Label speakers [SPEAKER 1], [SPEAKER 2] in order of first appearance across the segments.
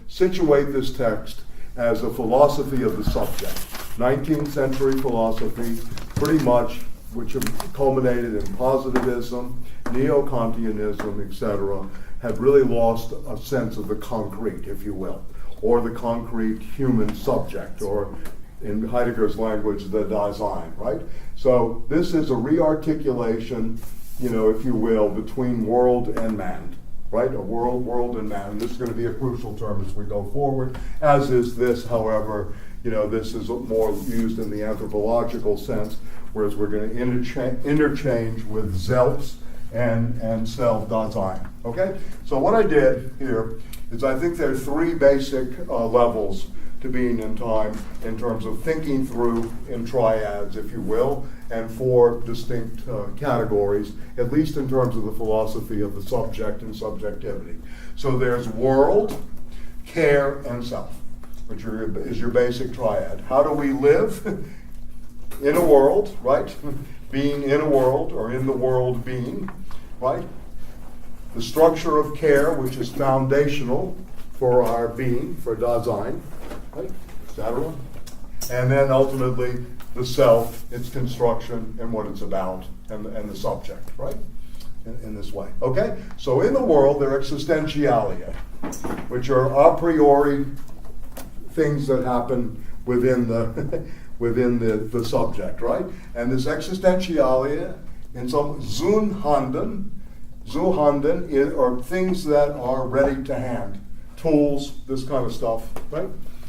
[SPEAKER 1] situate this text as a philosophy of the subject. 19th century philosophy, pretty much, which culminated in positivism, neo-Kantianism, etc., had really lost a sense of the concrete, if you will, or the concrete human subject, or in Heidegger's language, the Da-sein, right? So this is a rearticulation, if you will, between world and man, right? A world and man. And this is going to be a crucial term as we go forward, as is this, however, this is more used in the anthropological sense, whereas we're going to interchange with Selbst and Self-Dasein, okay? So what I did here is I think there are three basic levels to being in time in terms of thinking through in triads, if you will, and four distinct categories, at least in terms of the philosophy of the subject and subjectivity. So there's world, care, and self, which is your basic triad. How do we live in a world, right? Being in a world, or in the world being, right? The structure of care, which is foundational for our being, for Dasein, right, etc. And then ultimately the self, its construction, and what it's about, and the subject, right, in this way. Okay? So in the world, there are existentialia, which are a priori things that happen within the within the subject, right? And this existentialia, in some Zuhanden are things that are ready to hand, tools, this kind of stuff, right?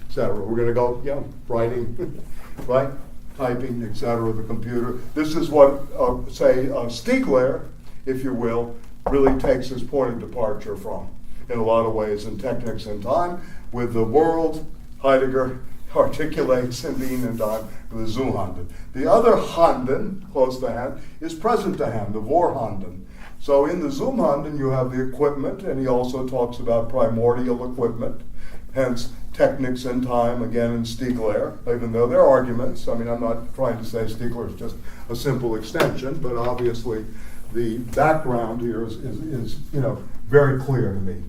[SPEAKER 1] Etc. We're going to go, writing, right? Typing, etc. The computer. This is what, Stiegler, if you will, really takes his point of departure from, in a lot of ways, in Technics and Time. With the world, Heidegger articulates in Being and Time with the Zuhanden. The other Handen, close to hand, is present to hand, the Vorhanden. So in the Zuhanden, you have the equipment, and he also talks about primordial equipment, hence Technics and Time, again in Stiegler, even though there are arguments. I mean, I'm not trying to say Stiegler is just a simple extension, but obviously the background here is very clear to me.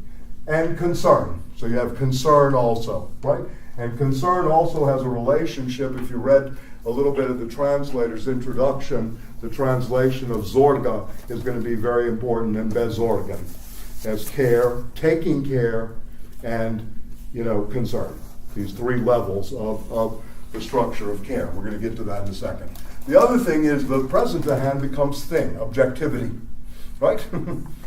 [SPEAKER 1] And concern. So you have concern also, right? And concern also has a relationship, if you read a little bit of the translator's introduction, the translation of Sorge is going to be very important, and Besorgen, as care, taking care, and concern. These three levels of the structure of care. We're going to get to that in a second. The other thing is the present to hand becomes thing, objectivity, right?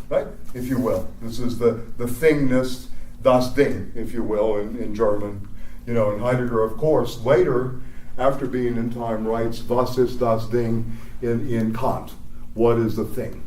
[SPEAKER 1] Right, if you will. This is the thingness, das Ding, if you will, in German. And Heidegger, of course, later, after Being in Time, writes, Was ist das Ding in Kant? What is the thing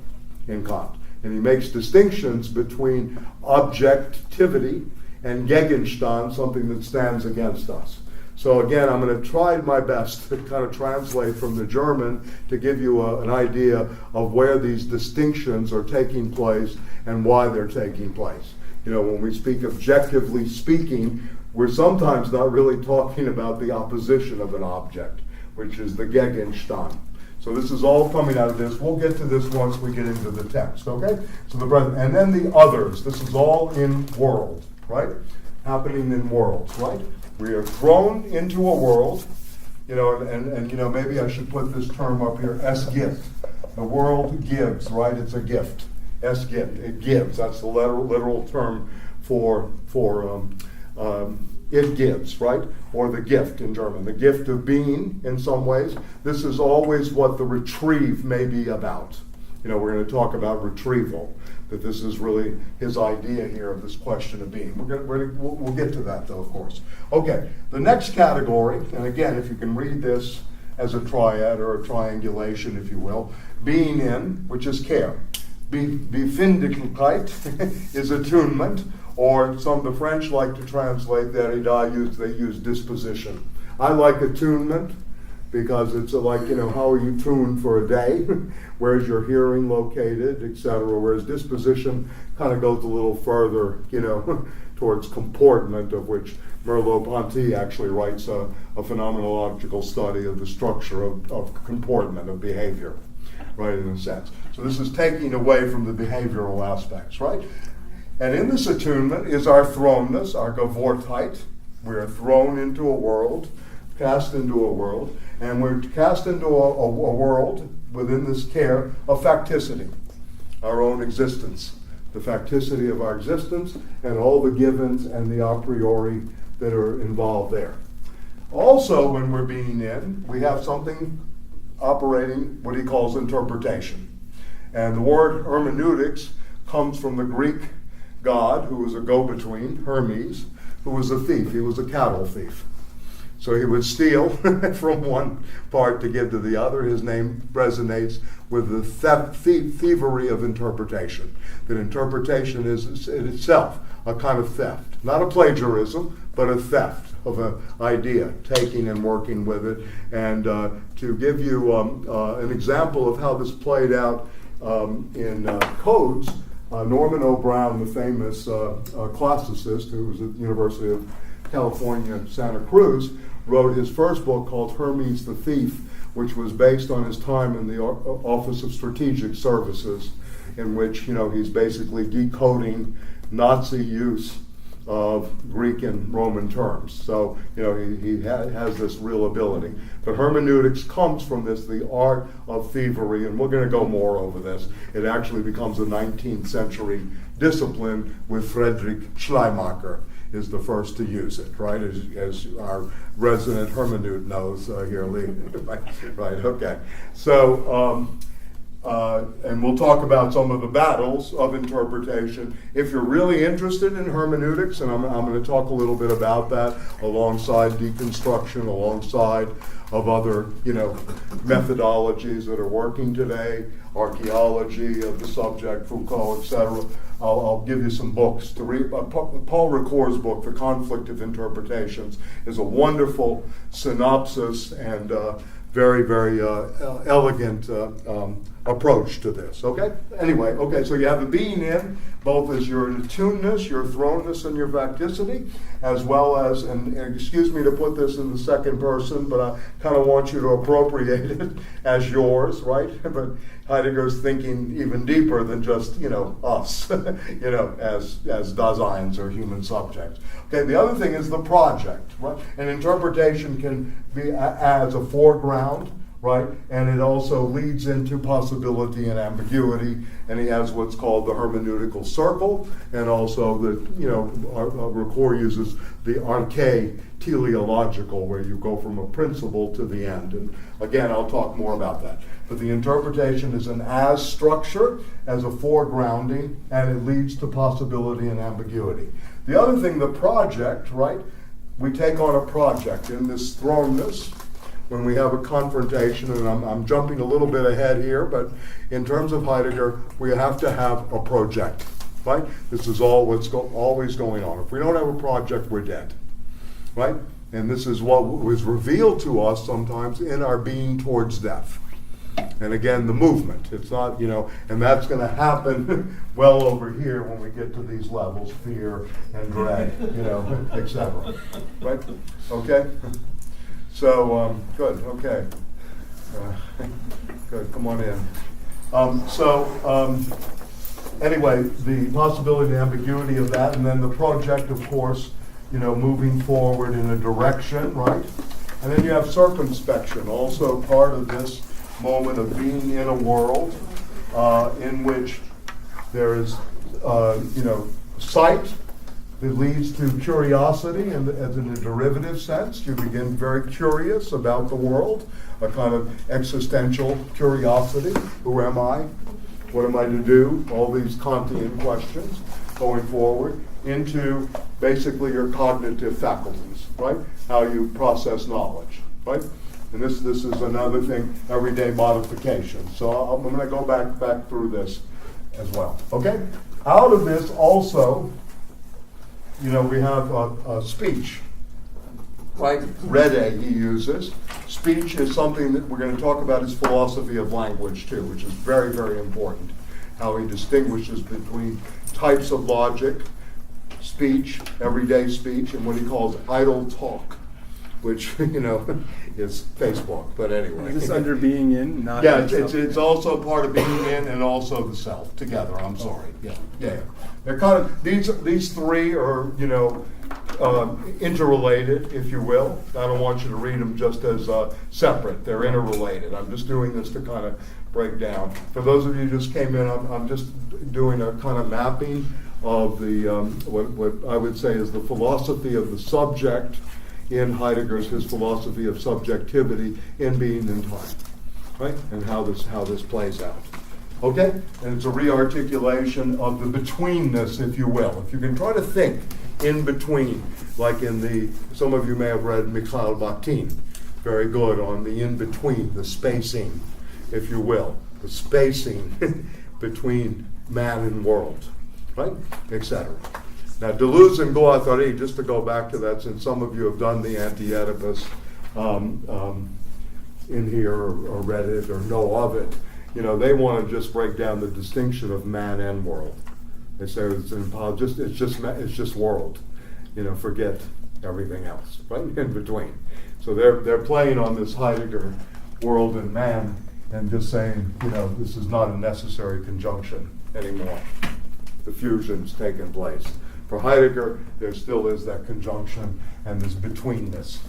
[SPEAKER 1] in Kant? And he makes distinctions between objectivity and Gegenstand, something that stands against us. So again, I'm going to try my best to kind of translate from the German to give you an idea of where these distinctions are taking place and why they're taking place. When we speak objectively speaking, we're sometimes not really talking about the opposition of an object, which is the Gegenstand. So this is all coming out of this. We'll get to this once we get into the text, okay? So the present, and then the others. This is all in world, right? Happening in worlds, right? We are thrown into a world, and maybe I should put this term up here, es gibt. The world gives, right? It's a gift. Es gibt, it gives. That's the literal term for it gives, right? Or the gift in German. The gift of being, in some ways. This is always what the retrieve may be about. We're going to talk about retrieval, that this is really his idea here of this question of being. We'll get to that, though, of course. Okay, the next category, and again, if you can read this as a triad or a triangulation, if you will, being in, which is care. Befindlichkeit is attunement, or the French like to translate Derrida, they use disposition. I like attunement because it's like, how are you tuned for a day? Where's your hearing located, etc. Whereas disposition kind of goes a little further, towards comportment, of which Merleau-Ponty actually writes a phenomenological study of the structure of comportment, of behavior, right, in a sense. So this is taking away from the behavioral aspects, right? And in this attunement is our thrownness, our Geworftheit. We are thrown into a world, cast into a world, and we're cast into a world within this care of facticity, our own existence, the facticity of our existence, and all the givens and the a priori that are involved there. Also, when we're being in, we have something operating what he calls interpretation. And the word hermeneutics comes from the Greek god who was a go-between, Hermes, who was a thief. He was a cattle thief. So he would steal from one part to give to the other. His name resonates with the thievery of interpretation. That interpretation is in itself a kind of theft. Not a plagiarism, but a theft of an idea, taking and working with it. And to give you an example of how this played out in codes, Norman O. Brown, the famous classicist who was at the University of California, Santa Cruz, wrote his first book called Hermes the Thief, which was based on his time in the Office of Strategic Services, in which he's basically decoding Nazi use of Greek and Roman terms. So he has this real ability. But hermeneutics comes from this, the art of thievery, and we're going to go more over this. It actually becomes a 19th century discipline with Friedrich Schleiermacher is the first to use it, right? As our resident hermeneut knows here, Lee. Right, okay. So, and we'll talk about some of the battles of interpretation. If you're really interested in hermeneutics, and I'm going to talk a little bit about that alongside deconstruction, alongside of other, methodologies that are working today, archaeology of the subject, Foucault, etc. I'll give you some books to read. Paul Ricoeur's book, The Conflict of Interpretations, is a wonderful synopsis and very, very elegant approach to this, okay? Anyway, okay, so you have the being in, both as your attuneness, your thrownness, and your facticity, as well as, and excuse me to put this in the second person, but I kind of want you to appropriate it as yours, right? But Heidegger's thinking even deeper than just, us, as Da-seins or human subjects. Okay, the other thing is the project, right? And interpretation can be as a foreground, right? And it also leads into possibility and ambiguity, and he has what's called the hermeneutical circle, and also the, Ricoeur uses the arché teleological, where you go from a principle to the end. And again, I'll talk more about that. But the interpretation is an as structure, as a foregrounding, and it leads to possibility and ambiguity. The other thing, the project, right? We take on a project in this thrownness when we have a confrontation, and I'm jumping a little bit ahead here, but in terms of Heidegger, we have to have a project, right? This is all what's always going on. If we don't have a project, we're dead, right? And this is what was revealed to us sometimes in our being towards death. And again, the movement. It's not, and that's going to happen well over here when we get to these levels, fear and dread, etc. Right? Okay? So, good, okay. Good, come on in. Anyway, the possibility and ambiguity of that, and then the project, of course, moving forward in a direction, right? And then you have circumspection, also part of this moment of being in a world in which there is, sight that leads to curiosity, and as in a derivative sense, you begin very curious about the world, a kind of existential curiosity. Who am I? What am I to do? All these Kantian questions going forward into basically your cognitive faculties, right? How you process knowledge, right? And this is another thing, everyday modification. So I'm going to go back through this as well. Okay? Out of this also, we have a speech, right? Rede he uses. Speech is something that we're going to talk about his philosophy of language too, which is very, very important. How he distinguishes between types of logic, speech, everyday speech, and what he calls idle talk. which, is Facebook, but anyway.
[SPEAKER 2] Is this under being in, not
[SPEAKER 1] Yeah,
[SPEAKER 2] in
[SPEAKER 1] it's also part of being in and also the self together, I'm sorry. Yeah. They're kind of, these three are, interrelated, if you will. I don't want you to read them just as separate. They're interrelated. I'm just doing this to kind of break down. For those of you who just came in, I'm just doing a kind of mapping of the what I would say is the philosophy of the subject in his philosophy of subjectivity in being and time, right? And how this plays out. Okay? And it's a rearticulation of the betweenness, if you will. If you can try to think in between, like some of you may have read Mikhail Bakhtin, very good on the in-between, the spacing, if you will, the spacing between man and world, right, etc. Now, Deleuze and Guattari, just to go back to that, since some of you have done the Anti-Oedipus in here or read it or know of it, they want to just break down the distinction of man and world. They say it's just world. Forget everything else, right, in between. So they're playing on this Heidegger world and man and just saying, this is not a necessary conjunction anymore. The fusion's taken place. For Heidegger, there still is that conjunction and this betweenness.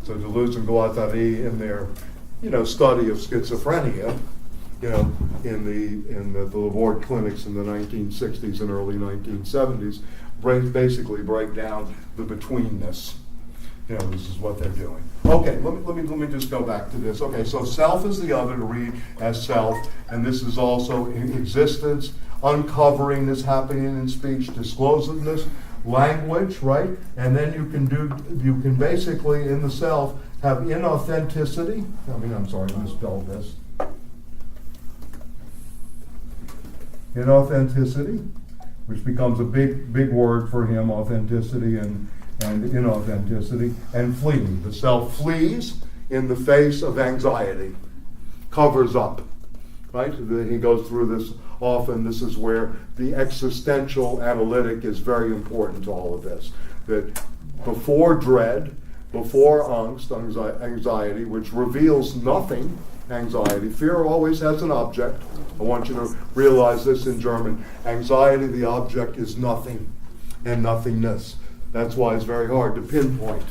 [SPEAKER 1] So Deleuze and Guattari, in their, study of schizophrenia, in the Laborde clinics in the 1960s and early 1970s, basically break down the betweenness. This is what they're doing. Okay, let me just go back to this. Okay, so self is the other to read as self, and this is also in existence. Uncovering is happening in speech, disclosiveness, language, right? And then you can basically in the self have inauthenticity. I misspelled this. Inauthenticity, which becomes a big word for him, authenticity and inauthenticity, and fleeing. The self flees in the face of anxiety, covers up, right? He goes through this often. This is where the existential analytic is very important to all of this. That before dread, before angst, anxiety, which reveals nothing, anxiety, fear always has an object. I want you to realize this in German. Anxiety, the object is nothing and nothingness. That's why it's very hard to pinpoint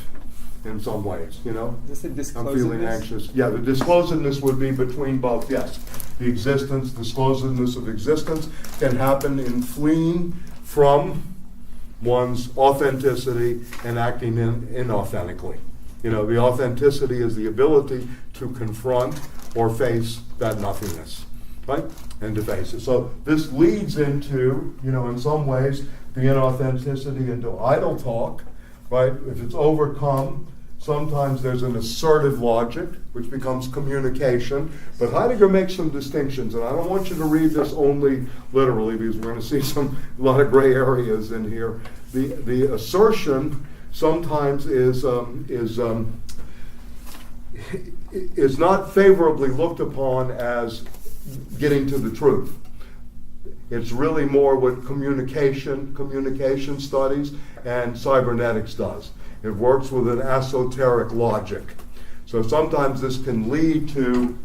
[SPEAKER 1] in some ways,
[SPEAKER 2] Is this
[SPEAKER 1] I'm feeling anxious. Yeah, the disclosiveness would be between both, yes. The existence, disclosiveness of existence can happen in fleeing from one's authenticity and acting inauthentically. The authenticity is the ability to confront or face that nothingness, right? And to face it. So this leads into, in some ways, the inauthenticity into idle talk, right? If it's overcome, sometimes there's an assertive logic, which becomes communication. But Heidegger makes some distinctions, and I don't want you to read this only literally, because we're going to see a lot of gray areas in here. The assertion sometimes is not favorably looked upon as getting to the truth. It's really more what communication studies and cybernetics does. It works with an esoteric logic. So sometimes this can lead to,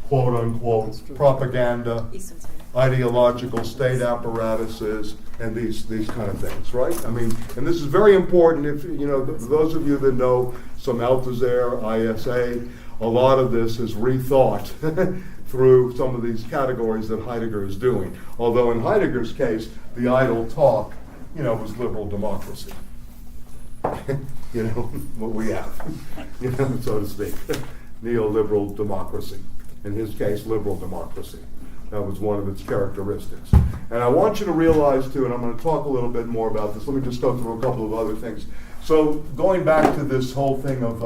[SPEAKER 1] quote unquote, propaganda, ideological state apparatuses, and these kind of things, right? And this is very important. If those of you that know some Althusser, ISA, a lot of this is rethought through some of these categories that Heidegger is doing. Although in Heidegger's case, the idle talk, was liberal democracy. What we have, so to speak. Neoliberal democracy. In his case, liberal democracy. That was one of its characteristics. And I want you to realize, too, and I'm going to talk a little bit more about this. Let me just go through a couple of other things. So going back to this whole thing of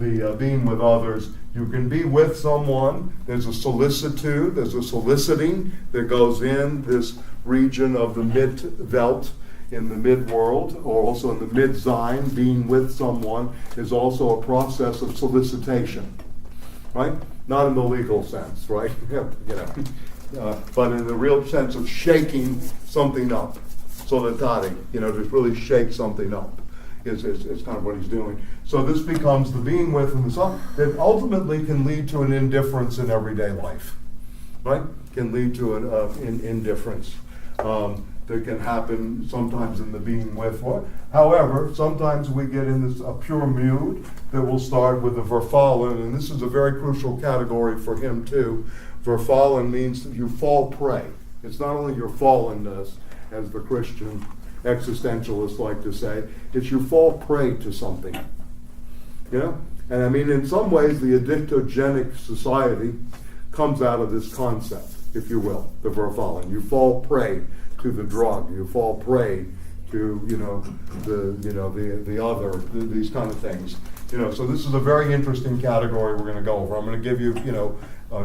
[SPEAKER 1] the being with others, you can be with someone. There's a solicitude, there's a soliciting that goes in this region of the mid-Welt, in the mid-world, or also in the mid-Sein. Being with someone is also a process of solicitation, right? Not in the legal sense, right? But in the real sense of shaking something up, solitari, to really shake something up. is kind of what he's doing. So this becomes the being with and the self that ultimately can lead to an indifference in everyday life, right? Can lead to an indifference that can happen sometimes in the being with. However, sometimes we get in this a pure mood that will start with the verfallen, and this is a very crucial category for him too. Verfallen means that you fall prey. It's not only your fallenness, as the Christian existentialists like to say, it's you fall prey to something. You know? And I mean, in some ways, the addictogenic society comes out of this concept, if you will, the verfallen. You fall prey to the drug. You fall prey to the other, these kind of things. So this is a very interesting category we're going to go over. I'm going to give you,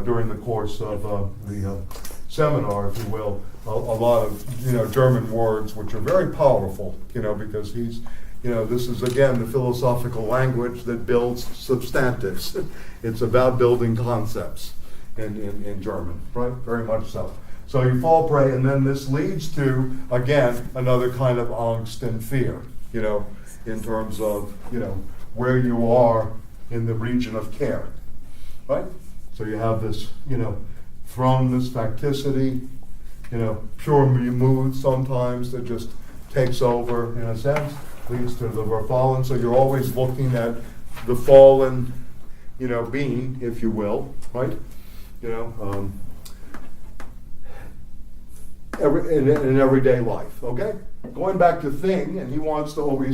[SPEAKER 1] during the course of the seminar, if you will, a lot of German words which are very powerful. Because he's, this is again the philosophical language that builds substantives. It's about building concepts in German, right? Very much so. So you fall prey, and then this leads to, again, another kind of angst and fear, in terms of, where you are in the region of care, right? So you have this, thrownness, facticity, pure mood sometimes that just takes over, in a sense, leads to the verfallen. So you're always looking at the fallen, being, if you will, right? In everyday life, okay? Going back to thing, and he's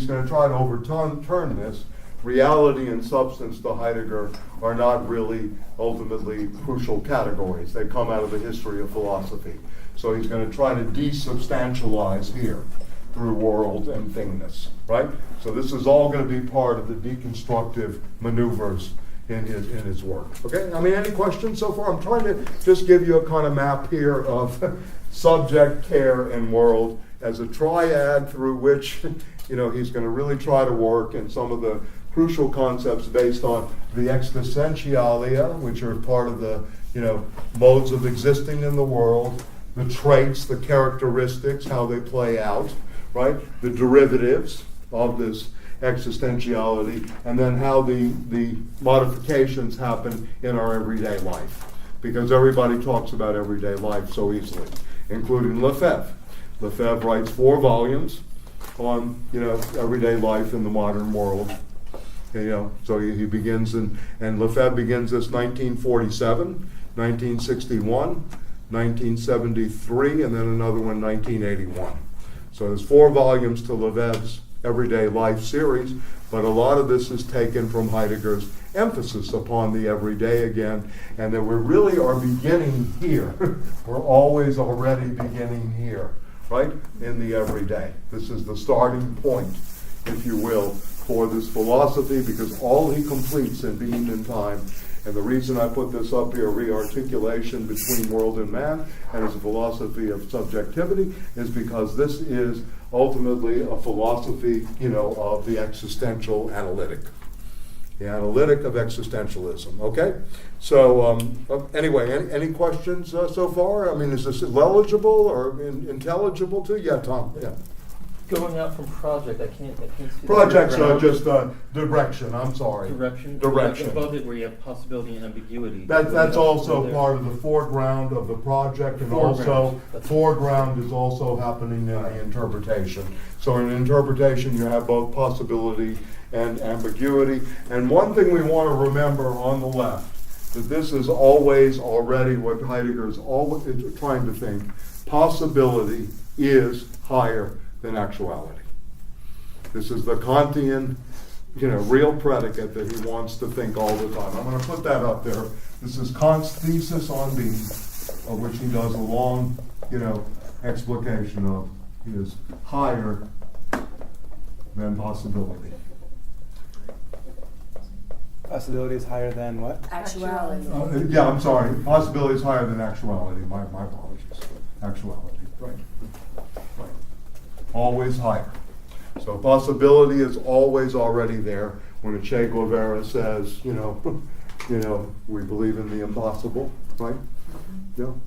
[SPEAKER 1] going to try to overturn this. Reality and substance to Heidegger are not really ultimately crucial categories. They come out of the history of philosophy. So he's going to try to desubstantialize here through world and thingness, right? So this is all going to be part of the deconstructive maneuvers in his work. Okay, I mean, any questions so far? I'm trying to just give you a kind of map here of subject, care, and world as a triad through which, he's going to really try to work in some of the crucial concepts based on the existentialia, which are part of the, modes of existing in the world, the traits, the characteristics, how they play out, right? The derivatives of this existentiality, and then how the modifications happen in our everyday life. Because everybody talks about everyday life so easily, including Lefebvre. Lefebvre writes 4 volumes on, everyday life in the modern world. So he begins and Lefebvre begins this 1947, 1961, 1973, and then another one 1981. So there's 4 volumes to Lefebvre's Everyday Life series, but a lot of this is taken from Heidegger's emphasis upon the everyday again, and that we really are beginning here. We're always already beginning here, right? In the everyday. This is the starting point, if you will, for this philosophy, because all he completes in being and time, and the reason I put this up here, rearticulation between world and man, and as a philosophy of subjectivity, is because this is ultimately a philosophy, of the existential analytic. The analytic of existentialism, okay? So anyway, any questions so far? I mean, is this legible or intelligible to you? Yeah, Tom, yeah.
[SPEAKER 3] Going out from project, I can't see.
[SPEAKER 1] Projects are just direction, I'm sorry.
[SPEAKER 3] Direction?
[SPEAKER 1] Direction.
[SPEAKER 3] Above it where you have possibility and ambiguity.
[SPEAKER 1] That's also part of the foreground of the project, and
[SPEAKER 3] Foreground.
[SPEAKER 1] also foreground is also happening in the interpretation. So in interpretation you have both possibility and ambiguity. And one thing we want to remember on the left, that this is always already what Heidegger is always trying to think. Possibility is higher than actuality. This is the Kantian, real predicate that he wants to think all the time. I'm going to put that up there. This is Kant's thesis on being, of which he does a long, explication of, is higher than possibility.
[SPEAKER 2] Possibility is higher than what?
[SPEAKER 4] Actuality.
[SPEAKER 1] Yeah, I'm sorry. Possibility is higher than actuality. My apologies. Actuality, right. Always higher. So possibility is always already there. When a Che Guevara says, we believe in the impossible, right?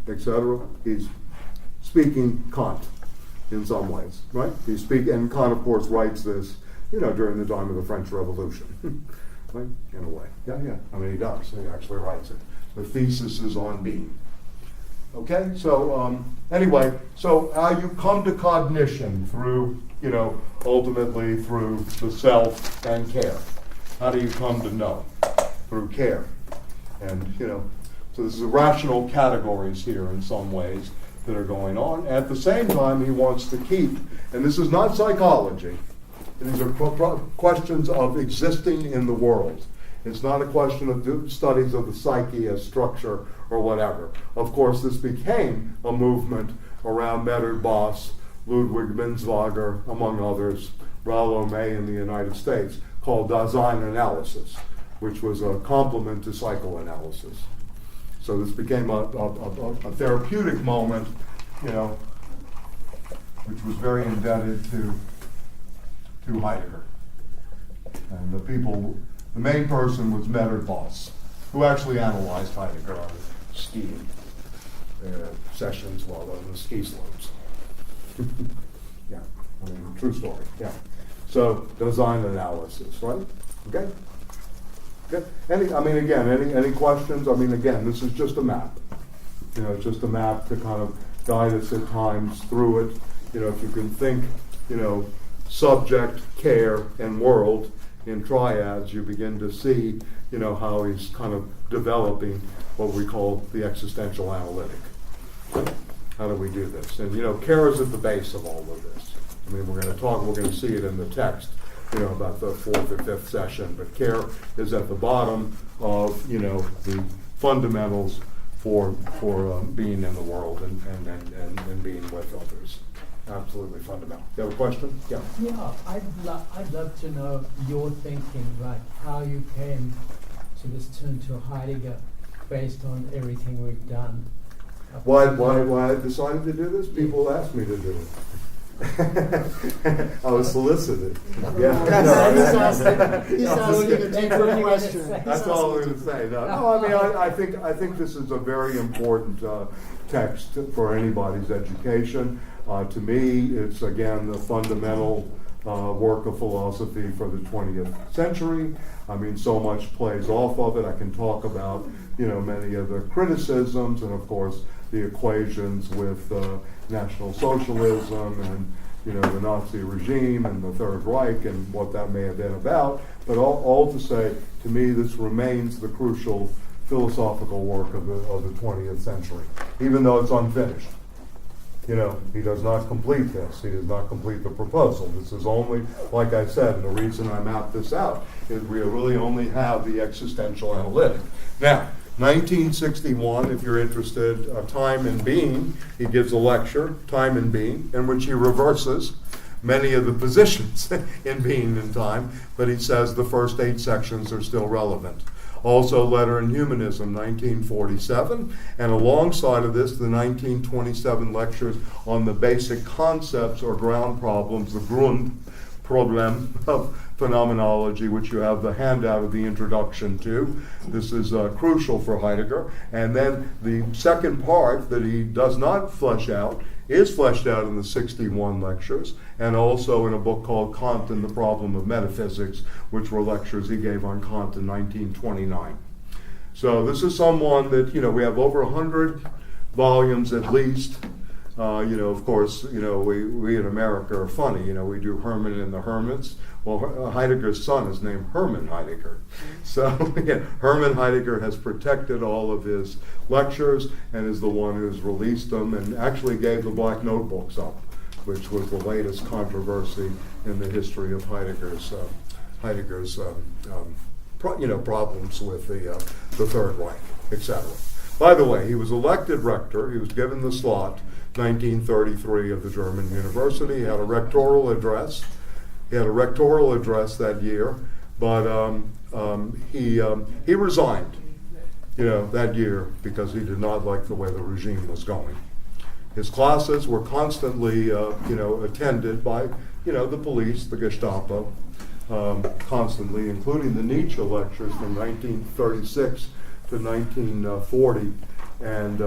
[SPEAKER 1] Etc. He's speaking Kant in some ways, right? And Kant, of course, writes this, during the time of the French Revolution. Right? In a way. Yeah. I mean, he does. He actually writes it. The thesis is on being. Okay, so anyway, so how you come to cognition through, ultimately through the self and care. How do you come to know? Through care. And, so this is rational categories here in some ways that are going on. At the same time, he wants to keep, and this is not psychology, these are questions of existing in the world. It's not a question of studies of the psyche as structure or whatever. Of course, this became a movement around Medard Boss, Ludwig Binswanger, among others, Rollo May in the United States, called Da-sein analysis, which was a complement to psychoanalysis. So this became a therapeutic moment, which was very indebted to Heidegger. And the main person was Medard Boss, who actually analyzed Heidegger on skiing sessions while on the ski slopes. Yeah, I mean, true story, yeah. So, design analysis, right? Okay? Good. Any questions? I mean, again, this is just a map. It's just a map to kind of guide us at times through it. If you can think, subject, care, and world in triads, you begin to see, how he's kind of developing what we call the existential analytic. How do we do this? And, care is at the base of all of this. I mean, we're going to see it in the text, about the fourth or fifth session, but care is at the bottom of, the fundamentals for being in the world and being with others. Absolutely fundamental. You have a question? Yeah.
[SPEAKER 4] Yeah, I'd love to know your thinking, like how you came to this turn to Heidegger based on everything we've done.
[SPEAKER 1] Why I decided to do this? People asked me to do it. I was solicited.
[SPEAKER 4] He's asking
[SPEAKER 2] a deeper question.
[SPEAKER 1] That's all I'm going to say. No, I think this is a very important text for anybody's education. To me, it's again the fundamental work of philosophy for the 20th century. I mean, so much plays off of it. I can talk about, many of the criticisms and, of course, the equations with National Socialism and, the Nazi regime and the Third Reich and what that may have been about. But all to say, to me, this remains the crucial philosophical work of the 20th century, even though it's unfinished. He does not complete this. He does not complete the proposal. This is only, like I said, and the reason I mapped this out is we really only have the existential analytic. Now, 1961, if you're interested, Time and Being, he gives a lecture, Time and Being, in which he reverses many of the positions in being and time, but he says the first 8 sections are still relevant. Also, Letter in Humanism, 1947, and alongside of this, the 1927 lectures on the basic concepts or ground problems, the Grundproblem of phenomenology, which you have the handout of the introduction to. This is crucial for Heidegger. And then the second part that he does not flesh out is fleshed out in the 61 lectures, and also in a book called Kant and the Problem of Metaphysics, which were lectures he gave on Kant in 1929. So this is someone that, we have over 100 volumes at least. Of course, we in America are funny. We do Herman and the Hermits. Well, Heidegger's son is named Hermann Heidegger. So Hermann Heidegger has protected all of his lectures and is the one who's released them and actually gave the Black Notebooks up, which was the latest controversy in the history of Heidegger's problems with the Third Reich, etc. By the way, he was elected rector. He was given the slot 1933 of the German University. He had a rectoral address. That year, but he resigned, that year because he did not like the way the regime was going. His classes were constantly, attended by, the police, the Gestapo, constantly, including the Nietzsche lectures from 1936 to 1940, and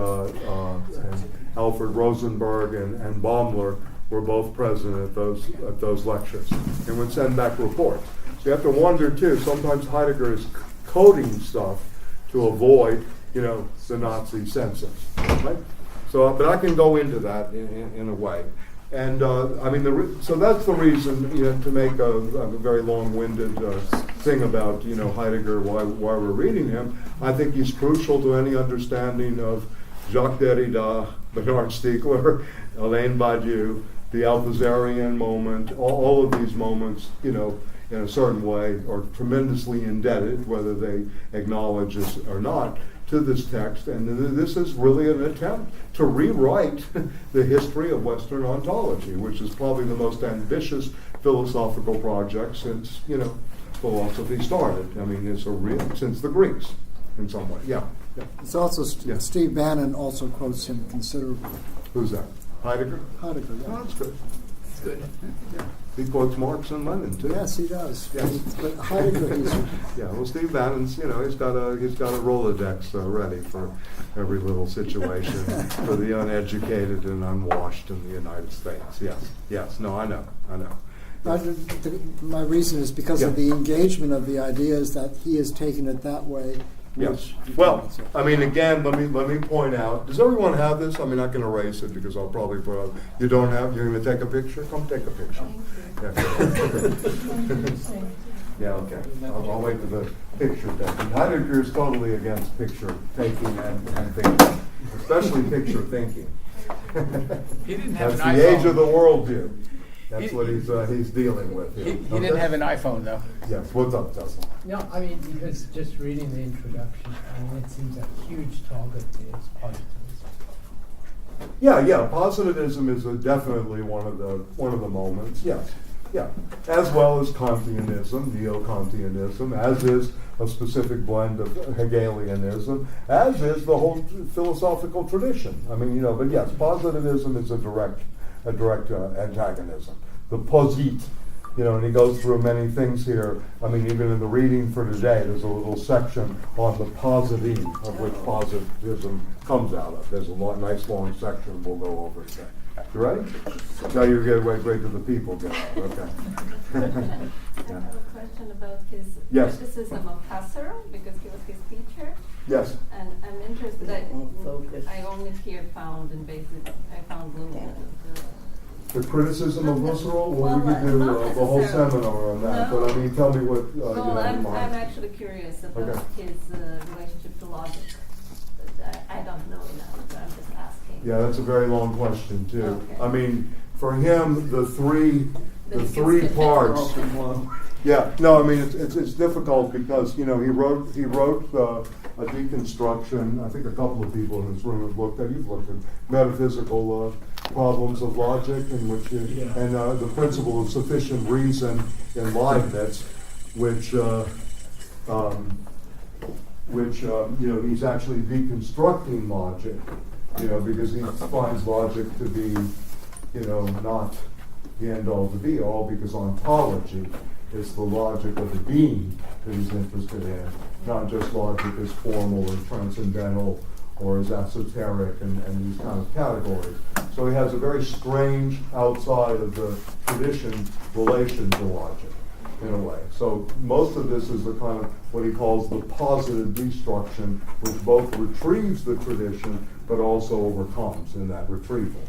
[SPEAKER 1] Alfred Rosenberg and Baumler were both present at those lectures and would send back reports. So you have to wonder too, sometimes Heidegger is coding stuff to avoid, the Nazi censors, right? So, but I can go into that in a way. And so that's the reason, to make a very long-winded thing about, Heidegger, why we're reading him. I think he's crucial to any understanding of Jacques Derrida, Bernard Stiegler, Alain Badiou, the Althuserian moment. All of these moments, in a certain way, are tremendously indebted, whether they acknowledge this or not, to this text. And this is really an attempt to rewrite the history of Western ontology, which is probably the most ambitious philosophical project since, philosophy started. I mean, it's since the Greeks, in some way. Yeah.
[SPEAKER 5] It's also
[SPEAKER 1] Yeah.
[SPEAKER 5] Steve Bannon also quotes him considerably.
[SPEAKER 1] Who's that? Heidegger?
[SPEAKER 5] Heidegger, yeah.
[SPEAKER 1] Oh, that's good. That's good. Yeah. He quotes Marx and Lenin too.
[SPEAKER 5] Yes, he does.
[SPEAKER 1] Yes.
[SPEAKER 5] But Heidegger is
[SPEAKER 1] Yeah, well, Steve Bannon's, he's got a Rolodex ready for every little situation for the uneducated and unwashed in the United States. Yes. No, I know.
[SPEAKER 5] my reason is because of
[SPEAKER 1] Yeah.
[SPEAKER 5] the engagement of the ideas that he has taken it that way.
[SPEAKER 1] Yes. Well, again, let me point out. Does everyone have this? I mean, I can erase it because I'll probably put up. You don't have. You're going to take a picture? Come take a picture. Yeah. Okay. I'll wait for the picture taking. Heidegger is totally against picture taking and thinking, especially picture thinking.
[SPEAKER 6] He didn't have
[SPEAKER 1] That's
[SPEAKER 6] an
[SPEAKER 1] the age
[SPEAKER 6] iPhone.
[SPEAKER 1] of the worldview. That's what he's dealing with here.
[SPEAKER 6] He didn't have an iPhone, though.
[SPEAKER 1] Yes. What's up, Tesla?
[SPEAKER 4] No, because just reading the introduction, it seems a huge target there is positivism.
[SPEAKER 1] Yeah. Positivism is definitely one of the moments. Yes. Yeah. As well as Kantianism, neo-Kantianism, as is a specific blend of Hegelianism, as is the whole philosophical tradition. But yes, positivism is a direct antagonism. The posit, and he goes through many things here. Even in the reading for today, there's a little section on the positing, of which positivism comes out of. There's a nice long section we'll go over today. You ready? Now you get right to the people. Okay.
[SPEAKER 7] I have a question about his
[SPEAKER 1] Yes.
[SPEAKER 7] criticism of Husserl, because he was his teacher.
[SPEAKER 1] Yes.
[SPEAKER 7] And I'm interested. I only here found
[SPEAKER 1] The criticism of Husserl,
[SPEAKER 7] Well,
[SPEAKER 1] we could do
[SPEAKER 7] not
[SPEAKER 1] the whole
[SPEAKER 7] necessarily.
[SPEAKER 1] seminar on that.
[SPEAKER 7] No.
[SPEAKER 1] But tell me what you
[SPEAKER 7] well,
[SPEAKER 1] have in
[SPEAKER 7] I'm
[SPEAKER 1] mind.
[SPEAKER 7] actually curious about
[SPEAKER 1] Okay.
[SPEAKER 7] his relationship to logic. I don't know enough, so I'm just asking.
[SPEAKER 1] Yeah, that's a very long question too.
[SPEAKER 7] Okay.
[SPEAKER 1] For him, the three
[SPEAKER 7] It's
[SPEAKER 1] parts.
[SPEAKER 7] difficult.
[SPEAKER 1] Yeah, no, it's difficult because he wrote a deconstruction. I think a couple of people in this room have looked at. You've looked at metaphysical problems of logic, and the principle of sufficient reason in Leibniz, which he's actually deconstructing logic, because he finds logic to be, not the end all to be all, because ontology is the logic of the being that he's interested in, not just logic as formal or transcendental or as esoteric and these kind of categories. So he has a very strange, outside of the tradition, relation to logic, in a way. So most of this is the kind of what he calls the positive destruction, which both retrieves the tradition but also overcomes in that retrieval.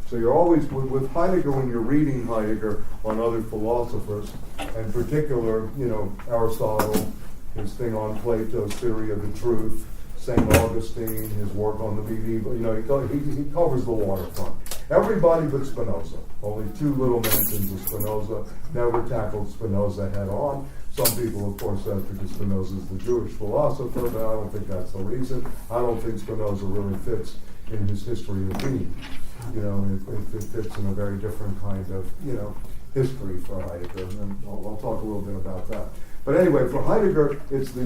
[SPEAKER 1] So you're always, with Heidegger, when you're reading Heidegger on other philosophers, in particular, Aristotle, his thing on Plato's theory of the truth, St. Augustine, his work on the medieval, he covers the waterfront. Everybody but Spinoza. Only two little mentions of Spinoza. Never tackled Spinoza head on. Some people, of course, said because Spinoza is the Jewish philosopher, but I don't think that's the reason. I don't think Spinoza really fits in his history of being. It fits in a very different kind of, history for Heidegger, and I'll talk a little bit about that. But anyway, for Heidegger, it's the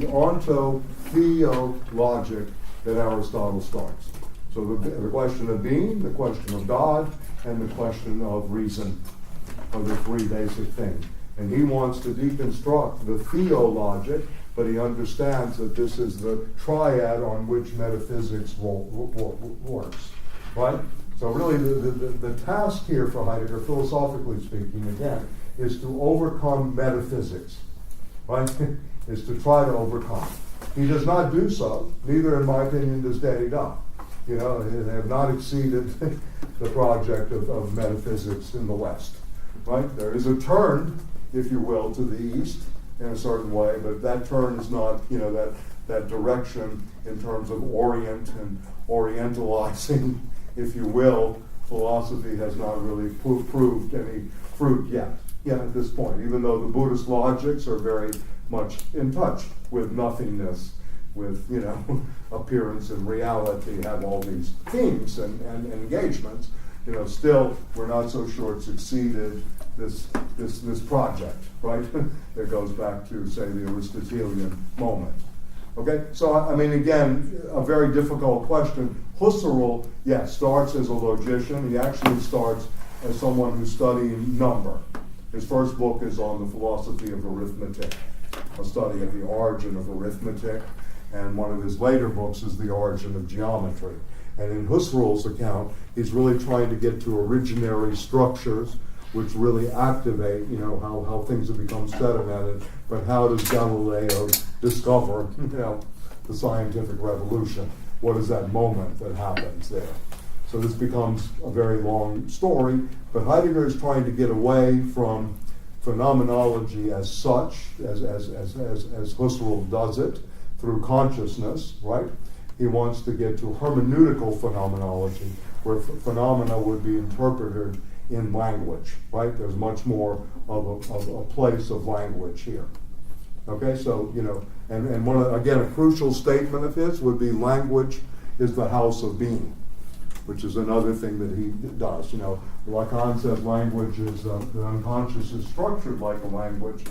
[SPEAKER 1] ontologic that Aristotle starts. So the question of being, the question of God, and the question of reason are the three basic things. And he wants to deconstruct the theologic, but he understands that this is the triad on which metaphysics works. Right? So really the task here for Heidegger, philosophically speaking, again, is to overcome metaphysics, right? Is to try to overcome. He does not do so, neither in my opinion does Derrida. They have not exceeded the project of metaphysics in the West, right? There is a turn, if you will, to the East in a certain way, but that turn is not, that direction in terms of orient and orientalizing, if you will, philosophy has not really proved any fruit yet at this point, even though the Buddhist logics are very much in touch with nothingness, with appearance and reality, have all these themes and engagements. Still we're not so sure it's succeeded this project, right? That goes back to, say, the Aristotelian moment. Okay, so I mean, again, a very difficult question. Husserl, yes, starts as a logician. He actually starts as someone who's studying number. His first book is on the philosophy of arithmetic, a study of the origin of arithmetic, and one of his later books is the origin of geometry. And in Husserl's account, he's really trying to get to originary structures which really activate, how things have become sedimented, but how does Galileo discover, the scientific revolution? What is that moment that happens there? So this becomes a very long story, but Heidegger is trying to get away from phenomenology as such, as Husserl does it, through consciousness, right? He wants to get to hermeneutical phenomenology, where phenomena would be interpreted in language, right? There's much more of a place of language here. Okay, so, and one of, again, a crucial statement of his would be language is the house of being, which is another thing that he does. Lacan says language is, the unconscious is structured like a language,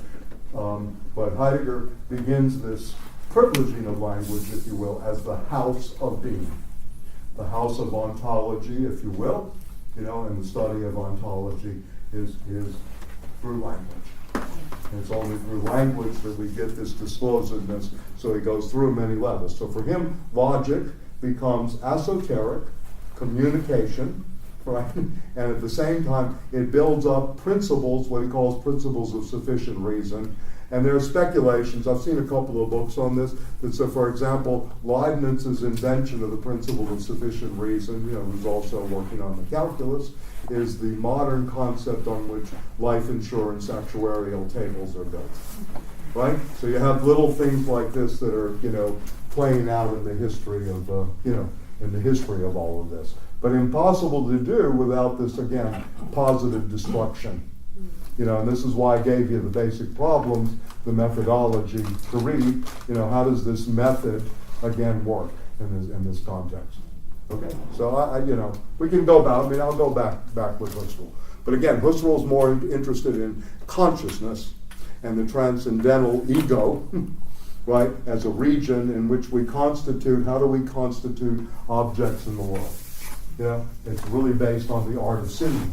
[SPEAKER 1] but Heidegger begins this privileging of language, if you will, as the house of being, the house of ontology, if you will, and the study of ontology is through language. And it's only through language that we get this disclosedness, so he goes through many levels. So for him, logic becomes esoteric communication, right? And at the same time, it builds up principles, what he calls principles of sufficient reason. And there are speculations, I've seen a couple of books on this, that say, for example, Leibniz's invention of the principle of sufficient reason, who's also working on the calculus, is the modern concept on which life insurance actuarial tables are built, right? So you have little things like this that are, playing out in the history of, in the history of all of this. But impossible to do without this, again, positive destruction. And this is why I gave you the basic problems, the methodology to read. How does this method, again, work in this context? Okay, so I we can go back. I'll go back with Husserl. But again, Husserl is more interested in consciousness and the transcendental ego, right, as a region in which we constitute. How do we constitute objects in the world? It's really based on the art of seeing,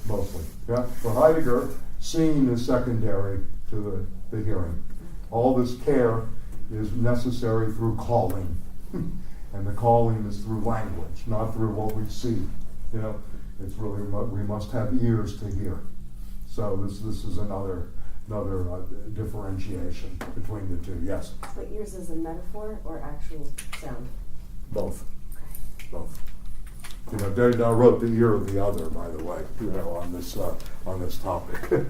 [SPEAKER 1] mostly. For Heidegger, seeing is secondary to the hearing. All this care is necessary through calling. And the calling is through language, not through what we see. It's really, we must have ears to hear. So this is another differentiation between the two. Yes?
[SPEAKER 8] But ears is a metaphor or actual sound?
[SPEAKER 1] Both. Both. Derrida wrote The Ear of the Other, by the way, on this topic.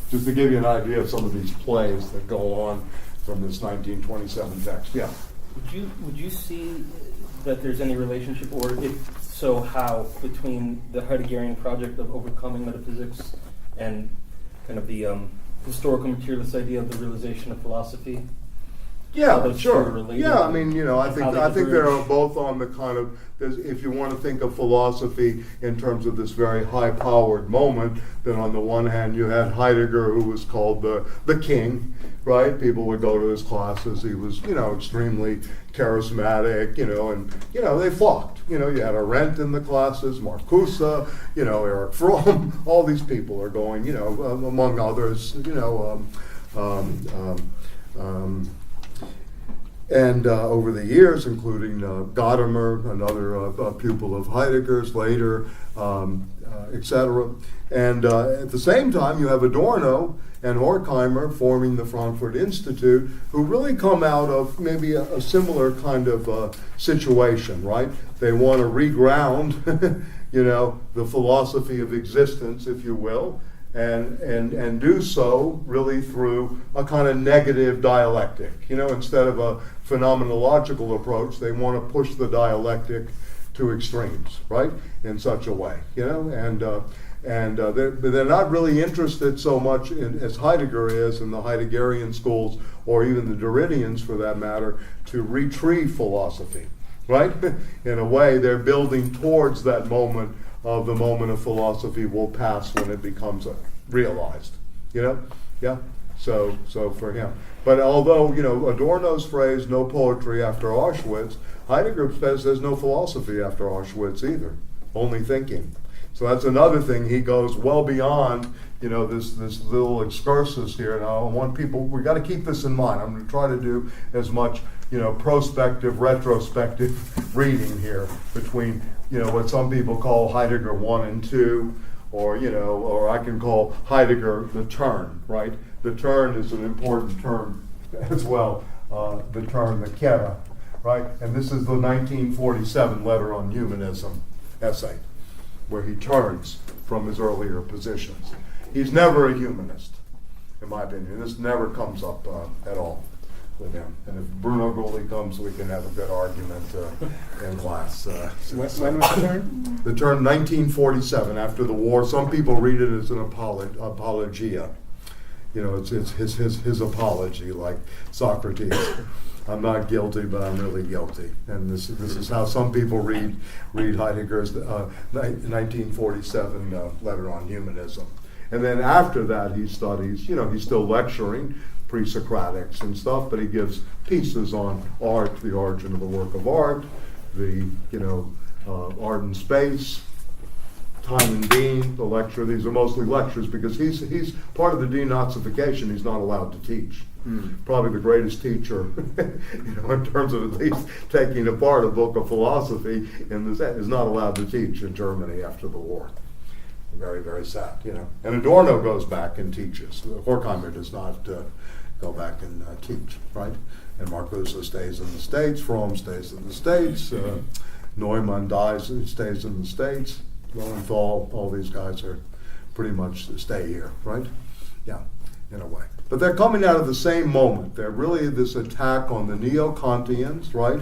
[SPEAKER 1] Just to give you an idea of some of these plays that go on from this 1927 text. Yeah.
[SPEAKER 3] Would you see that there's any relationship, or if so, how, between the Heideggerian project of overcoming metaphysics and kind of the historical materialist idea of the realization of philosophy?
[SPEAKER 1] Yeah, sure. Yeah, I think they're
[SPEAKER 3] diverge.
[SPEAKER 1] both on the kind of, if you want to think of philosophy in terms of this very high-powered moment, then on the one hand you had Heidegger, who was called the king, right? People would go to his classes. He was, extremely charismatic, and they flocked. You had Arendt in the classes, Marcuse, Erich Fromm. All these people are going, And over the years, including Gadamer, another pupil of Heidegger's later, etc. And at the same time, you have Adorno and Horkheimer forming the Frankfurt Institute, who really come out of maybe a similar kind of situation, right? They want to reground, the philosophy of existence, if you will, and do so really through a kind of negative dialectic. Instead of a phenomenological approach, they want to push the dialectic to extremes, right? In such a way, and they're not really interested so much as Heidegger is in the Heideggerian schools, or even the Derridians for that matter, to retrieve philosophy, right? In a way, they're building towards that moment of the moment of philosophy will pass when it becomes realized, Yeah. So for him. But although, Adorno's phrase, no poetry after Auschwitz, Heidegger says there's no philosophy after Auschwitz either, only thinking. So that's another thing. He goes well beyond, this little excursus here. And I want people, we got to keep this in mind. I'm going to try to do as much, prospective, retrospective reading here between, what some people call Heidegger 1 and 2, or I can call Heidegger the turn, right? The turn is an important term as well, the turn, the Kehre, right? And this is the 1947 letter on humanism essay, where he turns from his earlier positions. He's never a humanist, in my opinion. This never comes up at all with him. And if Bruno Gulli comes, we can have a good argument in class.
[SPEAKER 2] When was the turn?
[SPEAKER 1] The turn 1947, after the war. Some people read it as an apologia. It's his apology, like Socrates. I'm not guilty, but I'm really guilty. And this is how some people read Heidegger's 1947 letter on humanism. And then after that, he studies, he's still lecturing pre-Socratics and stuff, but he gives pieces on art, the origin of the work of art, the, art and space, time and being, the lecture. These are mostly lectures because he's part of the denazification. He's not allowed to teach. Probably the greatest teacher, in terms of at least taking apart a book of philosophy, is not allowed to teach in Germany after the war. Very, very sad, And Adorno goes back and teaches. Horkheimer does not go back and teach, right? And Marcuse stays in the States. Fromm stays in the States. Neumann stays in the States. Lowenthal, all these guys are pretty much stay here, right? Yeah, in a way. But they're coming out of the same moment. They're really this attack on the neo-Kantians, right?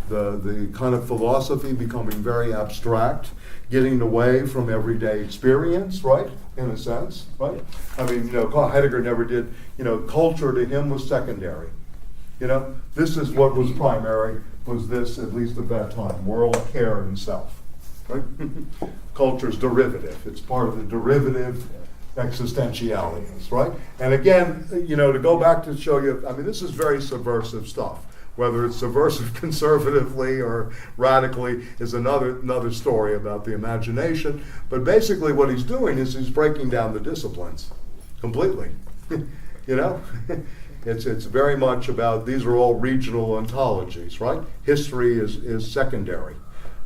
[SPEAKER 1] The kind of philosophy becoming very abstract, getting away from everyday experience, right? In a sense, right? I mean, Heidegger never did, culture to him was secondary. This is what was primary, was this, at least at that time, moral care and self, right? Culture's derivative. It's part of the derivative existentialities, right? And again, to go back to show you, I mean, this is very subversive stuff. Whether it's subversive conservatively or radically is another story about the imagination. But basically what he's doing is he's breaking down the disciplines completely. It's very much about, these are all regional ontologies, right? History is secondary,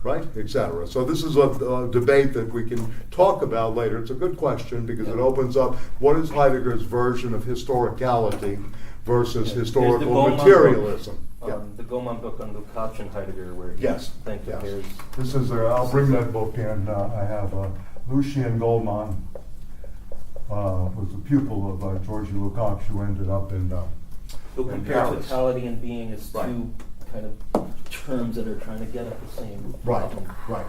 [SPEAKER 1] right? Etc. So this is a debate that we can talk about later. It's a good question because it opens up what is Heidegger's version of historicality versus historical materialism.
[SPEAKER 3] The Goldman book on Lukacs and Heidegger, where he compares.
[SPEAKER 1] This is I'll bring that book in. I have Lucien Goldman was a pupil of Georgi Lukács, who ended up in
[SPEAKER 3] Who compares
[SPEAKER 1] Paris.
[SPEAKER 3] totality and being as
[SPEAKER 1] Right.
[SPEAKER 3] two kind of terms that are trying to get at the same
[SPEAKER 1] Right,
[SPEAKER 3] problem.
[SPEAKER 1] right.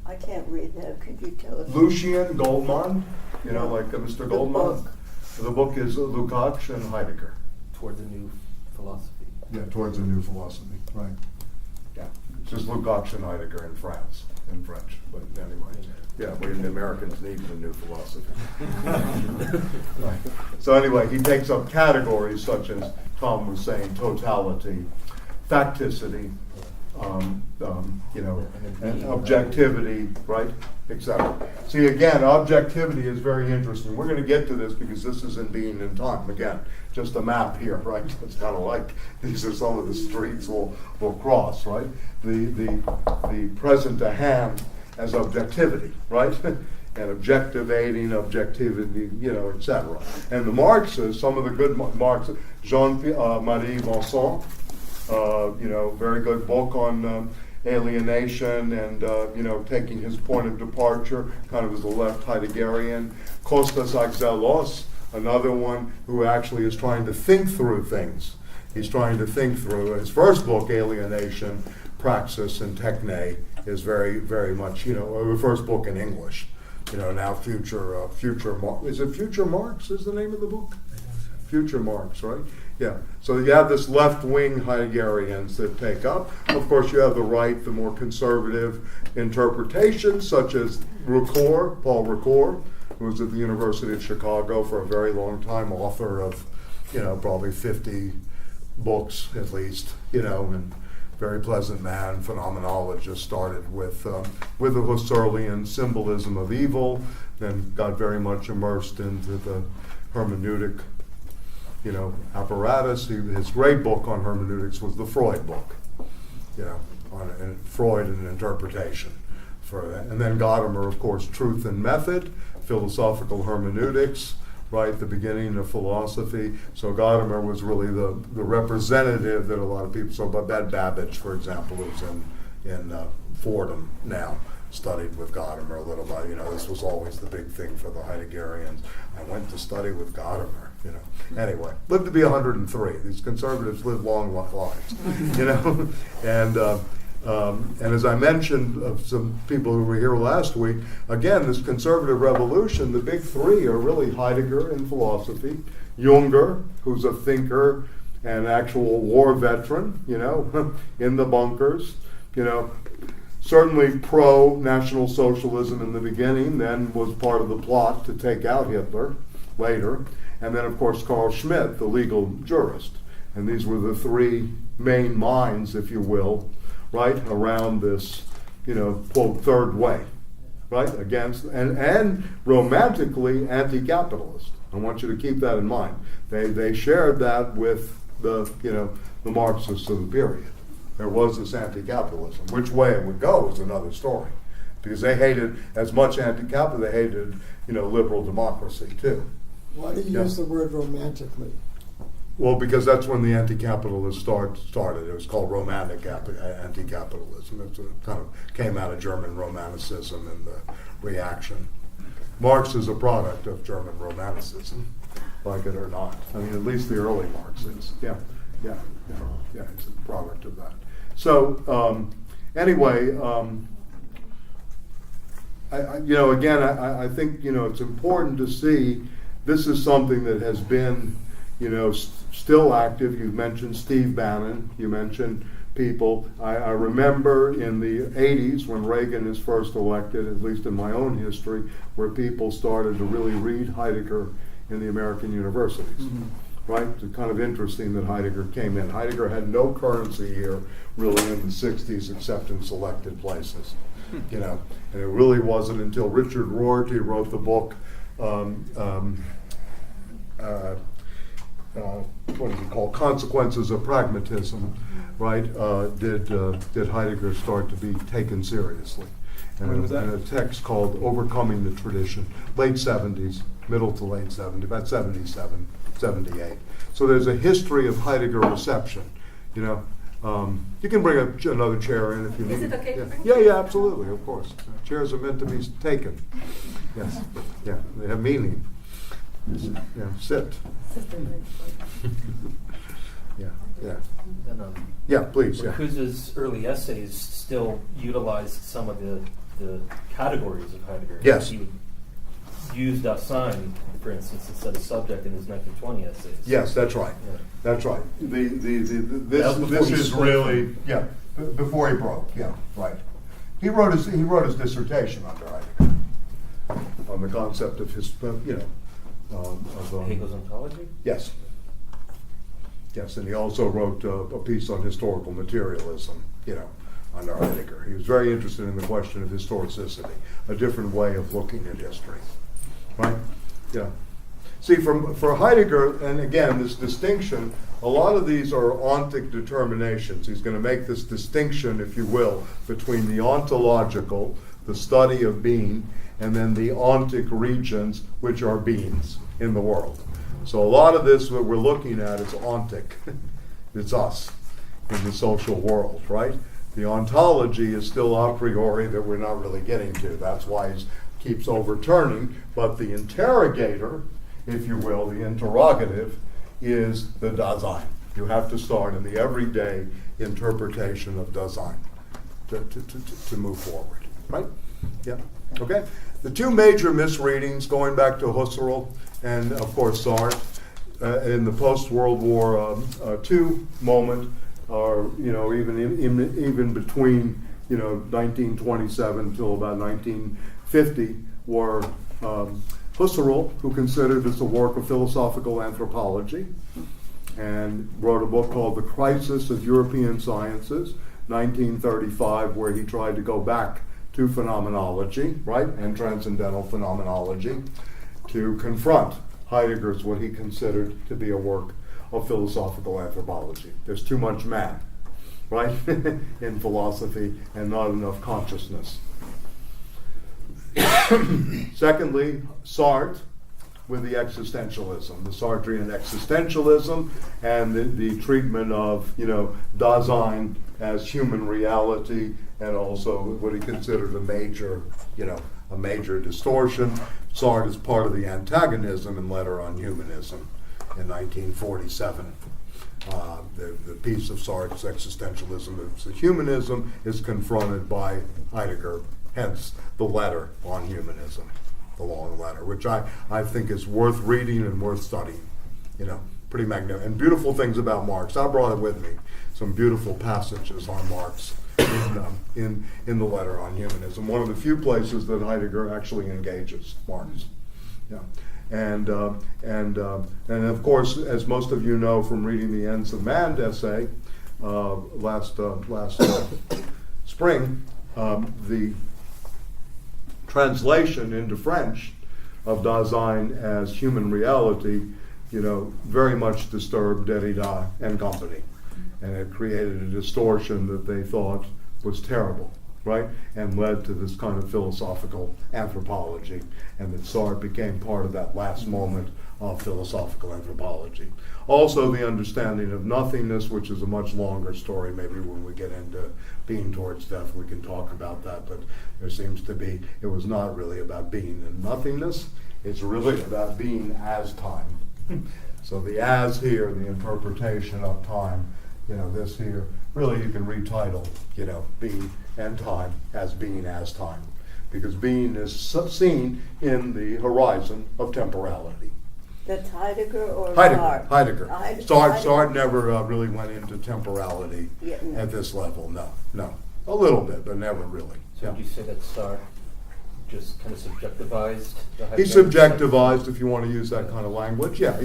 [SPEAKER 9] I can't read that. Could you tell us?
[SPEAKER 1] Lucien Goldman, like Mr. Goldman.
[SPEAKER 9] book.
[SPEAKER 1] The book is Lukács and Heidegger.
[SPEAKER 3] Towards a new philosophy.
[SPEAKER 1] Yeah, towards a new philosophy, right. Yeah, it's just Lukács and Heidegger in France, in French, but anyway. Yeah, we the Americans need a new philosophy. Right. So anyway, he takes up categories such as Tom was saying, totality, facticity, and objectivity, right? etc. See, again, objectivity is very interesting. We're going to get to this because this is in Being and Time. Again, just a map here, right? It's kind of like these are some of the streets we'll cross, right? The present to hand as objectivity, right? And objectivating, objectivity, etc. And the Marxists, some of the good Marxists, Jean-Marie Vincent, very good book on alienation and, taking his point of departure, kind of as a left Heideggerian. Kostas Axelos, another one who actually is trying to think through things. He's trying to think through. His first book, Alienation, Praxis, and Techne, is very, very much, the first book in English. Now Future Marx. Is it Future Marx is the name of the book? Future Marx, right? Yeah. So you have this left-wing Heideggerians that take up. Of course, you have the right, the more conservative interpretations, such as Paul Ricoeur, who was at the University of Chicago for a very long time, author of, probably 50 books at least, and very pleasant man, phenomenologist, started with the Husserlian symbolism of evil, then got very much immersed into the hermeneutic, apparatus. His great book on hermeneutics was the Freud book, on Freud and interpretation. And then Gadamer, of course, Truth and Method, philosophical hermeneutics, right, the beginning of philosophy. So Gadamer was really the representative that a lot of people, so Babette Babbage, for example, who's in Fordham now, studied with Gadamer a little bit. This was always the big thing for the Heideggerians. I went to study with Gadamer, Anyway, lived to be 103. These conservatives live long lives, And as I mentioned of some people who were here last week, again, this conservative revolution, the big three are really Heidegger in philosophy, Junger, who's a thinker and actual war veteran, in the bunkers, certainly pro-National Socialism in the beginning, then was part of the plot to take out Hitler later. And then, of course, Carl Schmitt, the legal jurist. And these were the three main minds, if you will, right, around this, quote, third way, right, against, and romantically anti-capitalist. I want you to keep that in mind. They shared that with the Marxists of the period. There was this anti-capitalism. Which way it would go is another story. Because they hated, as much anti-capitalism, they hated, liberal democracy, too.
[SPEAKER 5] Why do you use the word romantically?
[SPEAKER 1] Well, because that's when the anti-capitalist started. It was called romantic anti-capitalism. It kind of came out of German Romanticism and the reaction. Marx is a product of German Romanticism, like it or not. I mean, at least the early Marxists. Yeah, it's a product of that. So, anyway, I think, it's important to see this is something that has been, still active. You mentioned Steve Bannon. You mentioned people. I remember in the 80s when Reagan is first elected, at least in my own history, where people started to really read Heidegger in the American universities. Mm-hmm. Right? It's kind of interesting that Heidegger came in. Heidegger had no currency here really in the 60s except in selected places. And it really wasn't until Richard Rorty wrote the book what is it called? Consequences of Pragmatism, right? Did Heidegger start to be taken seriously? And
[SPEAKER 2] When was that?
[SPEAKER 1] And a text called Overcoming the Tradition, late 70s, middle to late 70s, about 77, 78. So there's a history of Heidegger reception, You can bring another chair in if you need.
[SPEAKER 7] Is it okay to bring?
[SPEAKER 1] Yeah, absolutely, of course. Chairs are meant to be taken. Yes, yeah, they have meaning. Yeah, sit. Yeah.
[SPEAKER 3] And,
[SPEAKER 1] Yeah, please, yeah.
[SPEAKER 3] Marcuse's early essays still utilized some of the categories of Heidegger.
[SPEAKER 1] Yes.
[SPEAKER 3] He would use Da-sein, for instance, instead of subject in his 1920 essays.
[SPEAKER 1] Yes, that's right.
[SPEAKER 3] Yeah.
[SPEAKER 1] That's right.
[SPEAKER 3] That was
[SPEAKER 1] This
[SPEAKER 3] before he
[SPEAKER 1] is
[SPEAKER 3] split
[SPEAKER 1] really, before he broke, right. He wrote his dissertation under Heidegger on the concept of his,
[SPEAKER 3] Hegel's Ontology?
[SPEAKER 1] Yes. Yes, and he also wrote a piece on historical materialism, under Heidegger. He was very interested in the question of historicity, a different way of looking at history. Right? Yeah. See, for Heidegger, and again, this distinction, a lot of these are ontic determinations. He's going to make this distinction, if you will, between the ontological, the study of being, and then the ontic regions, which are beings in the world. So a lot of this that we're looking at is ontic. It's us in the social world, right? The ontology is still a priori that we're not really getting to. That's why he keeps overturning. But the interrogator, if you will, the interrogative, is the Da-sein. You have to start in the everyday interpretation of Da-sein to move forward, right? Yeah. Okay. The two major misreadings, going back to Husserl and of course Sartre, in the post-World War II moment, or even between 1927 till about 1950, were Husserl, who considered this a work of philosophical anthropology, and wrote a book called The Crisis of European Sciences, 1935, where he tried to go back to phenomenology, right, and transcendental phenomenology, to confront Heidegger's what he considered to be a work of philosophical anthropology. There's too much man, right, in philosophy, and not enough consciousness. Secondly, Sartre with the existentialism, the Sartrean existentialism, and the treatment of Da-sein as human reality, and also what he considered a major distortion. Sartre is part of the antagonism in Letter on Humanism in 1947. The piece of Sartre's existentialism, the humanism, is confronted by Heidegger, hence the Letter on Humanism, the long letter, which I think is worth reading and worth studying. Pretty magnificent. And beautiful things about Marx. I brought it with me. Some beautiful passages on Marx in the Letter on Humanism. One of the few places that Heidegger actually engages Marx. Yeah. And of course, as most of you know from reading the Ends of Man essay last spring, the translation into French of Da-sein as human reality, very much disturbed Derrida and company, and it created a distortion that they thought was terrible, right, and led to this kind of philosophical anthropology, and that Sartre became part of that last moment of philosophical anthropology. Also, the understanding of nothingness, which is a much longer story. Maybe when we get into Being Towards Death, we can talk about that, but there seems to be, it was not really about being and nothingness. It's really about being as time. So the as here, the interpretation of time, this here, really you can retitle, being and time as being as time, because being is seen in the horizon of temporality.
[SPEAKER 9] That's Heidegger or
[SPEAKER 1] Heidegger.
[SPEAKER 9] Sartre?
[SPEAKER 1] Heidegger.
[SPEAKER 9] Heidegger.
[SPEAKER 1] Sartre never really went into temporality at this level. No. A little bit, but never really.
[SPEAKER 3] So would you say that Sartre just kind of subjectivized the
[SPEAKER 1] He
[SPEAKER 3] Heideggerian
[SPEAKER 1] subjectivized, if you want to use that kind of language. Yeah.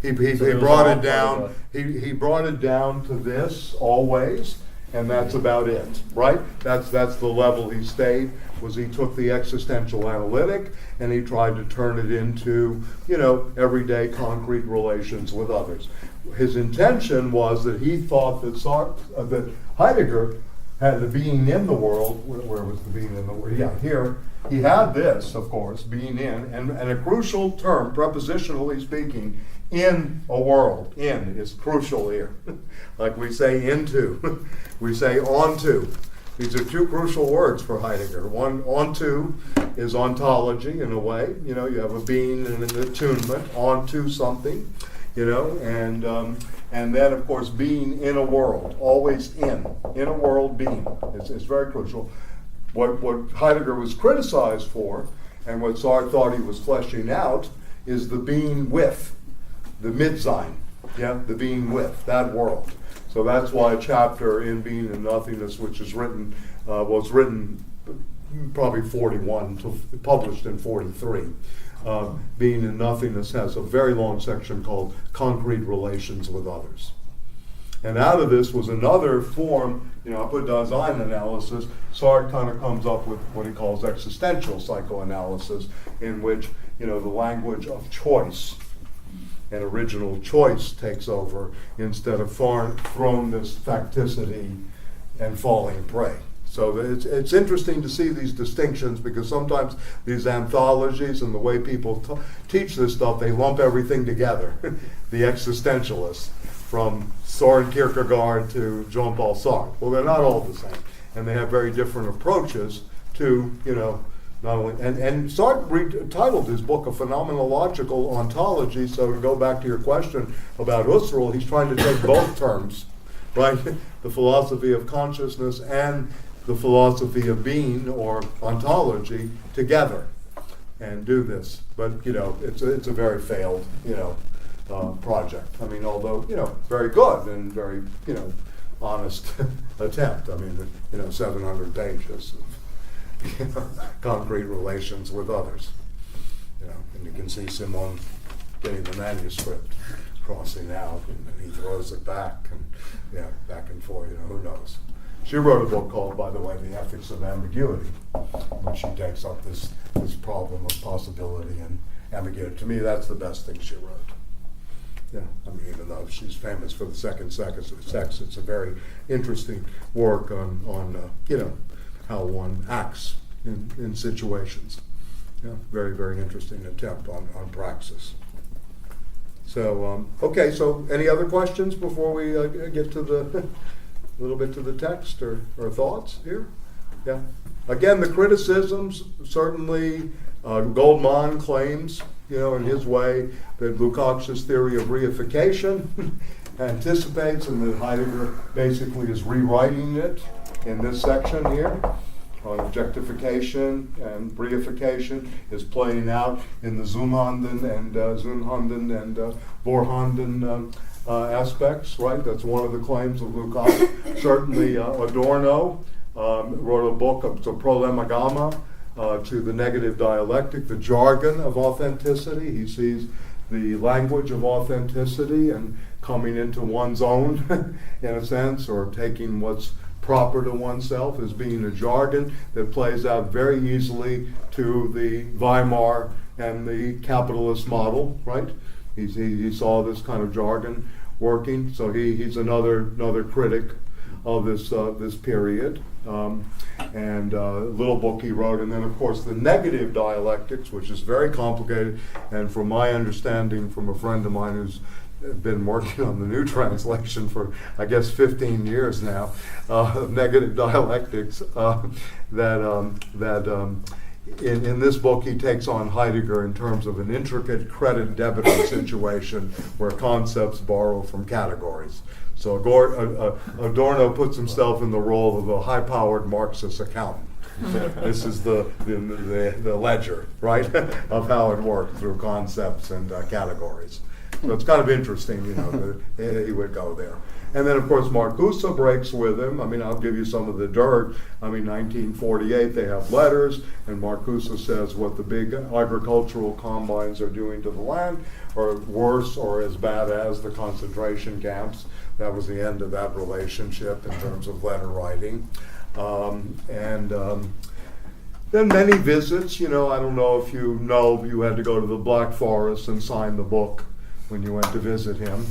[SPEAKER 1] He brought it down. He brought it down to this always, and that's about it, right? That's the level he stayed. Was he took the existential analytic and he tried to turn it into everyday concrete relations with others. His intention was that he thought that Heidegger had the being in the world. Where was the being in the world? Yeah, here. He had this, of course, being in, and a crucial term, prepositionally speaking, in a world. In is crucial here. Like we say into, we say onto. These are two crucial words for Heidegger. One, onto, is ontology in a way. You have a being and an attunement onto something, and then, of course, being in a world, always in a world being. It's very crucial. What Heidegger was criticized for, and what Sartre thought he was fleshing out, is the being with, the Mitsein, the being with, that world. So that's why a chapter in Being and Nothingness, which is written, was written probably 41, published in 43. Being and Nothingness has a very long section called Concrete Relations with Others. And out of this was another form, I put Da-sein analysis. Sartre kind of comes up with what he calls existential psychoanalysis, in which, the language of choice and original choice takes over instead of thrownness, facticity, and falling prey. So it's interesting to see these distinctions, because sometimes these anthologies and the way people teach this stuff, they lump everything together. The existentialists, from Soren Kierkegaard to Jean-Paul Sartre. Well, they're not all the same, and they have very different approaches to, not only, and Sartre titled his book a phenomenological ontology. So to go back to your question about Husserl, he's trying to take both terms, right? The philosophy of consciousness and the philosophy of being, or ontology, together, and do this. But it's a very failed project. I mean, although very good and very honest attempt. I mean, 700 pages of concrete relations with others. And you can see Simon getting the manuscript, crossing out, and he throws it back, and back and forth. Who knows? She wrote a book called, by the way, The Ethics of Ambiguity, when she takes up this problem of possibility and ambiguity. To me, that's the best thing she wrote. I mean, even though she's famous for the second sex, it's a very interesting work on how one acts in situations. Very, very interesting attempt on praxis. So, okay, so any other questions before we get to the a little bit to the text or thoughts here? Yeah. Again, the criticisms, certainly Goldman claims, in his way, that Lukacs' theory of reification anticipates, and that Heidegger basically is rewriting it in this section here on objectification and reification, is playing out in the Zunhanden and Vorhanden aspects, right? That's one of the claims of Lukács. Certainly Adorno wrote a book, it's a prolemagama to the negative dialectic, the jargon of authenticity. He sees the language of authenticity and coming into one's own, in a sense, or taking what's proper to oneself as being a jargon that plays out very easily to the Weimar and the capitalist model, right? He saw this kind of jargon working, so he's another critic of this period. And a little book he wrote, and then of course the negative dialectics, which is very complicated, and from my understanding from a friend of mine who's been working on the new translation for, I guess, 15 years now, negative dialectics, in this book he takes on Heidegger in terms of an intricate credit-debitor situation where concepts borrow from categories. So Adorno puts himself in the role of a high-powered Marxist accountant. This is the ledger, right, of how it worked through concepts and categories. So it's kind of interesting, that he would go there. And then, of course, Marcuse breaks with him. I mean, I'll give you some of the dirt. I mean, 1948, they have letters, and Marcuse says what the big agricultural combines are doing to the land are worse or as bad as the concentration camps. That was the end of that relationship in terms of letter writing. Then many visits, I don't know if you had to go to the Black Forest and sign the book when you went to visit him.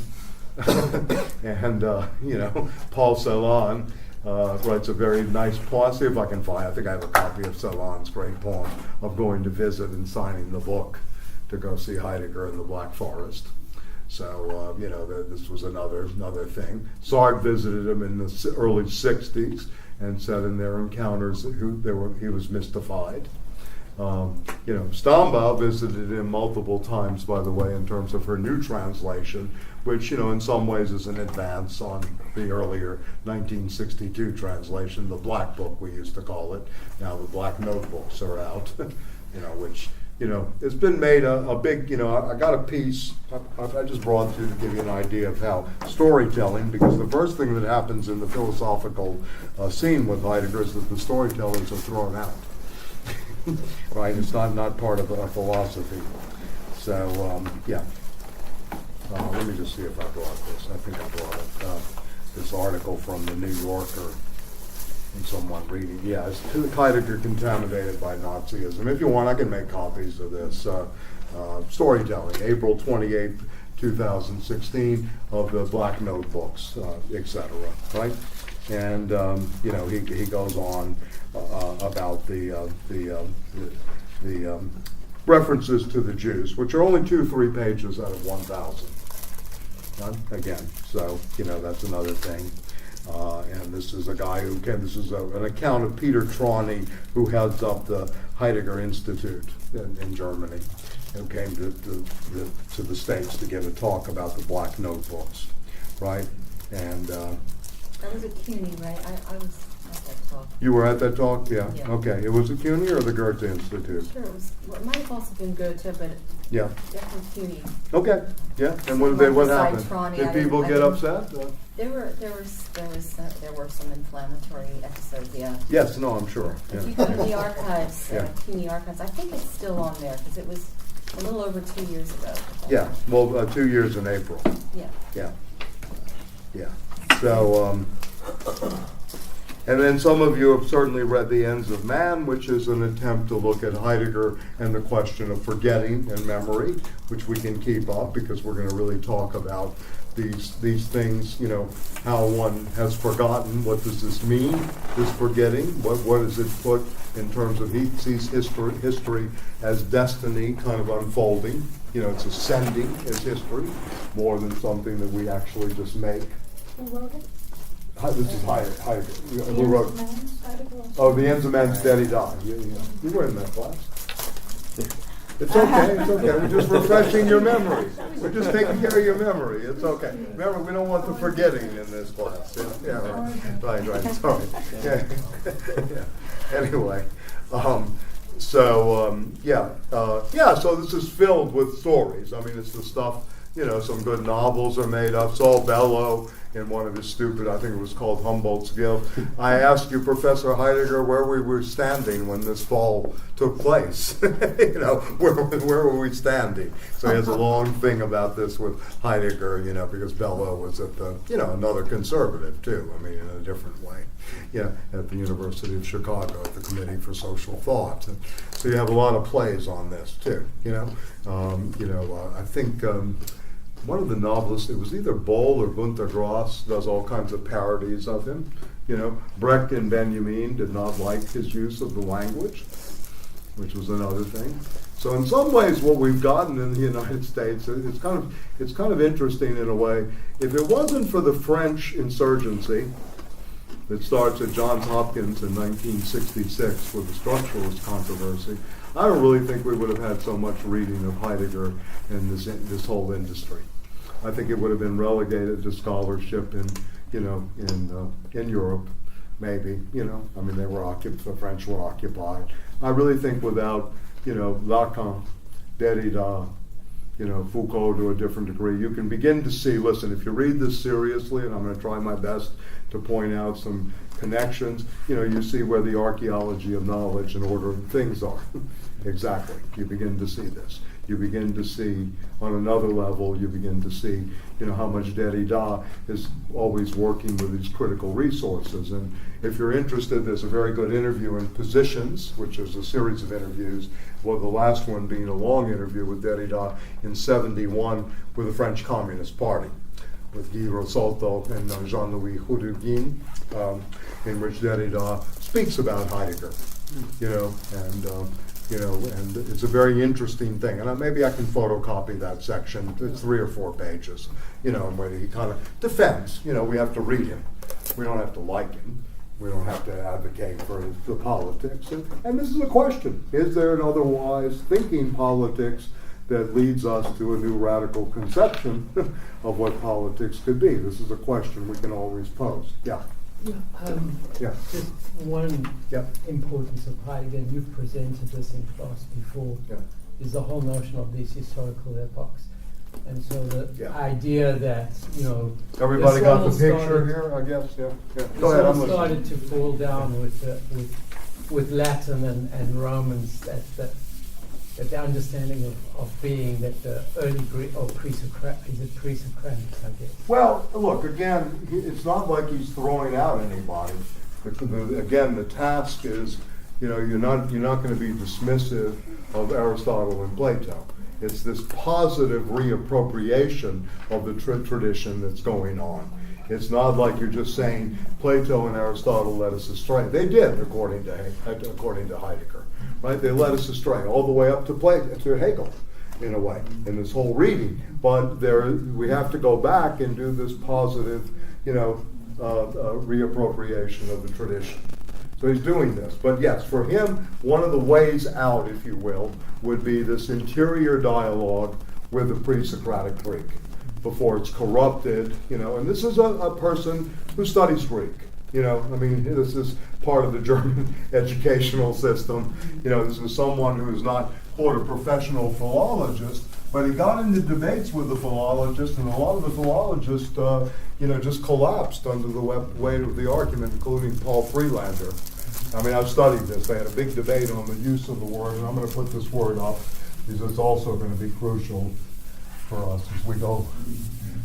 [SPEAKER 1] And, Paul Celan writes a very nice poem. See if I can find, I think I have a copy of Celan's great poem of going to visit and signing the book to go see Heidegger in the Black Forest. So, this was another thing. Sartre visited him in the early 60s and said in their encounters that he was mystified. Stambau visited him multiple times, by the way, in terms of her new translation, which, in some ways is an advance on the earlier 1962 translation, the Black Book, we used to call it. Now the Black Notebooks are out, which, it's been made a big, I got a piece, I just brought it to give you an idea of how storytelling, because the first thing that happens in the philosophical scene with Heidegger is that the storytellers are thrown out. Right, it's not part of a philosophy. So, let me just see if I brought this. I think I brought it. this article from the New Yorker and someone reading. Yeah, it's Heidegger contaminated by Nazism. If you want, I can make copies of this. Storytelling, April 28th, 2016, of the Black Notebooks, etc. Right? And he goes on about the references to the Jews, which are only 2-3 pages out of 1,000. Again, so that's another thing. And this is a guy who came. This is an account of Peter Trani, who heads up the Heidegger Institute in Germany, who came to the States to give a talk about the Black Notebooks, right? And
[SPEAKER 10] that was at CUNY, right? I was at that talk.
[SPEAKER 1] you were at that talk, yeah?
[SPEAKER 10] Yeah.
[SPEAKER 1] Okay. It was at CUNY or the Goethe Institute?
[SPEAKER 10] Sure, it might have also been Goethe, but
[SPEAKER 1] Yeah.
[SPEAKER 10] definitely CUNY.
[SPEAKER 1] Okay. Yeah. And
[SPEAKER 10] So
[SPEAKER 1] what
[SPEAKER 10] beside
[SPEAKER 1] happened?
[SPEAKER 10] Trani,
[SPEAKER 1] Did
[SPEAKER 10] I
[SPEAKER 1] people
[SPEAKER 10] didn't-
[SPEAKER 1] get
[SPEAKER 10] I
[SPEAKER 1] upset?
[SPEAKER 10] There were some inflammatory episodes, yeah.
[SPEAKER 1] Yes. No. I'm sure.
[SPEAKER 10] If
[SPEAKER 1] Yeah.
[SPEAKER 10] you go to the archives,
[SPEAKER 1] Yeah.
[SPEAKER 10] CUNY archives, I think it's still on there because it was a little over 2 years ago.
[SPEAKER 1] Yeah. Well, 2 years in April.
[SPEAKER 10] Yeah.
[SPEAKER 1] Yeah. Yeah. So, and then some of you have certainly read The Ends of Man, which is an attempt to look at Heidegger and the question of forgetting and memory, which we can keep up because we're going to really talk about these things, how one has forgotten. What does this mean, this forgetting? What does it put in terms of, he sees history as destiny kind of unfolding. It's ascending as history more than something that we actually just make.
[SPEAKER 7] Who wrote it?
[SPEAKER 1] This is Heidegger.
[SPEAKER 7] The
[SPEAKER 1] Who wrote?
[SPEAKER 7] Ends of Man, Heidegger.
[SPEAKER 1] Oh, The Ends of Man's Daddy Died. You were in that class. It's okay. It's okay. We're just refreshing your memory. We're just taking care of your memory. It's okay. Remember, we don't want the forgetting in this class. Yeah, right. Sorry. Yeah. Anyway, so this is filled with stories. I mean, it's the stuff. Some good novels are made up. Saul Bellow, in one of his stupid, I think it was called Humboldt Skill. I asked you, Professor Heidegger, where we were standing when this fall took place. Where were we standing? So he has a long thing about this with Heidegger, because Bellow was at the, another conservative too. I mean, in a different way. At the University of Chicago, at the Committee for Social Thought. So you have a lot of plays on this too. I think. One of the novelists, it was either Boll or Günter Grass, does all kinds of parodies of him. Brecht and Benjamin did not like his use of the language, which was another thing. So in some ways, what we've gotten in the United States, it's kind of interesting in a way. If it wasn't for the French insurgency that starts at Johns Hopkins in 1966 with the structuralist controversy, I don't really think we would have had so much reading of Heidegger in this whole industry. I think it would have been relegated to scholarship in Europe, maybe. I mean, the French were occupied. I really think without Lacan, Derrida, Foucault to a different degree, you can begin to see. Listen, if you read this seriously, and I'm going to try my best to point out some connections, you see where the archaeology of knowledge and order of things are. Exactly. You begin to see this. You begin to see, on another level, you begin to see, how much Derrida is always working with these critical resources. And if you're interested, there's a very good interview in Positions, which is a series of interviews, well, the last one being a long interview with Derrida in '71 with the French Communist Party, with Guy Rossolto and Jean-Louis Houdouguin, in which Derrida speaks about Heidegger, and it's a very interesting thing. And maybe I can photocopy that section. It's 3 or 4 pages, where he kind of defends. We have to read him. We don't have to like him. We don't have to advocate for the politics. And this is a question. Is there an otherwise thinking politics that leads us to a new radical conception of what politics could be? This is a question we can always pose. Yeah.
[SPEAKER 4] Just one importance of Heidegger, and you've presented this in class before, is the whole notion of these historical epochs. And so the idea that,
[SPEAKER 1] everybody got the picture
[SPEAKER 4] started,
[SPEAKER 1] here, I guess, Go
[SPEAKER 4] this
[SPEAKER 1] ahead,
[SPEAKER 4] all
[SPEAKER 1] I'm
[SPEAKER 4] started
[SPEAKER 1] listening.
[SPEAKER 4] to fall down with Latin and Romans, that that the understanding of being that the early Greek or pre-Socratic, is it pre-Socratic, I guess?
[SPEAKER 1] Well, look, again, it's not like he's throwing out anybody. Again, the task is, you're not going to be dismissive of Aristotle and Plato. It's this positive reappropriation of the tradition that's going on. It's not like you're just saying Plato and Aristotle led us astray. They did, according to Heidegger, right? They led us astray all the way up to Hegel, in a way, in this whole reading. But we have to go back and do this positive, reappropriation of the tradition. So he's doing this. But yes, for him, one of the ways out, if you will, would be this interior dialogue with the pre-Socratic Greek before it's corrupted, and this is a person who studies Greek. This is part of the German educational system. This is someone who is not, quote, a professional philologist, but he got into debates with the philologists, and a lot of the philologists, just collapsed under the weight of the argument, including Paul Freelander. I've studied this. They had a big debate on the use of the word, and I'm going to put this word up because it's also going to be crucial for us as we go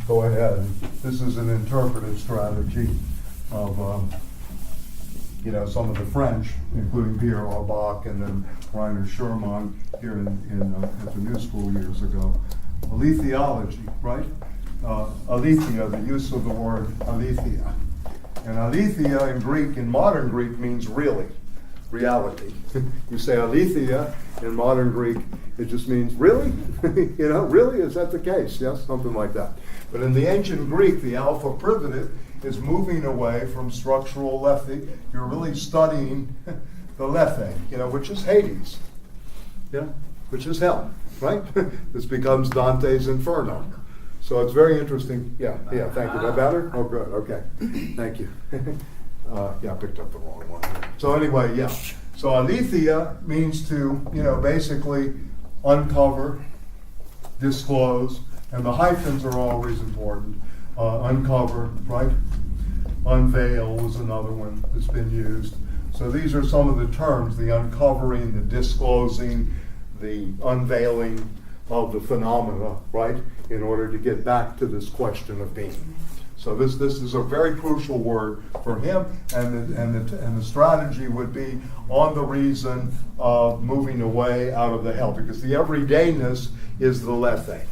[SPEAKER 1] ahead. This is an interpretive strategy of some of the French, including Pierre Orbach and then Rainer Schurmann here at the New School years ago. Aletheology, right? Aletheia, the use of the word aletheia. And aletheia in Greek, in modern Greek, means really, reality. You say aletheia in modern Greek, it just means really? Really? Is that the case? Yes, something like that. But in the ancient Greek, the alpha privative is moving away from structural lethe. You're really studying the lethe, which is Hades, which is hell, right? This becomes Dante's Inferno. So it's very interesting. Yeah, thank you. That better? Oh, good. Okay. Thank you. I picked up the wrong one. So anyway, yeah. So aletheia means to, basically uncover, disclose, and the hyphens are always important. Uncover, right? Unveil was another one that's been used. So these are some of the terms, the uncovering, the disclosing, the unveiling of the phenomena, right? In order to get back to this question of being. So this is a very crucial word for him, and the strategy would be on the reason of moving away out of the hell, because the everydayness is the lethe,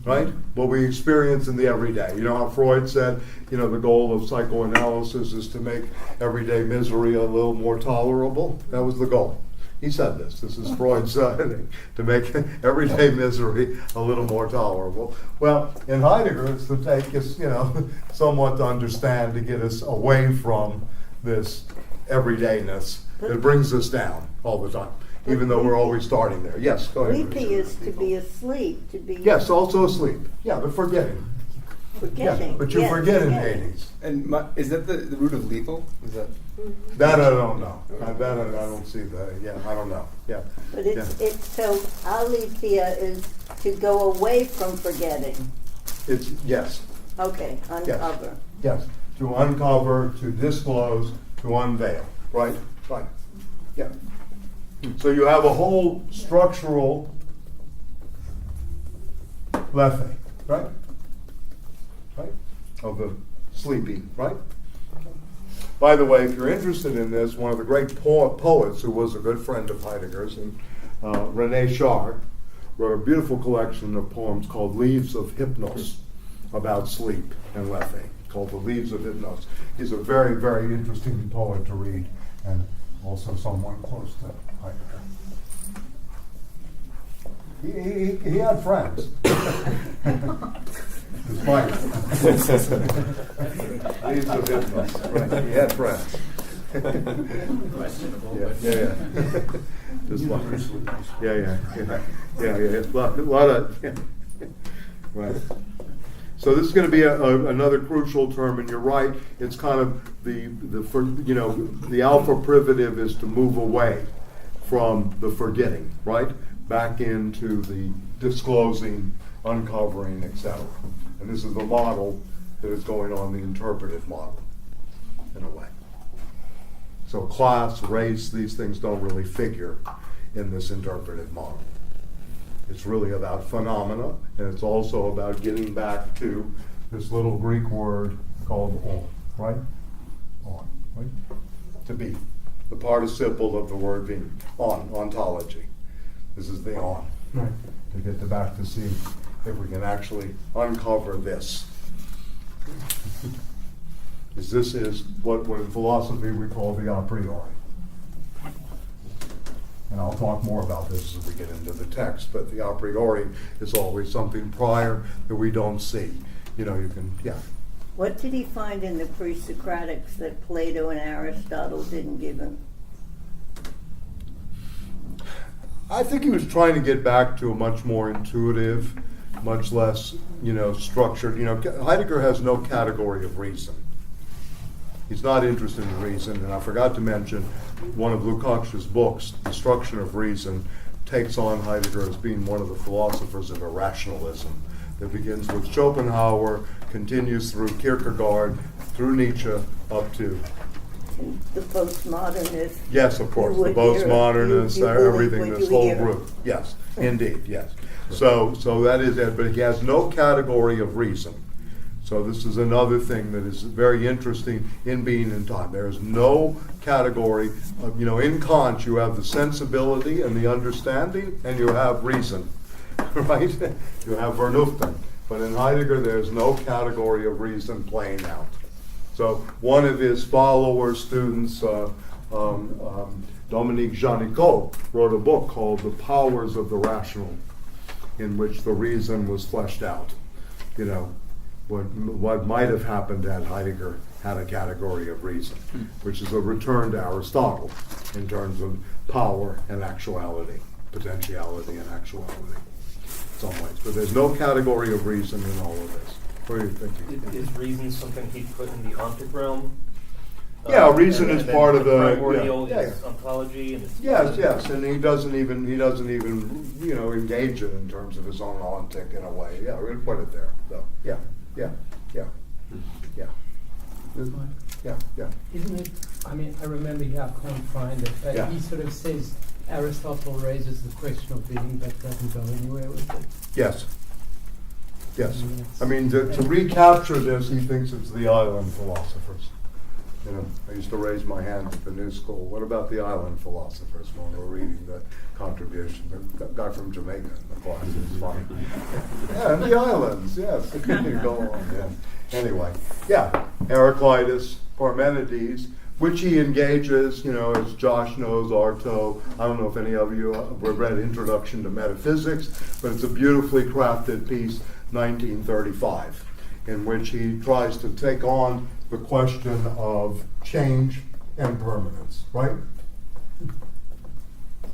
[SPEAKER 1] right? What we experience in the everyday. You know how Freud said, the goal of psychoanalysis is to make everyday misery a little more tolerable? That was the goal. He said this. This is Freud's to make everyday misery a little more tolerable. Well, in Heidegger, it's to take us, somewhat to understand, to get us away from this everydayness that brings us down all the time, even though we're always starting there. Yes, go ahead.
[SPEAKER 9] Sleepy is to be asleep, to be...
[SPEAKER 1] Yes, also asleep. Yeah, but forgetting.
[SPEAKER 9] Forgetting.
[SPEAKER 1] Yeah, but you forget in Hades.
[SPEAKER 2] And is that the root of lethal? Is that?
[SPEAKER 1] That I don't know. That I don't see that. Yeah, I don't know. Yeah.
[SPEAKER 9] But it's so aletheia is to go away from forgetting.
[SPEAKER 1] It's yes.
[SPEAKER 9] Okay, uncover.
[SPEAKER 1] Yes. To uncover, to disclose, to unveil. Right? Right. Yeah. So you have a whole structural lethe, right? Right? Of the sleepy, right? By the way, if you're interested in this, one of the great poets who was a good friend of Heidegger's, and René Char, wrote a beautiful collection of poems called Leaves of Hypnos about sleep and lethe, called The Leaves of Hypnos. He's a very, very interesting poet to read, and also someone close to Heidegger. He had friends. Despite Leaves of Hypnos. Right. He had friends.
[SPEAKER 6] Questionable.
[SPEAKER 1] Yeah. Just like, yeah. A lot of, right. So this is going to be another crucial term, and you're right. It's kind of the alpha privative is to move away from the forgetting, right, back into the disclosing, uncovering, etc. And this is the model that is going on, the interpretive model, in a way. So class, race, these things don't really figure in this interpretive model. It's really about phenomena, and it's also about getting back to this little Greek word called on, right? On, right? To be, the participle of the word being, on, ontology. This is the on, right? To get back to see if we can actually uncover this. This is what in philosophy we call the a priori. And I'll talk more about this as we get into the text, but the a priori is always something prior that we don't see. You know, you can, yeah.
[SPEAKER 9] What did he find in the pre-Socratics that Plato and Aristotle didn't give him?
[SPEAKER 1] I think he was trying to get back to a much more intuitive, much less, structured. Heidegger has no category of reason. He's not interested in reason, and I forgot to mention one of Lukacs' books, Destruction of Reason, takes on Heidegger as being one of the philosophers of irrationalism that begins with Schopenhauer, continues through Kierkegaard, through Nietzsche, up to...
[SPEAKER 9] The postmodernists.
[SPEAKER 1] Yes, of course, the postmodernists, everything, this whole group. Yes, indeed, yes. So that is it, but he has no category of reason. So this is another thing that is very interesting in being in time. There is no category of, in Kant you have the sensibility and the understanding, and you have reason, right? You have Vernunft. But in Heidegger there's no category of reason playing out. So one of his followers, students, Dominique Janicot, wrote a book called The Powers of the Rational, in which the reason was fleshed out. What might have happened had Heidegger had a category of reason, which is a return to Aristotle in terms of power and actuality, potentiality and actuality, in some ways. But there's no category of reason in all of this. What are you thinking?
[SPEAKER 3] Is reason something he put in the ontic realm?
[SPEAKER 1] Yeah, reason is part of the
[SPEAKER 3] primordial is ontology, and it's
[SPEAKER 1] yes, and he doesn't even engage it in terms of his own ontic in a way. Yeah, we're gonna put it there. So yeah.
[SPEAKER 4] Isn't it? I mean, I remember here, I can't find it, but
[SPEAKER 1] Yeah.
[SPEAKER 4] he sort of says Aristotle raises the question of being, but doesn't go anywhere with it.
[SPEAKER 1] Yes. Yes.
[SPEAKER 4] And
[SPEAKER 1] I mean, to recapture this, he thinks it's the island philosophers. I used to raise my hand at the new school. What about the island philosophers when we're reading the contribution? The guy from Jamaica in the class is funny. Yeah, and the islands, yes. You go on, yeah. Anyway, yeah, Heraclitus, Parmenides, which he engages, as Josh knows, Arto. I don't know if any of you have read Introduction to Metaphysics, but it's a beautifully crafted piece, 1935, in which he tries to take on the question of change and permanence, right?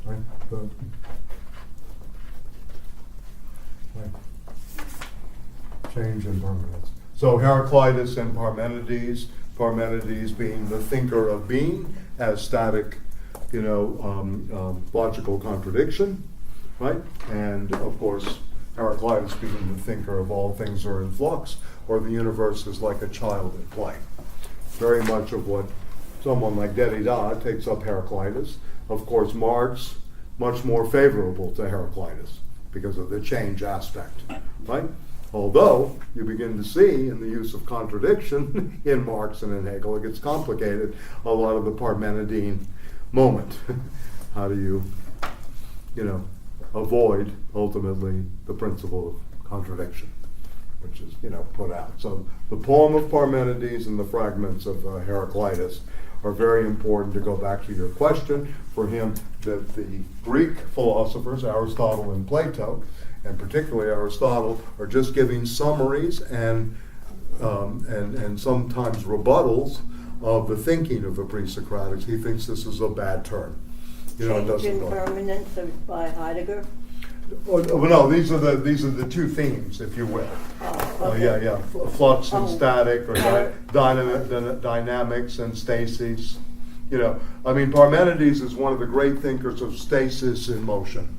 [SPEAKER 1] Right. Change and permanence. So Heraclitus and Parmenides being the thinker of being as static, logical contradiction, right? And of course, Heraclitus being the thinker of all things are in flux, or the universe is like a child at play. Very much of what someone like Derrida takes up Heraclitus. Of course, Marx, much more favorable to Heraclitus because of the change aspect, right? Although you begin to see in the use of contradiction in Marx and in Hegel, it gets complicated, a lot of the Parmenidean moment. How do you, avoid ultimately the principle of contradiction, which is, put out. So the poem of Parmenides and the fragments of Heraclitus are very important to go back to your question for him, that the Greek philosophers, Aristotle and Plato, and particularly Aristotle, are just giving summaries and sometimes rebuttals of the thinking of the pre-Socratics. He thinks this is a bad turn.
[SPEAKER 9] Change and permanence by Heidegger?
[SPEAKER 1] No, these are the two themes, if you will.
[SPEAKER 9] Okay.
[SPEAKER 1] Flux and static, or dynamics and stasis. Parmenides is one of the great thinkers of stasis in motion.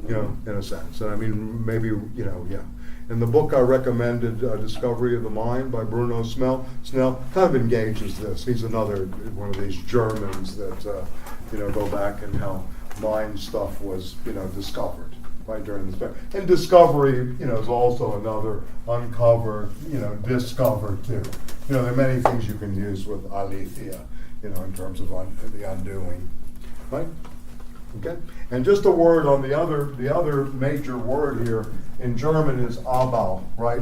[SPEAKER 1] In a sense, and maybe In the book I recommended, Discovery of the Mind by Bruno Snell, kind of engages this. He's another one of these Germans that go back and how mind stuff was, discovered, right, during this period. And discovery, is also another uncover, discover too. There are many things you can use with aletheia, in terms of the undoing, right? Okay, and just a word on the other major word here in German is Abbau, right,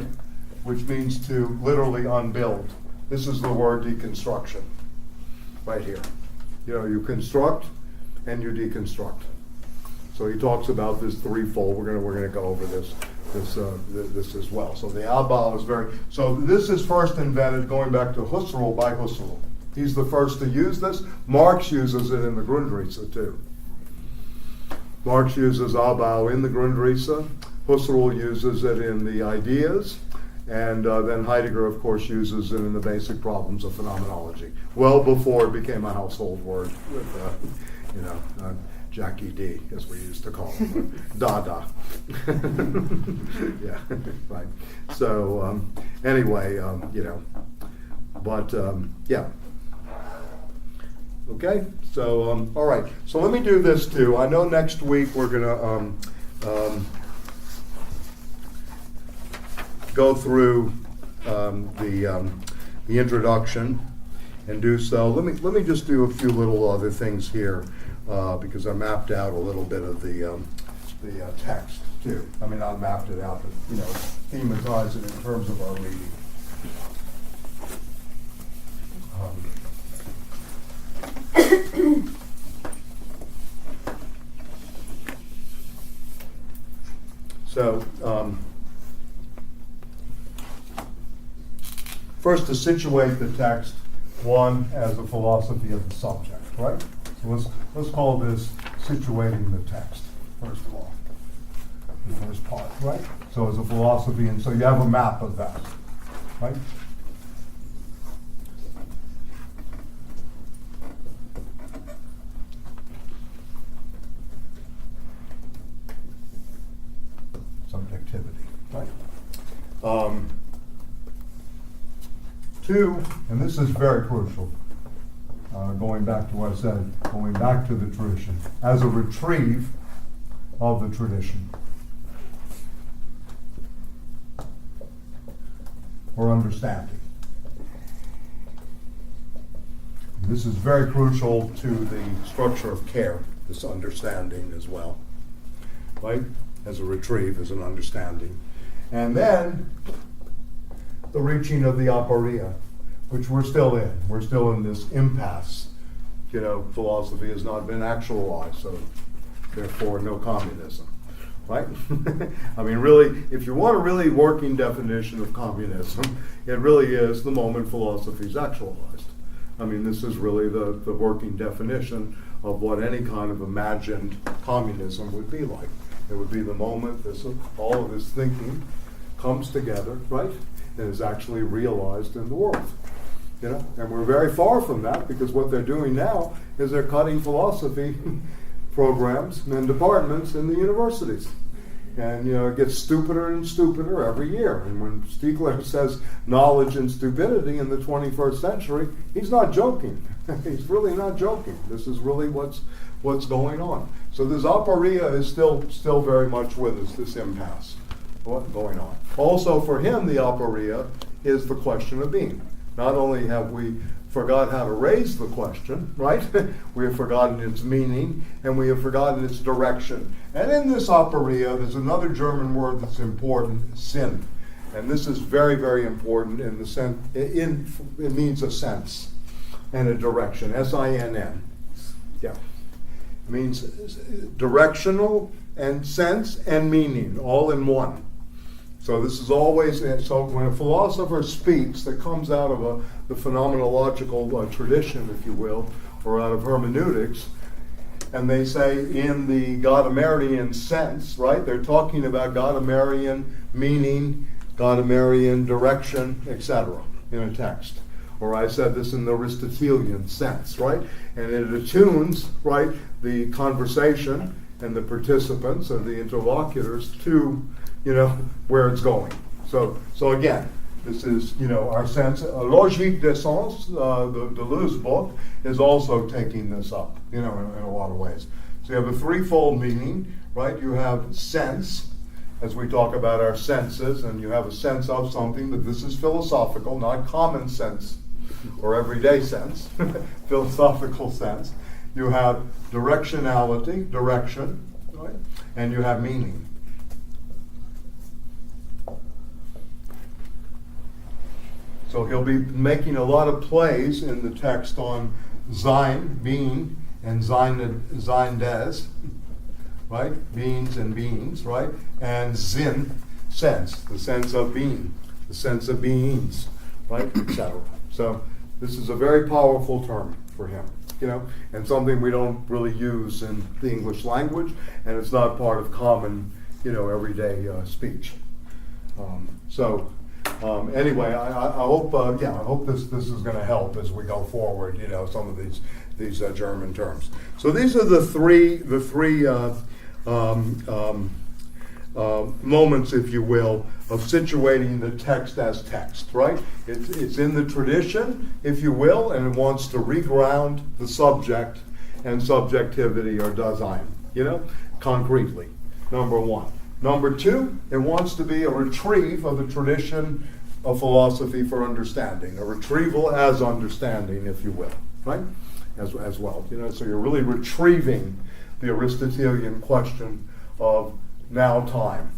[SPEAKER 1] which means to literally unbuild. This is the word deconstruction, right here. You construct and you deconstruct. So he talks about this threefold. We're gonna go over this as well. So the Abbau is very. So this is first invented going back to Husserl by Husserl. He's the first to use this. Marx uses it in the Grundrisse too. Marx uses Abbau in the Grundrisse. Husserl uses it in the Ideas. And then Heidegger, of course, uses it in the basic problems of phenomenology. Well before it became a household word with, Jackie D, as we used to call him, Dada. Yeah, right. So anyway, but yeah. Okay, so all right. So let me do this too. I know next week we're gonna go through the introduction and do so. Let me just do a few little other things here because I mapped out a little bit of the text too. I mean, I mapped it out, but thematize it in terms of our reading. So, first to situate the text, one as a philosophy of the subject, right? So let's call this situating the text, first of all, the first part, right? So as a philosophy, and so you have a map of that, right? Subjectivity, right? Two, and this is very crucial, going back to what I said, going back to the tradition, as a retrieve of the tradition. Or understanding. This is very crucial to the structure of care, this understanding as well, right? As a retrieve, as an understanding. And then the reaching of the aporia, which we're still in. We're still in this impasse. Philosophy has not been actualized, so therefore no communism, right? I mean, really, if you want a really working definition of communism, it really is the moment philosophy is actualized. I mean, this is really the working definition of what any kind of imagined communism would be like. It would be the moment all of this thinking comes together, right, and is actually realized in the world. And we're very far from that because what they're doing now is they're cutting philosophy programs and departments in the universities. And, it gets stupider and stupider every year. And when Stiegler says knowledge and stupidity in the 21st century, he's not joking. He's really not joking. This is really what's going on. So this aporia is still very much with us, this impasse going on. Also for him, the aporia is the question of being. Not only have we forgot how to raise the question, right? We have forgotten its meaning, and we have forgotten its direction. And in this aporia, there's another German word that's important, Sinn. And this is very, very important in the sense, it means a sense and a direction, S-I-N-N. Yeah. It means directional and sense and meaning, all in one. So this is always, so when a philosopher speaks that comes out of the phenomenological tradition, if you will, or out of hermeneutics, and they say in the Gadamernian sense, right, they're talking about Gadamernian meaning, Gadamernian direction, etc. in a text. Or I said this in the Aristotelian sense, right? And it attunes, right, the conversation and the participants and the interlocutors to, where it's going. So again, this is, our sense. Logique des sens, the Deleuze book, is also taking this up, in a lot of ways. So you have a threefold meaning, right? You have sense, as we talk about our senses, and you have a sense of something, but this is philosophical, not common sense or everyday sense, philosophical sense. You have directionality, direction, right? And you have meaning. So he'll be making a lot of plays in the text on sein, being, and sein des, right? Beings and beings, right? And Sinn, sense, the sense of being, the sense of beings, right? Etc. So this is a very powerful term for him, you know, and something we don't really use in the English language, and it's not part of common, you know, everyday speech. Anyway, I hope, I hope this is going to help as we go forward. You know, some of these German terms. So these are the three moments, if you will, of situating the text as text. Right? It's in the tradition, if you will, and it wants to reground the subject and subjectivity or Da-sein. You know, concretely. Number one. Number two, it wants to be a retrieve of the tradition of philosophy for understanding, a retrieval as understanding, if you will, right? As well, you know. So you're really retrieving the Aristotelian question of now time,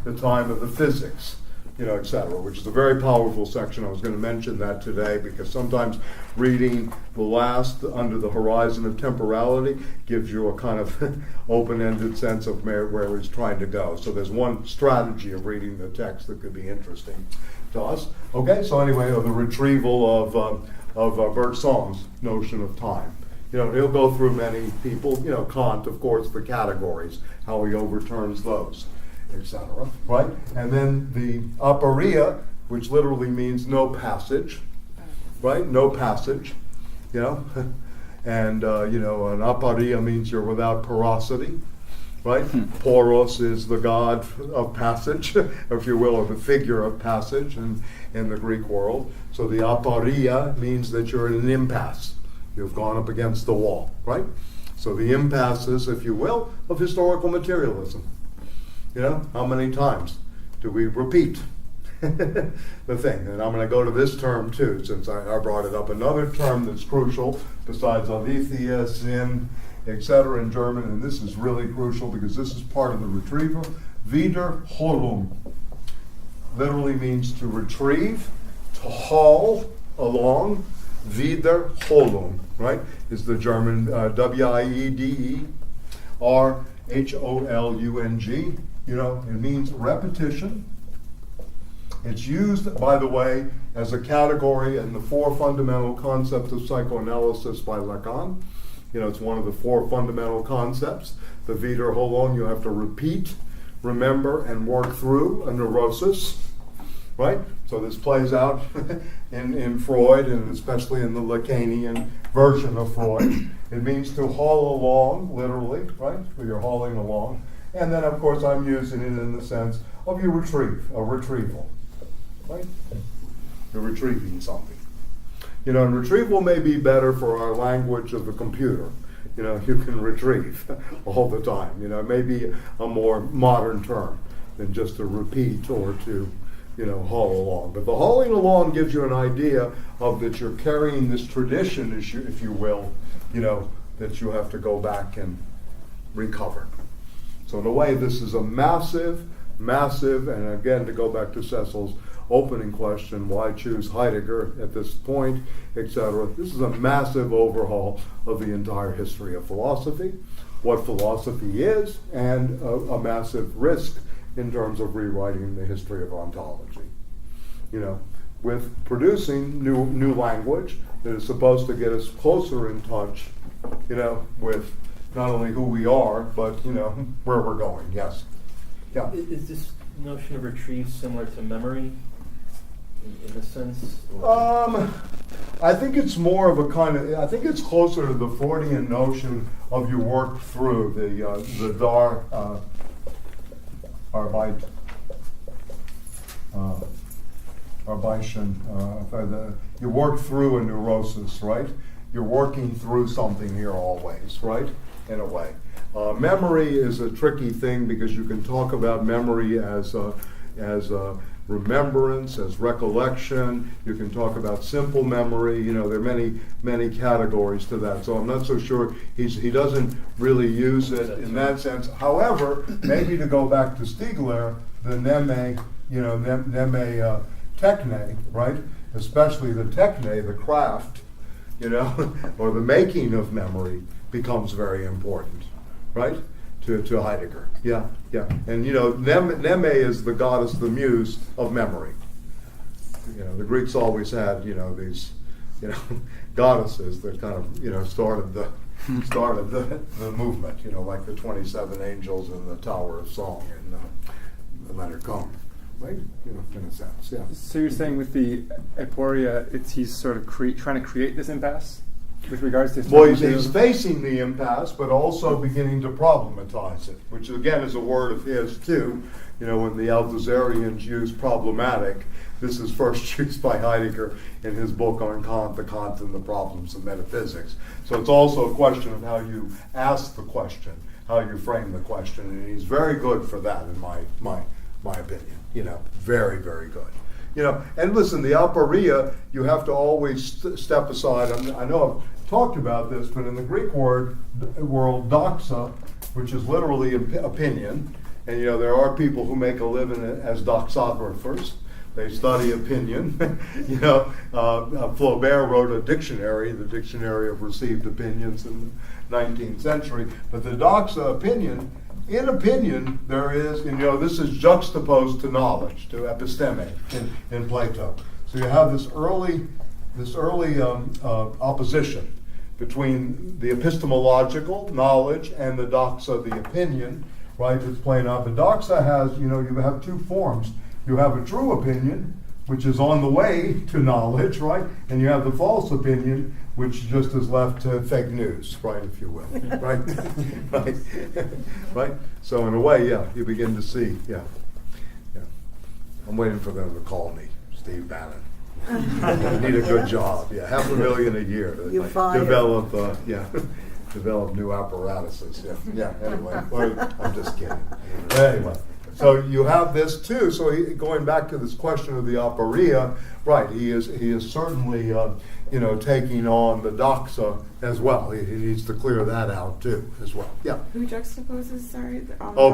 [SPEAKER 1] the time of the physics, you know, etc., which is a very powerful section. I was going to mention that today because sometimes reading the last under the horizon of temporality gives you a kind of open-ended sense of where he's trying to go. So there's one strategy of reading the text that could be interesting to us. Okay, so anyway, the retrieval of Bergson's notion of time. You know, he'll go through many people, you know, Kant, of course, the categories, how he overturns those, etc. Right? And then the aporia, which literally means no passage, right? No passage, you know. And, you know, an aporia means you're without porosity, right? Poros is the god of passage, if you will, or the figure of passage in the Greek world. So the aporia means that you're in an impasse. You've gone up against the wall, right? So the impasses, if you will, of historical materialism. You know, how many times do we repeat the thing? And I'm going to go to this term too, since I brought it up. Another term that's crucial, besides aletheia, sin, etc. in German, and this is really crucial because this is part of the retrieval. Wiederholung literally means to retrieve, to haul along. Wiederholung, right, is the German Wiederholung. You know, it means repetition. It's used, by the way, as a category in the four fundamental concepts of psychoanalysis by Lacan. You know, it's one of the four fundamental concepts. The Wiederholung, you have to repeat, remember, and work through a neurosis. Right? So this plays out in Freud, and especially in the Lacanian version of Freud. It means to haul along, literally, right? So you're hauling along. And then, of course, I'm using it in the sense of you retrieve, a retrieval, right? You're retrieving something. You know, and retrieval may be better for our language of the computer. You know, you can retrieve all the time. You know, it may be a more modern term than just to repeat or to, you know, haul along. But the hauling along gives you an idea of that you're carrying this tradition, if you will, you know, that you have to go back and recover. So in a way, this is a massive, and again, to go back to Cecil's opening question, why choose Heidegger at this point, etc. This is a massive overhaul of the entire history of philosophy, what philosophy is, and a massive risk in terms of rewriting the history of ontology. You know, with producing new language that is supposed to get us closer in touch, you know, with not only who we are, but, you know, where we're going. Yes. Yeah.
[SPEAKER 3] Is this notion of retrieve similar to memory in a sense?
[SPEAKER 1] I think it's more of a kind of, I think it's closer to the Freudian notion of you work through the dar Arbeit, Arbeiten, you work through a neurosis, right? You're working through something here always, right? In a way. Memory is a tricky thing because you can talk about memory as remembrance, as recollection. You can talk about simple memory. You know, there are many categories to that. So I'm not so sure he doesn't really use it in that sense. However, maybe to go back to Stiegler, the neme, techne, right? Especially the techne, the craft, or the making of memory becomes very important, right? To Heidegger. Yeah. And Neme is the goddess, the muse of memory. The Greeks always had, these, goddesses that kind of, started the movement, like the 27 angels in the Tower of Song in Leonard Cohen, right? In a sense, yeah.
[SPEAKER 2] So you're saying with the aporia, he's sort of trying to create this impasse with regards to...
[SPEAKER 1] Well, he's facing the impasse, but also beginning to problematize it, which again is a word of his too. When the Althusserians use problematic, this is first used by Heidegger in his book on Kant, the Kant and the Problems of Metaphysics. So it's also a question of how you ask the question, how you frame the question, and he's very good for that, in my opinion. Very, very good. And listen, the aporia, you have to always step aside. I know I've talked about this, but in the Greek world, doxa, which is literally opinion, and there are people who make a living as doxographers. They study opinion. Flaubert wrote a dictionary, the Dictionary of Received Opinions in the 19th century. But the doxa opinion, in opinion, there is, this is juxtaposed to knowledge, to episteme in Plato. So you have this early opposition between the epistemological knowledge and the doxa, the opinion, right? It's playing out. The doxa has, you have two forms. You have a true opinion, which is on the way to knowledge, right? And you have the false opinion, which just is left to fake news, right, if you will, right? right? So in a way, yeah, you begin to see, yeah. I'm waiting for them to call me, Steve Bannon. I need a good job, yeah, $500,000 a year to develop new apparatuses, yeah. Anyway, I'm just kidding. Anyway. So you have this too. So going back to this question of the aporia, right? He is certainly taking on the doxa as well. He needs to clear that out too as well. Yeah.
[SPEAKER 8] Who juxtaposes? Sorry.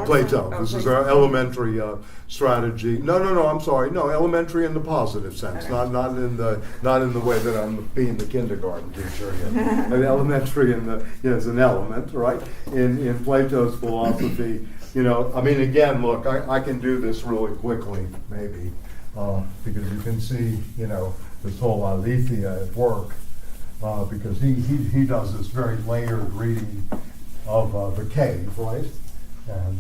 [SPEAKER 1] Plato. This is our elementary strategy. No. I'm sorry. No, elementary in the positive sense, okay. not in the way that I'm being the kindergarten teacher. Yeah. And elementary in the as an element, right? In Plato's philosophy. Again, look, I can do this really quickly, maybe, because you can see, this whole aletheia at work, because he does this very layered reading of the cave, right? And,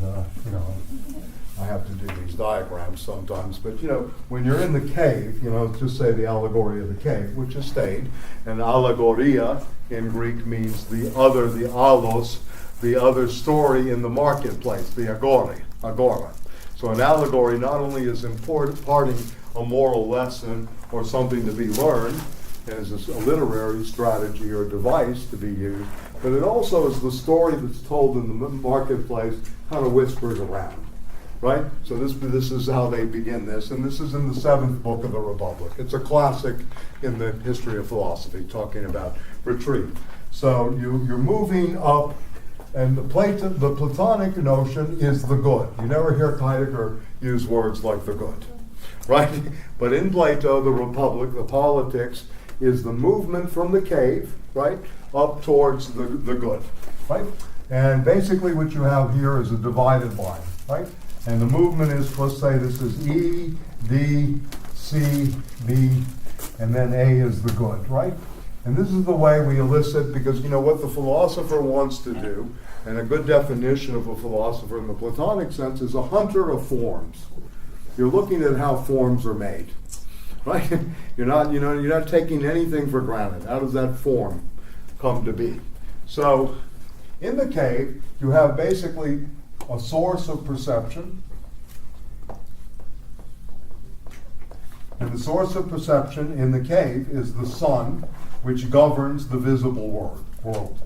[SPEAKER 1] I have to do these diagrams sometimes, but, when you're in the cave, just say the allegory of the cave, which is stayed, and allegoria in Greek means the other, the allos, the other story in the marketplace, the agora. So an allegory not only is imparting a moral lesson or something to be learned as a literary strategy or device to be used, but it also is the story that's told in the marketplace, kind of whispered around, right? So this is how they begin this, and this is in the 7th book of the Republic. It's a classic in the history of philosophy, talking about retreat. So you're moving up. And the Platonic notion is the good. You never hear Heidegger use words like the good, right? But in Plato, the Republic, the politics, is the movement from the cave, right, up towards the good, right? And basically what you have here is a divided line, right? And the movement is, let's say this is E, D, C, B, and then A is the good, right? And this is the way we elicit, because what the philosopher wants to do, and a good definition of a philosopher in the Platonic sense is a hunter of forms. You're looking at how forms are made, right? You're not taking anything for granted. How does that form come to be? So, in the cave, you have basically a source of perception. And the source of perception in the cave is the sun, which governs the visible world.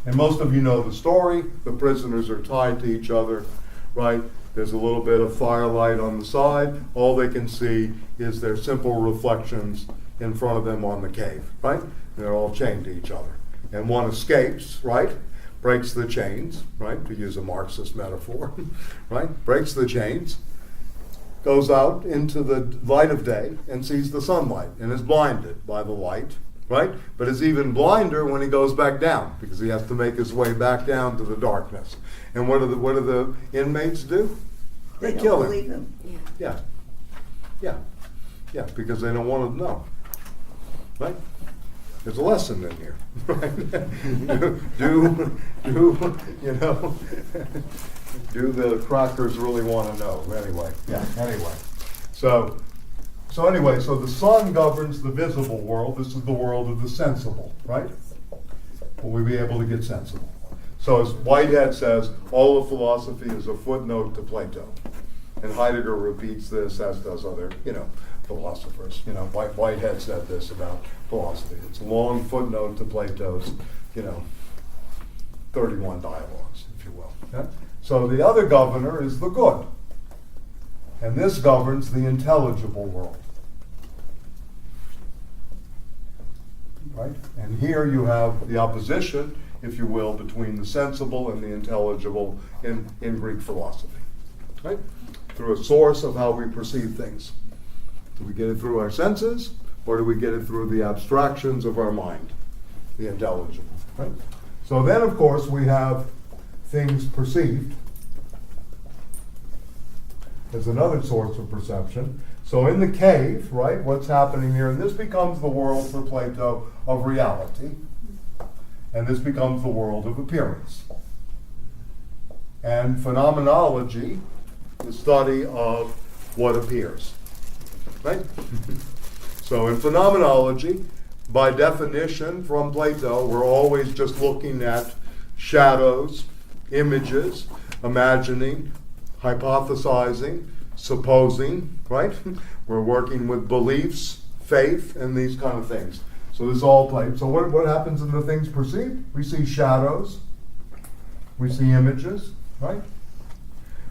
[SPEAKER 1] And most of you know the story. The prisoners are tied to each other, right? There's a little bit of firelight on the side. All they can see is their simple reflections in front of them on the cave, right? They're all chained to each other. And one escapes, right? Breaks the chains, right? To use a Marxist metaphor, right? Breaks the chains, goes out into the light of day and sees the sunlight and is blinded by the light, right? But is even blinder when he goes back down because he has to make his way back down to the darkness. And what do the inmates do? They
[SPEAKER 9] don't
[SPEAKER 1] kill
[SPEAKER 9] believe
[SPEAKER 1] him.
[SPEAKER 9] him.
[SPEAKER 1] Yeah, because they don't want to know, right? There's a lesson in here, right? Do the crackers really want to know? Anyway. So the sun governs the visible world. This is the world of the sensible, right? Will we be able to get sensible? So as Whitehead says, all of philosophy is a footnote to Plato. And Heidegger repeats this, as does other, philosophers. Whitehead said this about philosophy. It's a long footnote to Plato's, 31 dialogues, if you will. Okay? So the other governor is the good. And this governs the intelligible world. Right? And here you have the opposition, if you will, between the sensible and the intelligible in Greek philosophy. Right? Through a source of how we perceive things. Do we get it through our senses, or do we get it through the abstractions of our mind, the intelligible? Right? So then, of course, we have things perceived as another source of perception. So in the cave, right, what's happening here, and this becomes the world for Plato of reality, and this becomes the world of appearance. And phenomenology, the study of what appears. Right? So in phenomenology, by definition from Plato, we're always just looking at shadows, images, imagining, hypothesizing, supposing, right? We're working with beliefs, faith, and these kind of things. So this is all Plato. So what happens in the things perceived? We see shadows, we see images, right?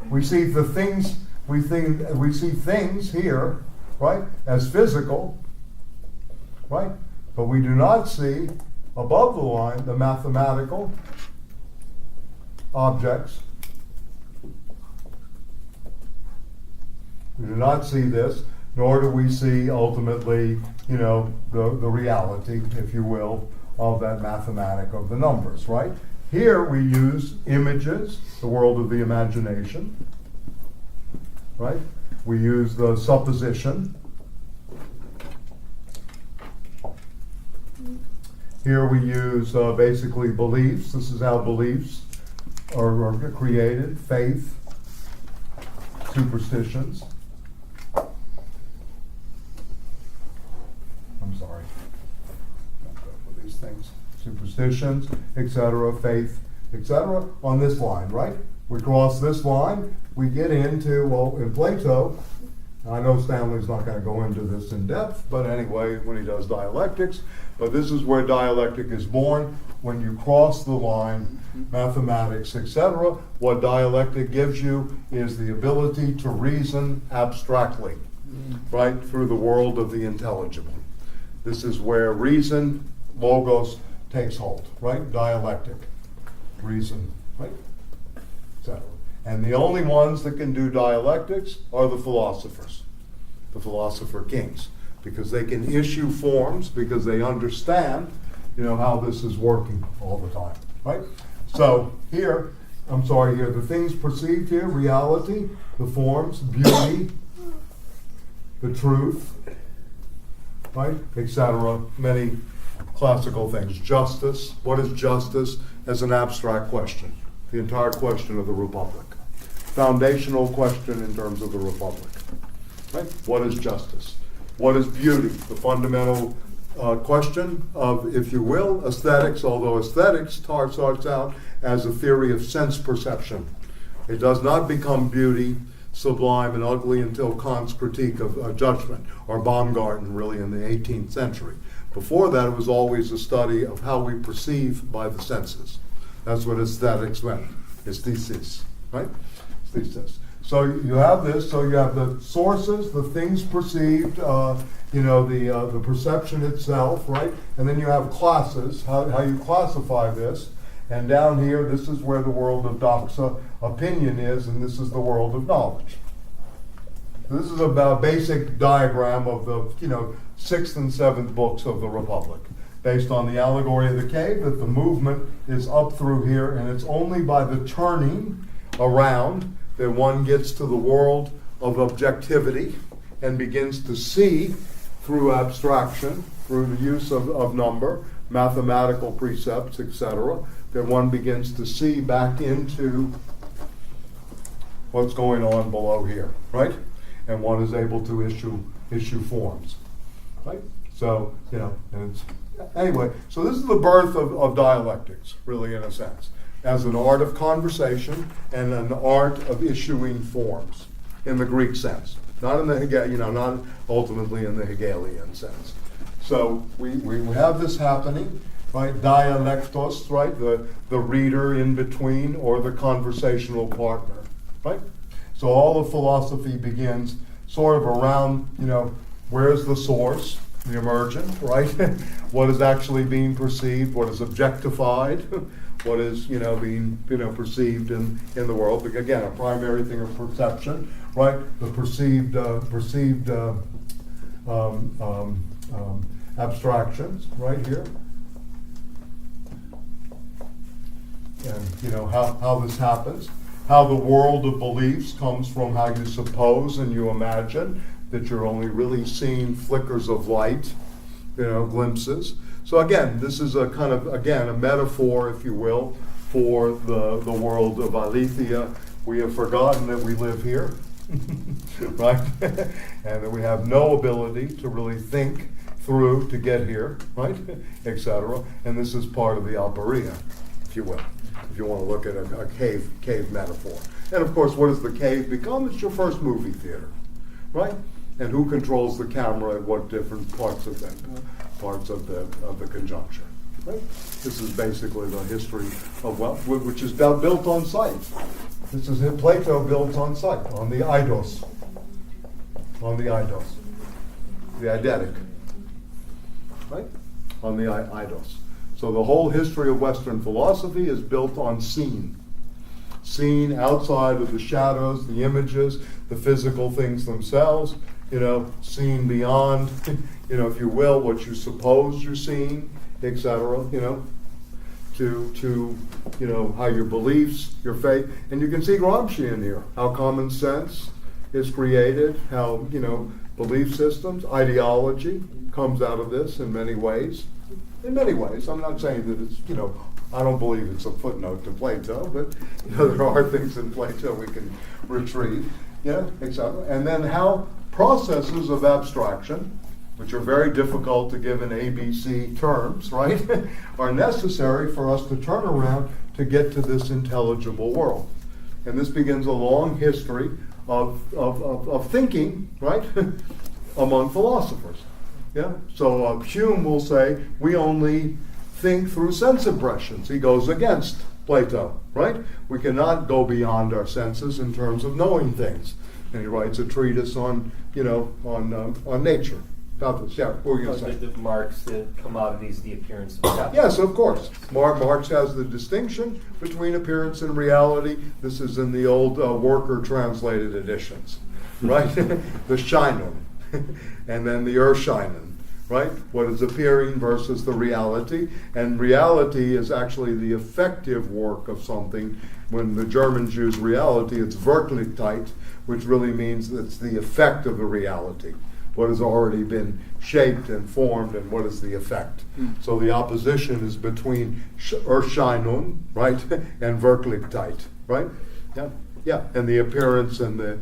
[SPEAKER 1] We see the things, we see things here, right, as physical, right? But we do not see above the line the mathematical objects. We do not see this, nor do we see ultimately, the reality, if you will, of that mathematic of the numbers, right? Here we use images, the world of the imagination, right? We use the supposition. Here we use basically beliefs. This is how beliefs are created. Faith, superstitions. I'm sorry. Not good with these things. Superstitions, etc., faith, etc. on this line, right? We cross this line, we get into, in Plato, I know Stanley's not going to go into this in depth, but anyway, when he does dialectics, but this is where dialectic is born. When you cross the line, mathematics, etc., what dialectic gives you is the ability to reason abstractly, right, through the world of the intelligible. This is where reason, logos, takes hold, right? Dialectic, reason, right? Etc. And the only ones that can do dialectics are the philosophers, the philosopher kings, because they can issue forms because they understand, how this is working all the time, right? So here, the things perceived here, reality, the forms, beauty, the truth, right, etc. Many classical things. Justice. What is justice as an abstract question? The entire question of the Republic. Foundational question in terms of the Republic. Right? What is justice? What is beauty? The fundamental question of, if you will, aesthetics, although aesthetics starts out as a theory of sense perception. It does not become beauty, sublime, and ugly until Kant's critique of judgment, or Baumgarten, really, in the 18th century. Before that, it was always a study of how we perceive by the senses. That's what aesthetics meant. Aesthesis, right? Aesthesis. So you have this. So you have the sources, the things perceived, the perception itself, right? And then you have classes, how you classify this. And down here, this is where the world of doxa opinion is, and this is the world of knowledge. This is a basic diagram of the 6th and 7th books of the Republic, based on the allegory of the cave, that the movement is up through here, and it's only by the turning around that one gets to the world of objectivity and begins to see through abstraction, through the use of number, mathematical precepts, etc., that one begins to see back into what's going on below here, right? And one is able to issue forms, right? So, and it's, anyway, so this is the birth of dialectics, really, in a sense, as an art of conversation and an art of issuing forms in the Greek sense, not in the not ultimately in the Hegelian sense. So we have this happening, right? Dialectos, right? The reader in between, or the conversational partner, right? So all of philosophy begins sort of around, where's the source, the emergent, right? What is actually being perceived, what is objectified, what is, being, perceived in the world. Again, a primary thing of perception, right? The perceived abstractions, right here. And, how this happens. How the world of beliefs comes from how you suppose and you imagine, that you're only really seeing flickers of light, glimpses. So again, this is a kind of, a metaphor, if you will, for the world of aletheia. We have forgotten that we live here, right? And that we have no ability to really think through to get here, right? Etc. And this is part of the aporia, if you will. If you want to look at a cave metaphor. And of course, what does the cave become? It's your first movie theater, right? And who controls the camera at what different parts of the conjuncture, right? This is basically the history of which is built on sight. This is Plato built on sight, on the eidos, the eidetic, right? On the eidos. So the whole history of Western philosophy is built on seeing outside of the shadows, the images, the physical things themselves, seeing beyond, if you will, what you suppose you're seeing, etc., to how your beliefs, your faith, and you can see Gramsci in here, how common sense is created, how, belief systems, ideology comes out of this in many ways. In many ways, I'm not saying that it's, I don't believe it's a footnote to Plato, but there are things in Plato we can retrieve, etc. And then how processes of abstraction, which are very difficult to give in ABC terms, right, are necessary for us to turn around to get to this intelligible world. And this begins a long history of thinking, right, among philosophers. Yeah. So Hume will say we only think through sense impressions. He goes against Plato, right? We cannot go beyond our senses in terms of knowing things. And he writes a treatise on nature. About this. Yeah. What were you going to say?
[SPEAKER 3] Marx, the commodities, the appearance of capital.
[SPEAKER 1] Yes, of course. Marx has the distinction between appearance and reality. This is in the old worker translated editions, right? The Scheinung. And then the Erscheinen, right? What is appearing versus the reality. And reality is actually the effective work of something. When the Germans use reality, it's Wirklichkeit, which really means it's the effect of the reality. What has already been shaped and formed, and what is the effect. So the opposition is between Erscheinung, right, and Wirklichkeit, right? Yeah. Yeah, and the appearance and the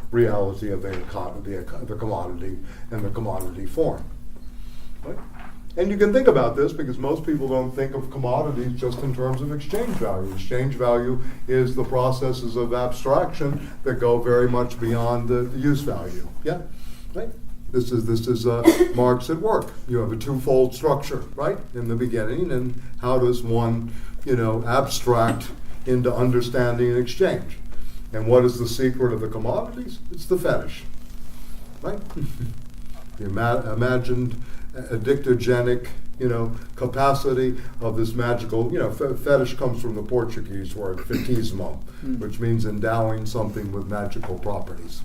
[SPEAKER 1] reality of the commodity and the commodity form. Right? And you can think about this because most people don't think of commodities just in terms of exchange value. Exchange value is the processes of abstraction that go very much beyond the use value. Yeah, right. This is Marx at work. You have a twofold structure, right, in the beginning, and how does one, abstract into understanding and exchange? And what is the secret of the commodities? It's the fetish, right? The imagined addictogenic, capacity of this magical, fetish comes from the Portuguese word fetismo, which means endowing something with magical properties.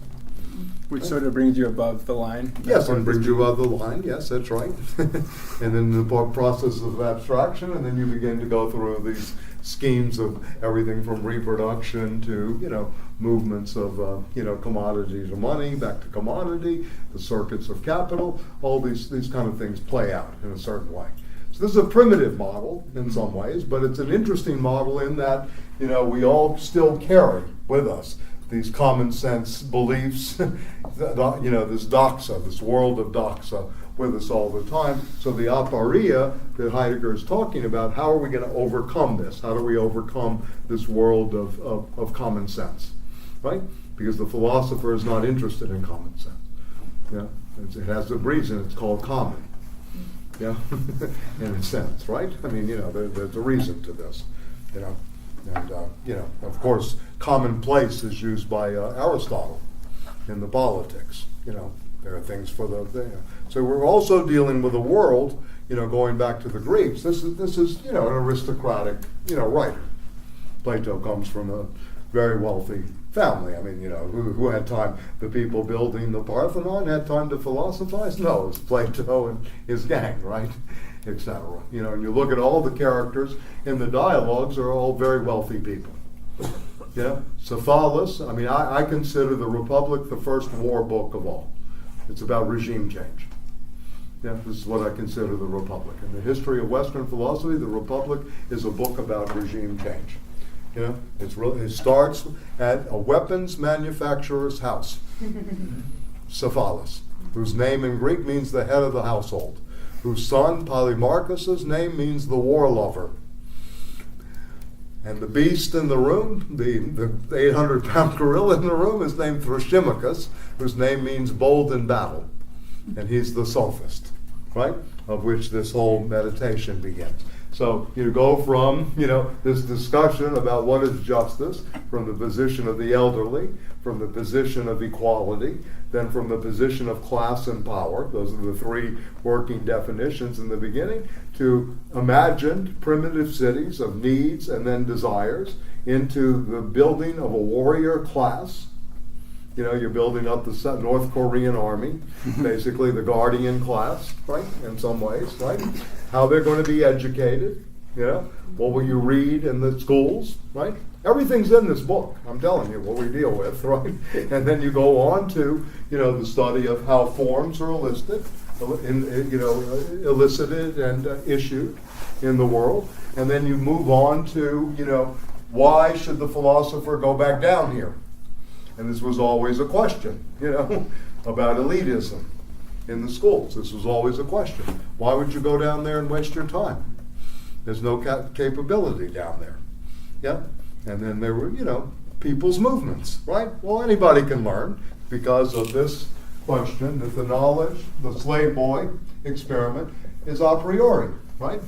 [SPEAKER 2] Which sort of brings you above the line.
[SPEAKER 1] Yes, and brings you above the line. Yes, that's right. And then the process of abstraction, and then you begin to go through these schemes of everything from reproduction to, movements of, commodity to money, back to commodity, the circuits of capital. All these kind of things play out in a certain way. So this is a primitive model in some ways, but it's an interesting model in that, we all still carry with us these common sense beliefs, this doxa, this world of doxa with us all the time. So the aporia that Heidegger is talking about, how are we going to overcome this? How do we overcome this world of common sense, right? Because the philosopher is not interested in common sense. Yeah, it has a reason. It's called common. Yeah, in a sense, right? I mean, there's a reason to this, And, of course, commonplace is used by Aristotle in the Politics. There are things for the. So we're also dealing with a world, going back to the Greeks. This is an aristocratic, writer. Plato comes from a very wealthy family. I mean, who had time? The people building the Parthenon had time to philosophize? No, it was Plato and his gang, right? Etc. And you look at all the characters in the dialogues are all very wealthy people. Cephalus, I mean, I consider the Republic the first war book of all. It's about regime change. This is what I consider the Republic. In the history of Western philosophy, the Republic is a book about regime change. It starts at a weapons manufacturer's house, Cephalus, whose name in Greek means the head of the household, whose son, Polymarchus's name means the war lover. And the beast in the room, the 800-pound gorilla in the room, is named Thrasymachus, whose name means bold in battle. And he's the sophist, right, of which this whole meditation begins. So you go from, this discussion about what is justice, from the position of the elderly, from the position of equality, then from the position of class and power, those are the three working definitions in the beginning, to imagined primitive cities of needs and then desires, into the building of a warrior class. You're building up the North Korean army, basically the guardian class, right, in some ways, right? How they're going to be educated, what will you read in the schools, right? Everything's in this book, I'm telling you, what we deal with, right? And then you go on to, the study of how forms are elicited and issued in the world. And then you move on to, why should the philosopher go back down here? And this was always a question, about elitism in the schools. This was always a question. Why would you go down there and waste your time? There's no capability down there. Yeah? And then there were, people's movements, right? Well, anybody can learn because of this question that the knowledge, the slave boy experiment, is a priori, right?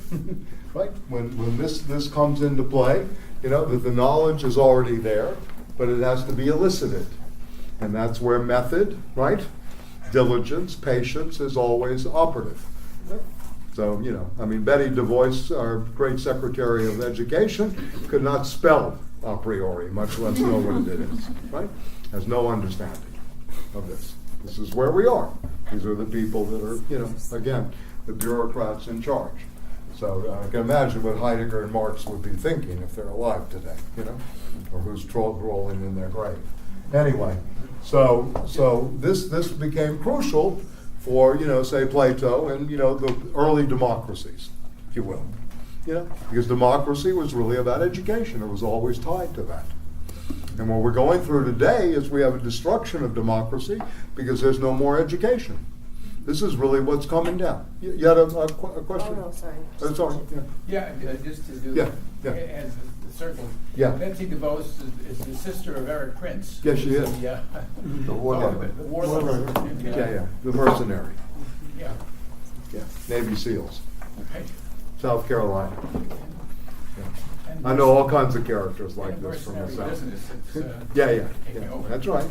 [SPEAKER 1] Right? When this comes into play, that the knowledge is already there, but it has to be elicited. And that's where method, right? Diligence, patience is always operative. So, Betty DuBois, our great Secretary of Education, could not spell a priori, much less know what it is, right? Has no understanding of this. This is where we are. These are the people that are, again, the bureaucrats in charge. So I can imagine what Heidegger and Marx would be thinking if they're alive today, or who's rolling in their grave. Anyway, so this became crucial for, say, Plato and, the early democracies, if you will. Because democracy was really about education. It was always tied to that. And what we're going through today is we have a destruction of democracy because there's no more education. This is really what's coming down. You had a question?
[SPEAKER 8] Oh, no, sorry.
[SPEAKER 1] Sorry.
[SPEAKER 6] Yeah, just to do
[SPEAKER 1] Yeah.
[SPEAKER 6] as circle.
[SPEAKER 1] Yeah.
[SPEAKER 6] Betsy DeVos is the sister of Eric Prince.
[SPEAKER 1] Yes, she is.
[SPEAKER 6] The
[SPEAKER 1] warlord. Yeah, the mercenary.
[SPEAKER 6] Yeah.
[SPEAKER 1] Yeah, Navy SEALs,
[SPEAKER 6] Right.
[SPEAKER 1] South Carolina. Yeah.
[SPEAKER 6] And
[SPEAKER 1] I know all kinds of characters like
[SPEAKER 6] in a
[SPEAKER 1] this from the
[SPEAKER 6] mercenary
[SPEAKER 1] South.
[SPEAKER 6] business, it's,
[SPEAKER 1] Yeah.
[SPEAKER 6] taking over.
[SPEAKER 1] That's right.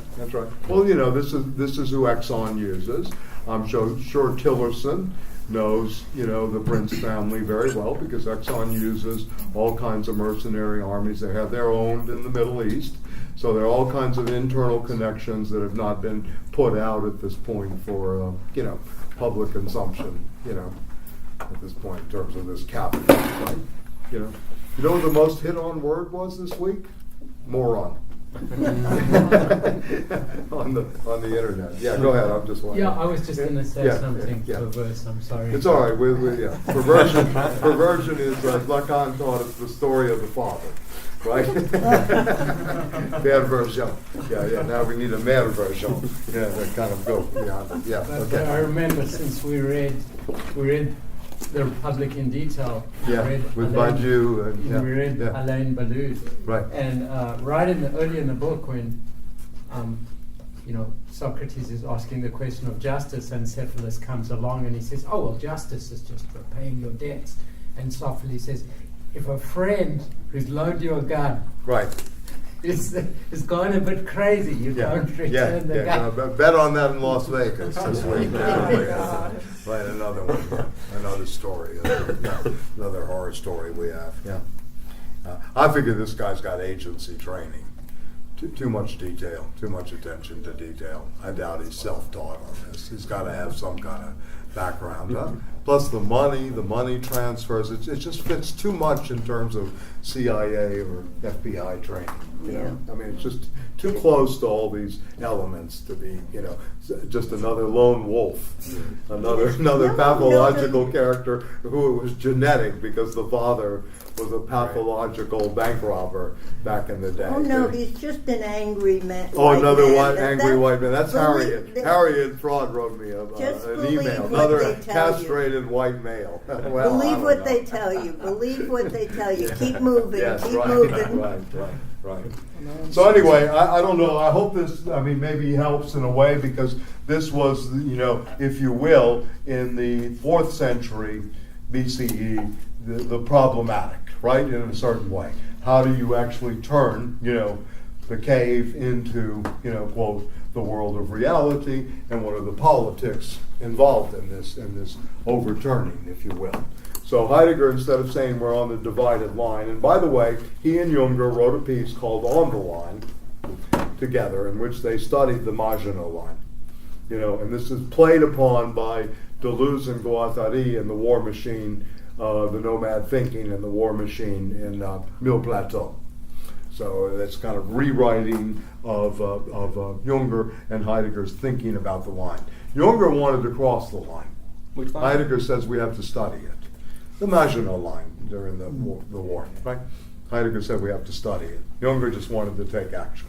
[SPEAKER 1] Well, this is who Exxon uses. I'm sure Tillerson knows, the Prince family very well because Exxon uses all kinds of mercenary armies. They have their own in the Middle East. So there are all kinds of internal connections that have not been put out at this point for, public consumption, at this point in terms of this capital, right? You know what the most hit on word was this week? Moron. on the internet. Yeah, go ahead. I'm just wondering.
[SPEAKER 4] Yeah, I was just going to say something perverse. I'm sorry.
[SPEAKER 1] It's all right. Perversion is Lacan thought it's the story of the father, right? Bad version. Yeah. Now we need a mad version. Yeah, that kind of go beyond it. Yeah.
[SPEAKER 4] But
[SPEAKER 1] Okay.
[SPEAKER 4] I remember since we read The Republic in detail.
[SPEAKER 1] Yeah, with Bourdieu and
[SPEAKER 4] we read Alain Ballou.
[SPEAKER 1] Right.
[SPEAKER 4] And early in the book when Socrates is asking the question of justice and Cephalus comes along and he says, oh well, justice is just repaying your debts. And Sophocles says, if a friend who's loaned you a gun is gone a bit crazy, you don't return the gun.
[SPEAKER 1] No, bet on that in Las Vegas this week. Right, another one, another story, another horror story we have. Yeah, I figure this guy's got agency training. Too much detail, too much attention to detail. I doubt he's self-taught on this. He's got to have some kind of background. Plus the money transfers. It just fits too much in terms of CIA or FBI training. I mean, it's just too close to all these elements to be, just another lone wolf, another pathological character who was genetic because the father was a pathological bank robber back in the day.
[SPEAKER 9] Oh no, he's just an angry man.
[SPEAKER 1] Oh, another
[SPEAKER 9] angry
[SPEAKER 1] white man. That's Harriet. Harriet Fraud wrote me an email. Another castrated white male. Well,
[SPEAKER 9] believe what they tell you. Believe what they tell you. Keep moving.
[SPEAKER 1] Yes,
[SPEAKER 9] keep moving.
[SPEAKER 1] Right. So anyway, I don't know. I hope this, maybe helps in a way because this was, if you will, in the 4th century BCE, the problematic, right, in a certain way. How do you actually turn, the cave into, quote, the world of reality, and what are the politics involved in this overturning, if you will. So Heidegger, instead of saying we're on the divided line, and by the way, he and Junger wrote a piece called On the Line together, in which they studied the Maginot Line. And this is played upon by Deleuze and Guattari in The War Machine, the Nomad Thinking and the War Machine in Mille Plateaux. So that's kind of rewriting of Junger and Heidegger's thinking about the line. Junger wanted to cross the line.
[SPEAKER 3] Which line?
[SPEAKER 1] Heidegger says we have to study it. The Maginot Line during the war, right? Heidegger said we have to study it. Junger just wanted to take action.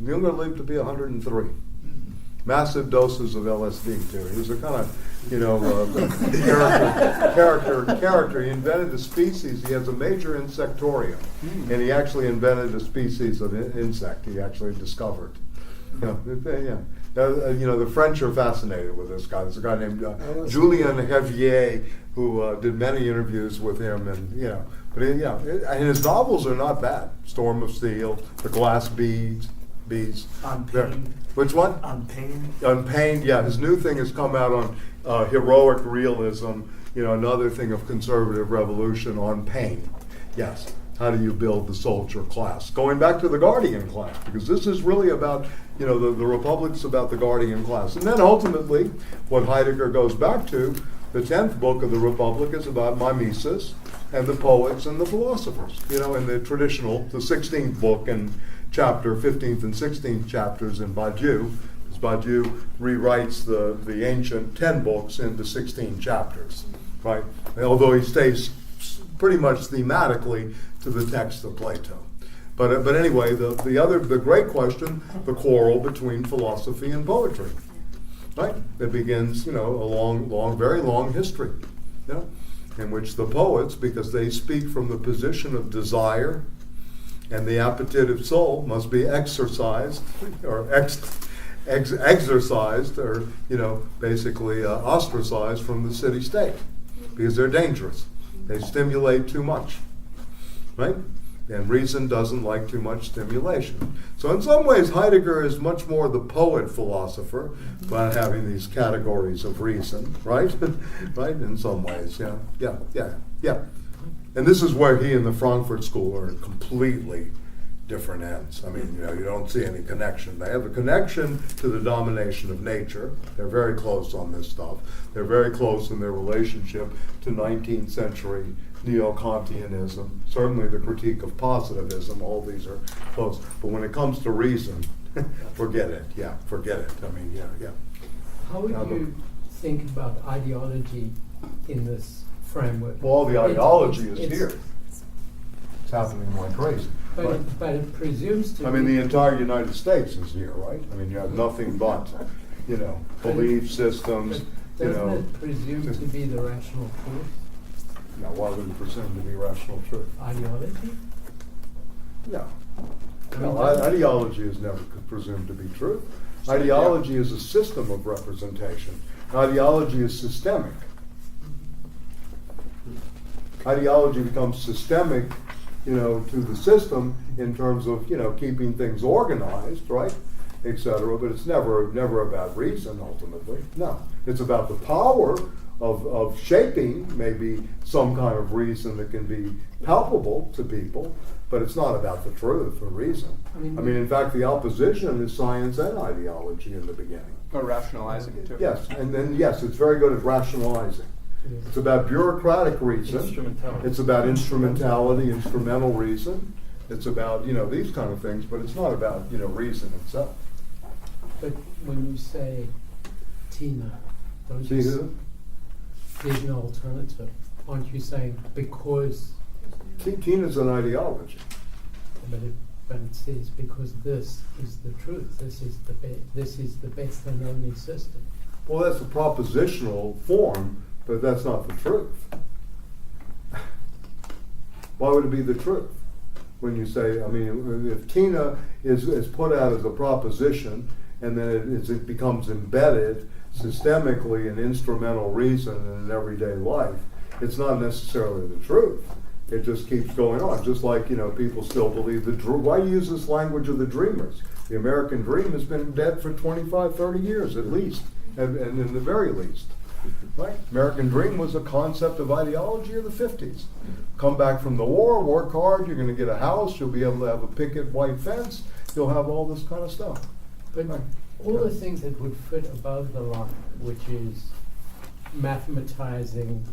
[SPEAKER 1] Junger lived to be 103. Massive doses of LSD too. He was a kind of, character. He invented a species. He has a major insectorium, and he actually invented a species of insect. He actually discovered. The French are fascinated with this guy. There's a guy named Julien Hevier who did many interviews with him, and and his novels are not bad. Storm of Steel, The Glass Bees.
[SPEAKER 11] Unpained.
[SPEAKER 1] Which one? Unpained. Yeah, his new thing has come out on heroic realism. Another thing of conservative revolution on pain. Yes. How do you build the soldier class? Going back to the guardian class, because this is really about, the Republic's about the guardian class. And then ultimately, what Heidegger goes back to, the 10th book of the Republic is about mimesis and the poets and the philosophers. In the traditional, the 16th book and chapter, 15th and 16th chapters in Bourdieu, because Bourdieu rewrites the ancient 10 books into 16 chapters, right? Although he stays pretty much thematically to the text of Plato. But anyway, the great question, the quarrel between philosophy and poetry, right? It begins, a very long history, in which the poets, because they speak from the position of desire And the appetitive soul must be exercised, or exorcised, or basically ostracized from the city state, because they're dangerous. They stimulate too much, right? And reason doesn't like too much stimulation. So in some ways, Heidegger is much more the poet philosopher by having these categories of reason, right? Right? In some ways, yeah. And this is where he and the Frankfurt School are at completely different ends. I mean, you don't see any connection. They have a connection to the domination of nature. They're very close on this stuff. They're very close in their relationship to 19th century neo-Kantianism, certainly the critique of positivism. All these are close. But when it comes to reason, forget it. Yeah, forget it. I mean, yeah.
[SPEAKER 4] How would you think about ideology in this framework?
[SPEAKER 1] Well, the ideology is here. It's happening like crazy.
[SPEAKER 4] But it presumes to
[SPEAKER 1] I mean, the entire United States is here, right? I mean, you have nothing but, belief systems,
[SPEAKER 4] Doesn't it presume to be the rational truth?
[SPEAKER 1] Now, why would it presume to be rational truth?
[SPEAKER 4] Ideology?
[SPEAKER 1] Yeah.
[SPEAKER 4] I mean,
[SPEAKER 1] No, ideology is never presumed to be truth. Ideology is a system of representation. Ideology is systemic. Ideology becomes systemic, to the system in terms of, keeping things organized, right, etc. But it's never about reason ultimately. No, it's about the power of shaping maybe some kind of reason that can be palpable to people, but it's not about the truth or reason. I mean, in fact, the opposition is science and ideology in the beginning.
[SPEAKER 2] Or rationalizing it too.
[SPEAKER 1] Yes, and then it's very good at rationalizing. It's about bureaucratic reason.
[SPEAKER 3] Instrumentality.
[SPEAKER 1] It's about instrumentality, instrumental reason. It's about, these kind of things, but it's not about, reason itself.
[SPEAKER 4] But when you say Tina, don't
[SPEAKER 1] See
[SPEAKER 4] you
[SPEAKER 1] who?
[SPEAKER 4] there's an alternative? Aren't you saying because?
[SPEAKER 1] Tina's an ideology.
[SPEAKER 4] But it says because this is the truth. This is the best and only system.
[SPEAKER 1] Well, that's a propositional form, but that's not the truth. Why would it be the truth? When you say, if Tina is put out as a proposition and then it becomes embedded systemically in instrumental reason in everyday life, it's not necessarily the truth. It just keeps going on. Just like, people still believe why use this language of the dreamers? The American dream has been dead for 25, 30 years at least, and in the very least. Right? American dream was a concept of ideology of the 50s. Come back from the war, work hard, you're going to get a house, you'll be able to have a picket white fence, you'll have all this kind of stuff.
[SPEAKER 4] But all the things that would fit above the line, which is mathematizing.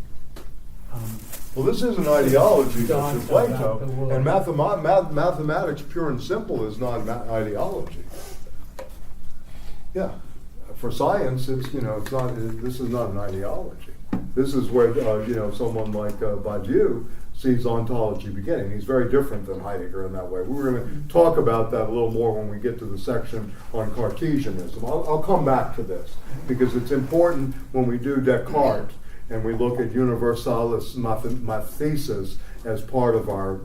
[SPEAKER 1] Well, this is an ideology, this is Plato,
[SPEAKER 4] the world.
[SPEAKER 1] and mathematics, pure and simple, is not ideology. Yeah. For science, it's it's not. This is not an ideology. This is where someone like Bourdieu sees ontology beginning. He's very different than Heidegger in that way. We're going to talk about that a little more when we get to the section on Cartesianism. I'll come back to this because it's important when we do Descartes and we look at universalis mathesis as part of our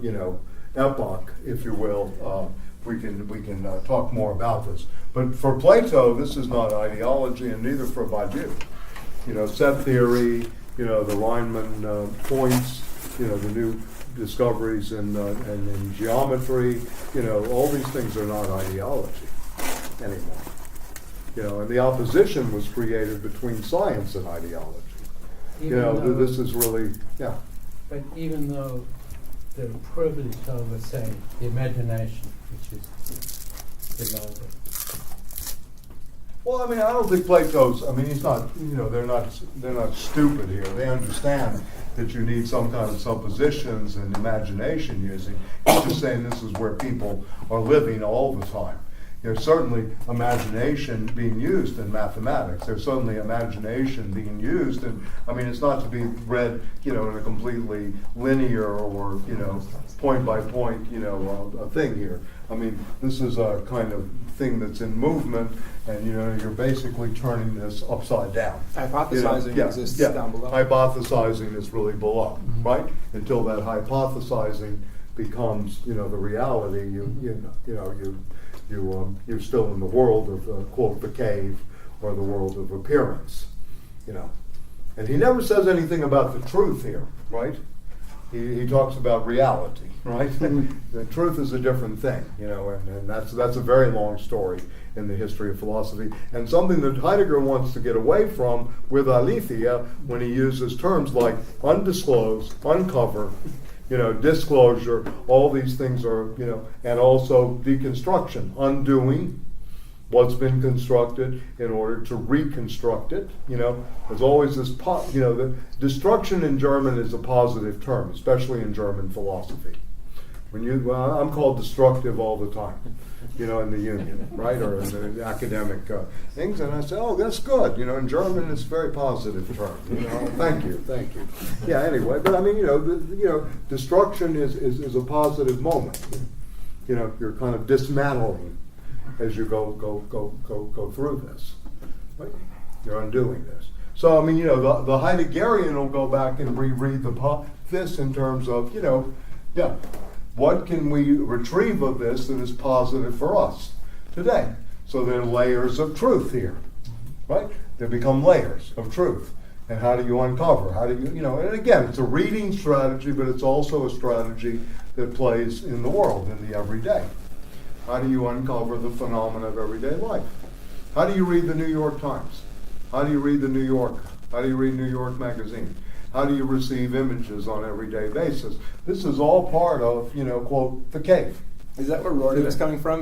[SPEAKER 1] epoch, if you will. We can talk more about this. But for Plato, this is not ideology, and neither for Bourdieu. Set theory, the Riemann points, the new discoveries in geometry, all these things are not ideology anymore. And the opposition was created between science and ideology. This is really, yeah.
[SPEAKER 4] But even though they're privileged over, say, the imagination, which is below it.
[SPEAKER 1] Well, I don't think Plato's. He's not. They're not stupid here. They understand that you need some kind of suppositions and imagination using. He's just saying this is where people are living all the time. There's certainly imagination being used in mathematics. There's certainly imagination being used, and it's not to be read, in a completely linear or point by point, a thing here. This is a kind of thing that's in movement, and you're basically turning this upside down.
[SPEAKER 2] Hypothesizing exists down below.
[SPEAKER 1] Hypothesizing is really below, right? Until that hypothesizing becomes, the reality, you're still in the world of, quote, the cave, or the world of appearance, And he never says anything about the truth here, right? He talks about reality, right? The truth is a different thing, and that's a very long story in the history of philosophy, and something that Heidegger wants to get away from with aletheia when he uses terms like undisclosed, uncover, disclosure. All these things are, and also deconstruction, undoing what's been constructed in order to reconstruct it. There's always this, the destruction in German is a positive term, especially in German philosophy. I'm called destructive all the time, in the union, right, or in the academic things, and I say, oh, that's good. In German, it's a very positive term. Thank you. Yeah. Anyway, but I mean, destruction is a positive moment. You're kind of dismantling as you go through this, right? You're undoing this. So I mean, the Heideggerian will go back and reread this in terms of, what can we retrieve of this that is positive for us today? So there are layers of truth here, right? They become layers of truth. And how do you uncover? How do you, and again, it's a reading strategy, but it's also a strategy that plays in the world, in the everyday. How do you uncover the phenomena of everyday life? How do you read the New York Times? How do you read the New Yorker? How do you read New York Magazine? How do you receive images on an everyday basis? This is all part of, quote, the cave.
[SPEAKER 2] Is that where Rorty was coming from?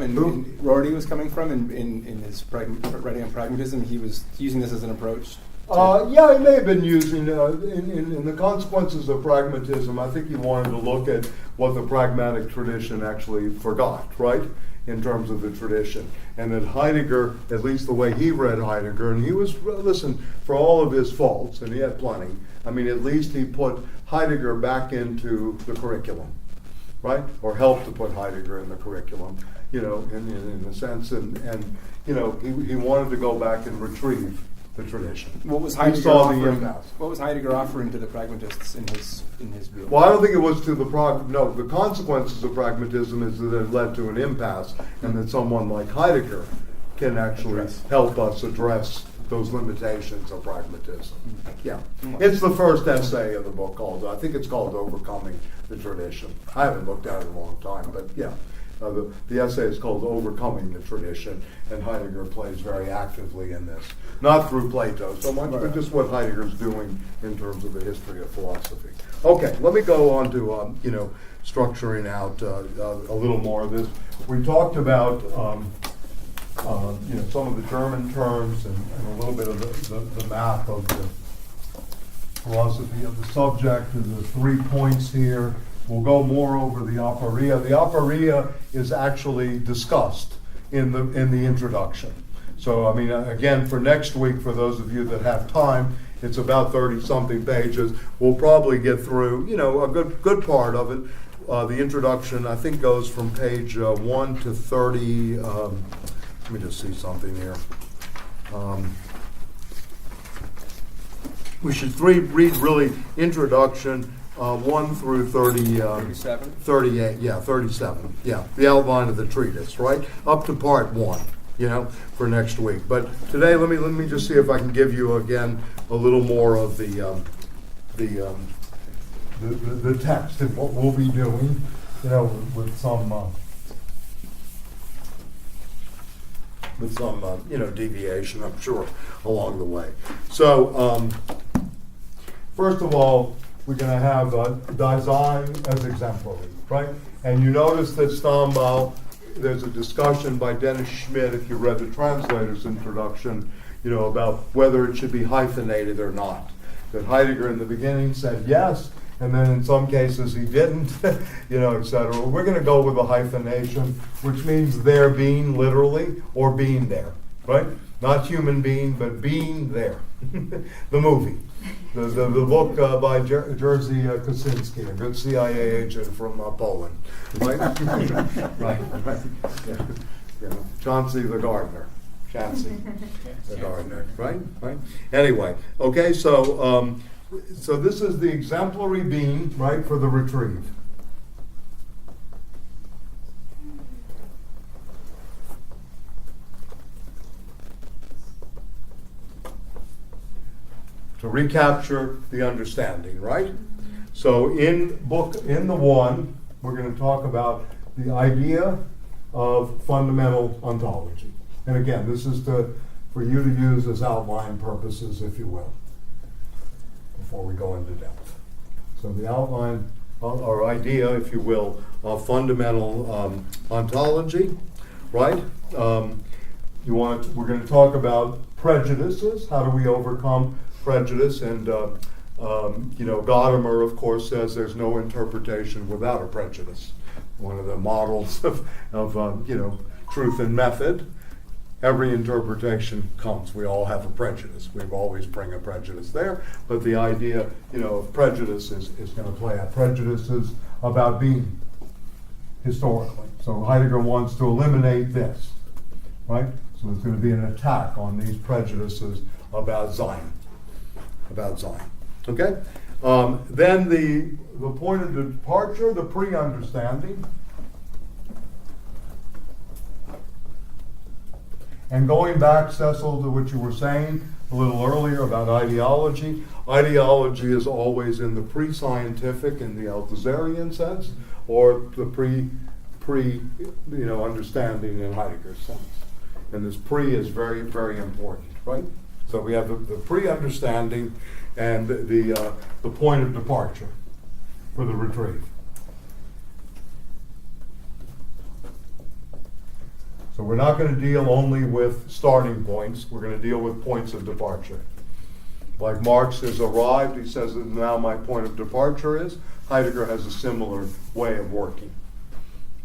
[SPEAKER 2] Rorty was coming from in his writing on pragmatism? He was using this as an approach?
[SPEAKER 1] Yeah, he may have been using, in the consequences of pragmatism, I think he wanted to look at what the pragmatic tradition actually forgot, right? In terms of the tradition. And that Heidegger, at least the way he read Heidegger, and he was, for all of his faults, and he had plenty, I mean, at least he put Heidegger back into the curriculum, right? Or helped to put Heidegger in the curriculum, in a sense. And he wanted to go back and retrieve the tradition.
[SPEAKER 2] What was Heidegger offering to the pragmatists in his view?
[SPEAKER 1] Well, I don't think it was to the the consequences of pragmatism is that it led to an impasse, and that someone like Heidegger can actually help us address those limitations of pragmatism. Yeah. It's the first essay of the book I think it's called Overcoming the Tradition. I haven't looked at it in a long time, but yeah. The essay is called Overcoming the Tradition, and Heidegger plays very actively in this. Not through Plato so much, but just what Heidegger's doing in terms of the history of philosophy. Okay, let me go on to, structuring out a little more of this. We talked about, some of the German terms and a little bit of the map of the philosophy of the subject and the 3 points here. We'll go more over the aporia. The aporia is actually discussed in the introduction. So, I mean, again, for next week, for those of you that have time, it's about 30-something pages. We'll probably get through, a good part of it. The introduction, I think, goes from page 1 to 30. Let me just see something here. We should read really introduction 1 through
[SPEAKER 2] 37?
[SPEAKER 1] 38, yeah, 37. Yeah, the outline of the treatise, right? Up to part 1. For next week. But today, let me just see if I can give you again a little more of the text and what we'll be doing, with some deviation, I'm sure, along the way. So, first of all, we're going to have Da-sein as exemplary, right? And you notice that Stambau. There's a discussion by Dennis Schmidt, if you read the translator's introduction, about whether it should be hyphenated or not. That Heidegger in the beginning said yes, and then in some cases he didn't, etc. We're going to go with a hyphenation, which means there being literally, or being there, right? Not human being, but being there. The movie. The book by Jerzy Kosinski, a good CIA agent from Poland. Right? Right. Yeah. Chauncey the gardener. The gardener. Right? Anyway, okay, so this is the exemplary being, right, for the retrieve. to recapture the understanding, right? So in the one, we're going to talk about the idea of fundamental ontology. And again, this is for you to use as outline purposes, if you will, before we go into depth. So the outline, or idea, if you will, of fundamental ontology, right? We're going to talk about prejudices. How do we overcome prejudice? And Gadamer, of course, says there's no interpretation without a prejudice. One of the models of truth and method. Every interpretation comes. We all have a prejudice. We always bring a prejudice there. But the idea, of prejudice is going to play out. Prejudice is about being historically. So Heidegger wants to eliminate this, right? So there's going to be an attack on these prejudices about sein. Okay? Then the point of departure, the pre-understanding. And going back, Cecil, to what you were saying a little earlier about ideology. Ideology is always in the pre-scientific, in the Althuserian sense, or the understanding in Heidegger's sense. And this pre is very, very important, right? So we have the pre-understanding and the point of departure for the retrieve. So we're not going to deal only with starting points. We're going to deal with points of departure. Like Marx has arrived, he says that now my point of departure is. Heidegger has a similar way of working.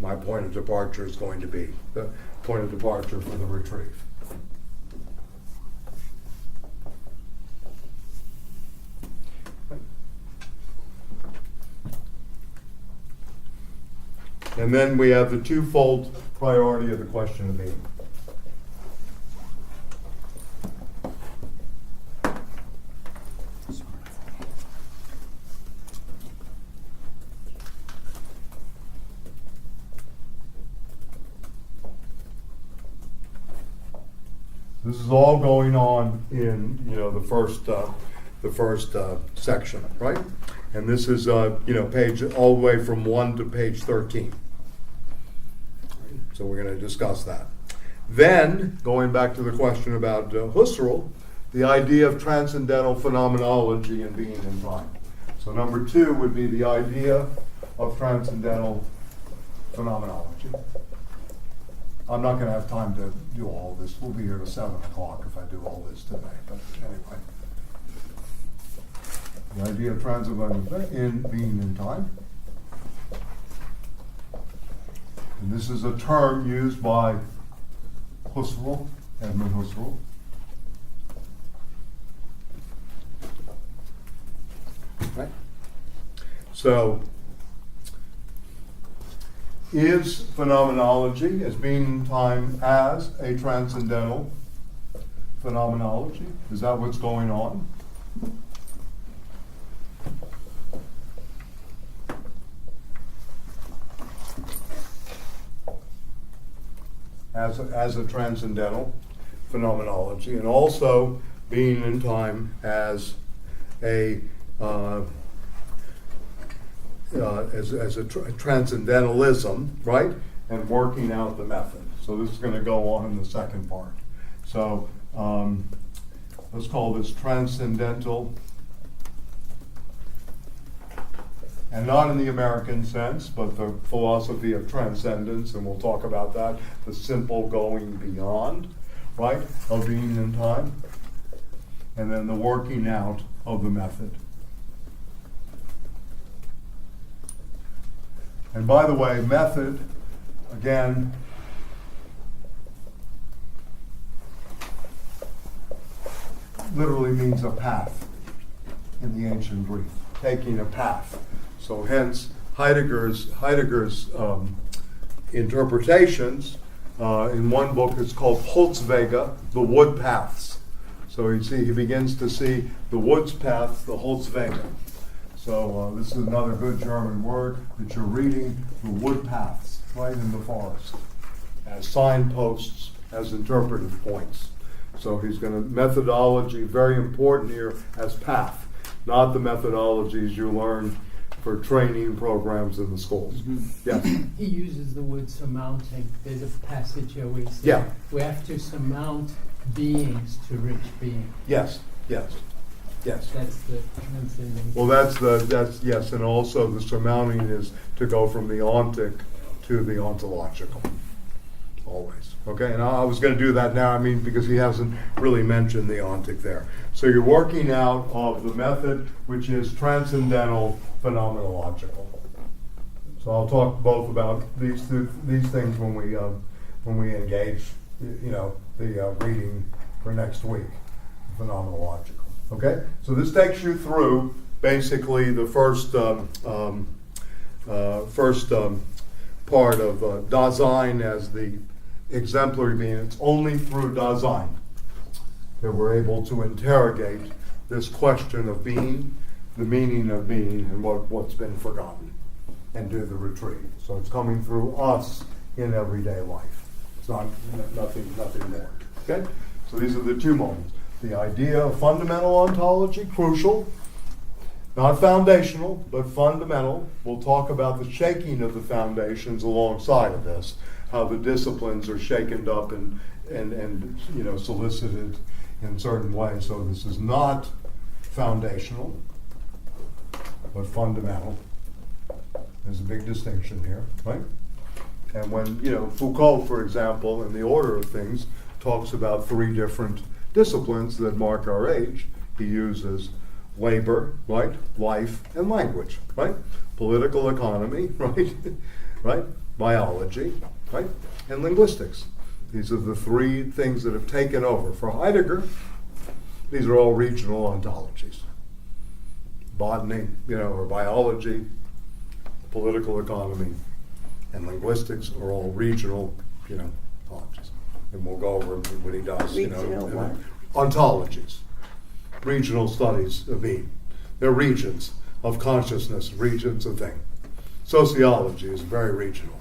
[SPEAKER 1] My point of departure is going to be the point of departure for the retrieve. And then we have the twofold priority of the question of being. This is all going on in the first section, right? And this is page all the way from 1 to page 13. So we're going to discuss that. Then, going back to the question about Husserl, the idea of transcendental phenomenology and being in time. So number 2 would be the idea of transcendental phenomenology. I'm not going to have time to do all this. We'll be here till 7 o'clock if I do all this today. But anyway, the idea of transcendental in being in time. And this is a term used by Husserl, Edmund Husserl. Right? So, is phenomenology as being in time as a transcendental phenomenology? Is that what's going on? As a transcendental phenomenology, and also being in time as a transcendentalism, right? And working out the method. So this is going to go on in the second part. So let's call this transcendental, and not in the American sense, but the philosophy of transcendence, and we'll talk about that, the simple going beyond, right, of being in time, and then the working out of the method. And by the way, method, again, literally means a path in the ancient Greek, taking a path. So hence, Heidegger's interpretations, in one book it's called Holzwege, the wood paths. So he begins to see the woods paths, the Holzwege. So this is another good German word that you're reading, the wood paths, right in the forest, as signposts, as interpretive points. So he's going to, methodology, very important here as path, not the methodologies you learn for training programs in the schools. Yes?
[SPEAKER 4] He uses the word surmounting. There's a passage here where he says
[SPEAKER 1] Yeah.
[SPEAKER 4] we have to surmount beings to reach being.
[SPEAKER 1] Yes, yes, yes.
[SPEAKER 4] That's the transcendence.
[SPEAKER 1] Well, that's yes, and also the surmounting is to go from the ontic to the ontological, always. Okay, and I was going to do that now. I mean, because he hasn't really mentioned the ontic there. So you're working out of the method which is transcendental phenomenological. So I'll talk both about these things when we engage, the reading for next week, phenomenological. Okay, so this takes you through basically the first part of Da-sein as the exemplary being. It's only through Da-sein that we're able to interrogate this question of being, the meaning of being, and what's been forgotten, and do the retrieve. So it's coming through us in everyday life. It's not nothing more. Okay? So these are the two moments. The idea of fundamental ontology, crucial, not foundational, but fundamental. We'll talk about the shaking of the foundations alongside of this, how the disciplines are shaken up and solicited in certain ways. So this is not foundational, but fundamental. There's a big distinction here, right? And when, Foucault, for example, in The Order of Things, talks about three different disciplines that mark our age, he uses labor, right? Life and language, right? Political economy, right? Right? Biology, right? And linguistics. These are the three things that have taken over. For Heidegger, these are all regional ontologies. Botany, or biology, political economy, and linguistics are all regional, ontologies. And we'll go over what he does,
[SPEAKER 9] Regional what?
[SPEAKER 1] Ontologies. Regional studies of being. They're regions of consciousness, regions of thing. Sociology is very regional.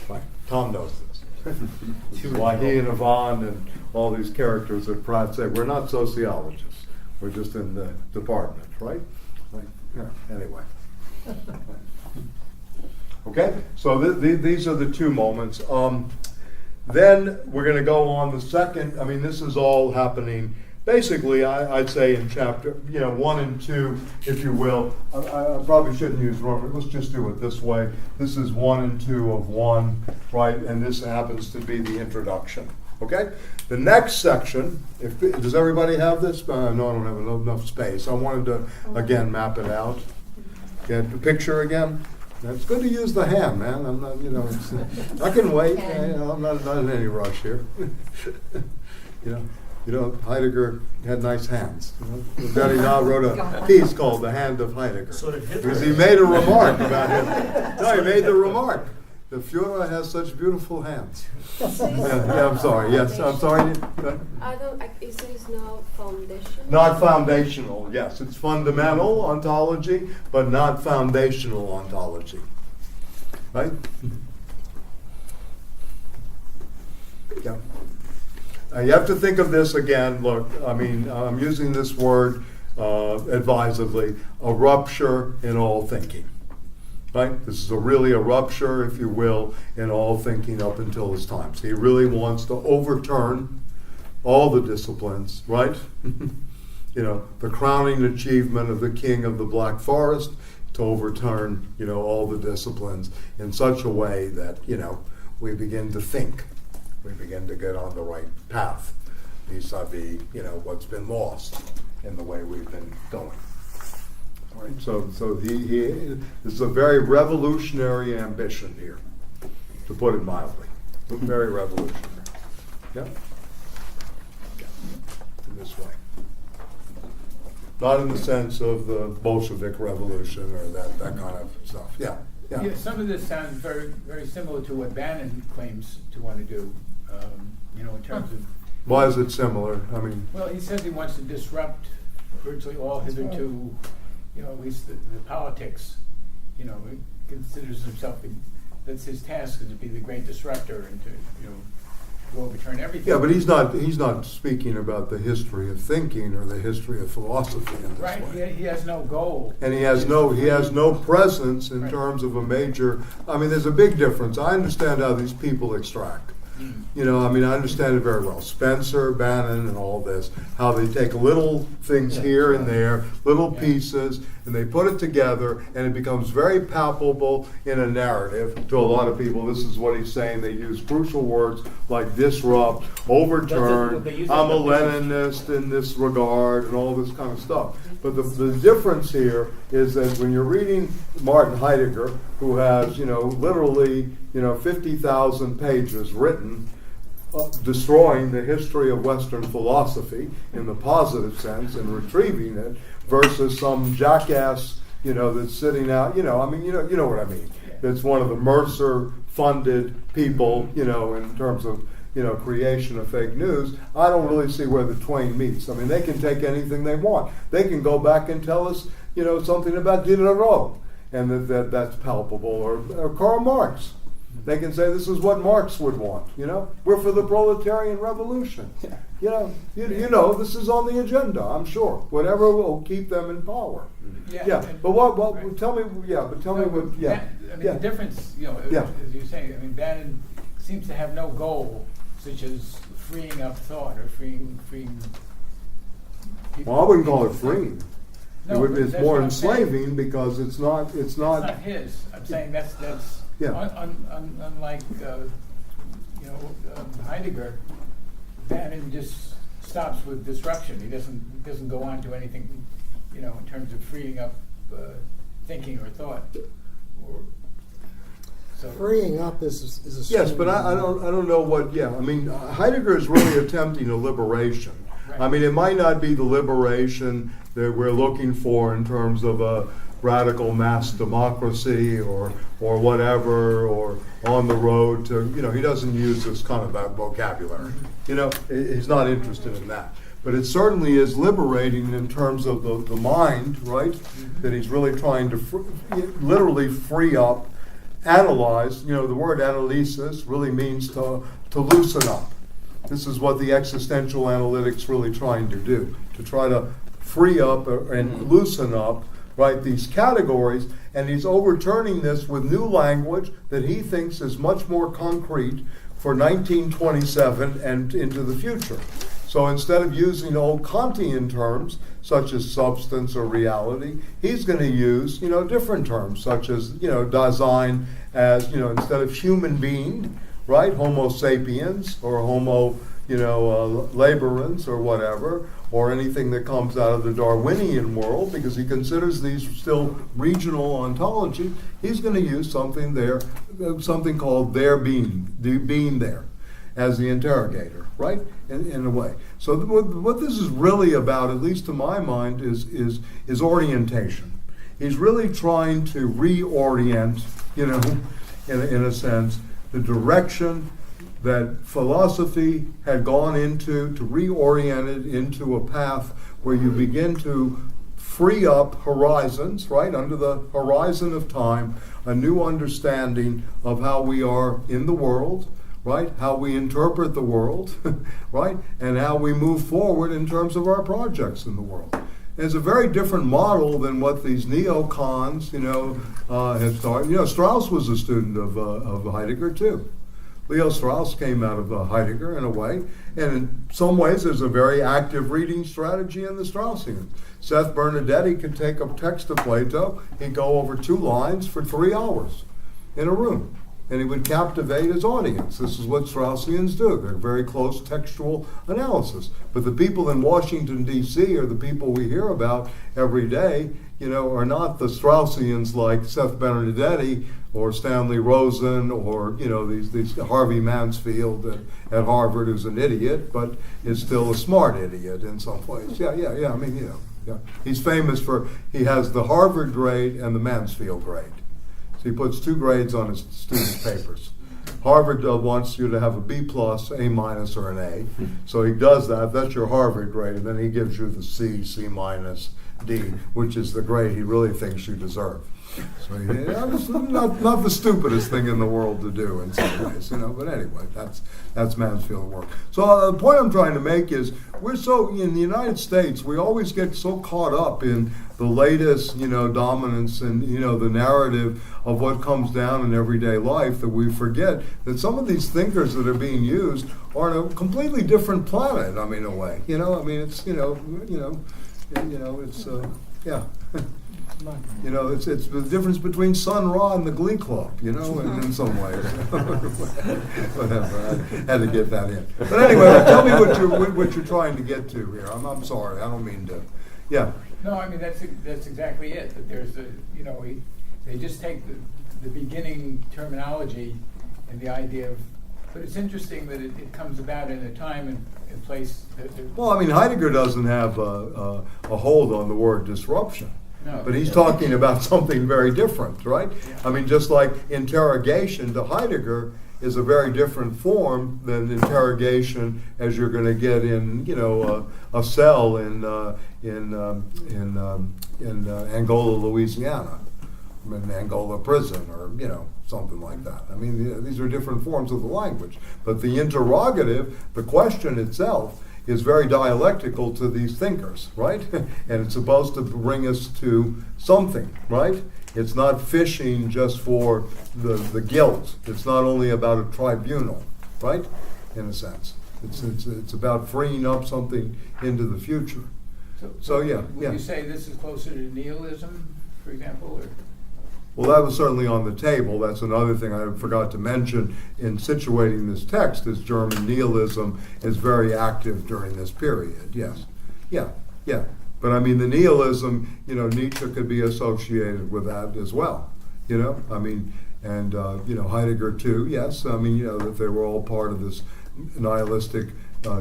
[SPEAKER 1] Right. Tom knows this. Why he and Yvonne and all these characters at Pratt say, we're not sociologists. We're just in the department, right? Anyway. Okay, so these are the two moments. Then we're going to go on the second. This is all happening basically, I'd say in chapter 1 and 2, if you will. I probably shouldn't use Roman. Let's just do it this way. This is 1 and 2 of 1, right? And this happens to be the introduction. Okay? The next section, does everybody have this? No, I don't have enough space. I wanted to, again, map it out. Get the picture again. It's good to use the hand, man. I'm not, I can wait. I'm not in any rush here. Heidegger had nice hands. Derrida wrote a piece called "The Hand of Heidegger," because he made a remark about him. No, he made the remark. The Führer has such beautiful hands. I'm sorry. Yes, I'm sorry.
[SPEAKER 8] It says no foundation.
[SPEAKER 1] Not foundational. Yes, it's fundamental ontology, but not foundational ontology. Right? Yeah. You have to think of this again. Look, I'm using this word advisedly. A rupture in all thinking. Right? This is really a rupture, if you will, in all thinking up until this time. So he really wants to overturn all the disciplines, right? The crowning achievement of the king of the Black Forest, to overturn, all the disciplines in such a way that, we begin to think. We begin to get on the right path vis-a-vis, what's been lost in the way we've been going. Right. So this is a very revolutionary ambition here, to put it mildly. Very revolutionary. Yeah? In this way. Not in the sense of the Bolshevik Revolution or that kind of stuff. Yeah.
[SPEAKER 6] Some of this sounds very, very similar to what Bannon claims to want to do, in terms of...
[SPEAKER 1] Why is it similar?
[SPEAKER 6] Well, he says he wants to disrupt virtually all hitherto... at least the politics, he considers himself, that's his task, is to be the great disruptor and to, overturn everything.
[SPEAKER 1] Yeah, but he's not speaking about the history of thinking or the history of philosophy in this
[SPEAKER 6] Right,
[SPEAKER 1] way.
[SPEAKER 6] he has no goal.
[SPEAKER 1] And he has no presence in
[SPEAKER 6] Right.
[SPEAKER 1] terms of a major. I mean, there's a big difference. I understand how these people extract. You know, I mean, I understand it very well. Spencer, Bannon, and all this, how they take little things here and there, little pieces, and they put it together, and it becomes very palpable in a narrative to a lot of people. This is what he's saying. They use crucial words like disrupt, overturn,
[SPEAKER 3] They use
[SPEAKER 1] I'm a
[SPEAKER 3] that-
[SPEAKER 1] Leninist in this regard, and all this kind of stuff. But the difference here is that when you're reading Martin Heidegger, who has, literally, 50,000 pages written, destroying the history of Western philosophy in the positive sense and retrieving it, versus some jackass, that's sitting out, you know what I mean. That's one of the Mercer-funded people, in terms of, creation of fake news. I don't really see where the twain meets. I mean, they can take anything they want. They can go back and tell us, something about Diderot, and that's palpable, or Karl Marx. They can say this is what Marx would want. We're for the proletarian revolution. This is on the agenda. I'm sure. Whatever will keep them in power. But what?
[SPEAKER 6] Right.
[SPEAKER 1] Tell me. Yeah, but tell me what. Yeah.
[SPEAKER 6] The difference, as you say, Bannon seems to have no goal, such as freeing up thought or freeing people.
[SPEAKER 1] Well, I wouldn't call it freeing.
[SPEAKER 6] No,
[SPEAKER 1] It's
[SPEAKER 6] that's
[SPEAKER 1] more
[SPEAKER 6] what I'm saying.
[SPEAKER 1] enslaving because it's not.
[SPEAKER 6] It's not his. I'm saying that's unlike Heidegger. Bannon just stops with disruption. He doesn't go on to anything, in terms of freeing up thinking or thought. So
[SPEAKER 5] Freeing up is a
[SPEAKER 1] Yes, but I don't know what. Yeah, I mean, Heidegger is really attempting a liberation.
[SPEAKER 6] Right.
[SPEAKER 1] I mean, it might not be the liberation that we're looking for in terms of a radical mass democracy or whatever, or on the road to, he doesn't use this kind of vocabulary. He's not interested in that. But it certainly is liberating in terms of the mind, right? That he's really trying to literally free up, analyze. The word analysis really means to loosen up. This is what the existential analytic's really trying to do, to try to free up and loosen up, right, these categories, and he's overturning this with new language that he thinks is much more concrete for 1927 and into the future. So instead of using old Kantian terms, such as substance or reality, he's going to use, different terms, such as, Da-sein, as, instead of human being, right, Homo sapiens, or Homo, laborans, or whatever, or anything that comes out of the Darwinian world, because he considers these still regional ontology. He's going to use something there, something called their being, the being there, as the interrogator, right? In a way. So what this is really about, at least to my mind, is orientation. He's really trying to reorient, in a sense, the direction that philosophy had gone into, to reorient it into a path where you begin to free up horizons, right, under the horizon of time, a new understanding of how we are in the world, right, how we interpret the world, right, and how we move forward in terms of our projects in the world. It's a very different model than what these neocons, have started. Strauss was a student of Heidegger too. Leo Strauss came out of Heidegger in a way, and in some ways there's a very active reading strategy in the Straussian. Seth Bernadetti could take a text of Plato, he'd go over 2 lines for 3 hours in a room, and he would captivate his audience. This is what Straussians do. They're very close textual analysis. But the people in Washington, D.C., or the people we hear about every day, are not the Straussians like Seth Bernadetti or Stanley Rosen or, these Harvey Mansfield at Harvard, who's an idiot, but is still a smart idiot in some ways. Yeah. I mean, he's famous for, he has the Harvard grade and the Mansfield grade. So he puts 2 grades on his students' papers. Harvard wants you to have a B+, A-, or an A. So he does that. That's your Harvard grade. And then he gives you the C-, C-, D, which is the grade he really thinks you deserve. So it's not the stupidest thing in the world to do in some ways, But anyway, that's Mansfield work. So the point I'm trying to make is we're so in the United States we always get so caught up in the latest dominance and the narrative of what comes down in everyday life that we forget that some of these thinkers that are being used are on a completely different planet. I mean, in a way, it's it's yeah. It's the difference between Sun Ra and the Glee Club, in some ways. Whatever, I had to get that in. But anyway, tell me what you're trying to get to here. I'm sorry, I don't mean to. Yeah.
[SPEAKER 6] No, I mean that's exactly it. That there's they just take the beginning terminology and the idea of. But it's interesting that it comes about in a time and place.
[SPEAKER 1] Well, I mean, Heidegger doesn't have a hold on the word disruption.
[SPEAKER 6] No,
[SPEAKER 1] but he's talking about something very different, right?
[SPEAKER 6] Yeah.
[SPEAKER 1] I mean, just like interrogation to Heidegger is a very different form than interrogation as you're going to get in, a cell in Angola, Louisiana, in Angola prison, or something like that. I mean, these are different forms of the language. But the interrogative, the question itself, is very dialectical to these thinkers, right? And it's supposed to bring us to something, right? It's not fishing just for the guilt. It's not only about a tribunal, right? In a sense, it's about freeing up something into the future. So yeah.
[SPEAKER 6] Would you say this is closer to nihilism, for example, or?
[SPEAKER 1] Well, that was certainly on the table. That's another thing I forgot to mention in situating this text is German nihilism is very active during this period. Yes. Yeah. But I mean, the nihilism, Nietzsche could be associated with that as well. I mean, and, Heidegger too, yes. I mean, that they were all part of this nihilistic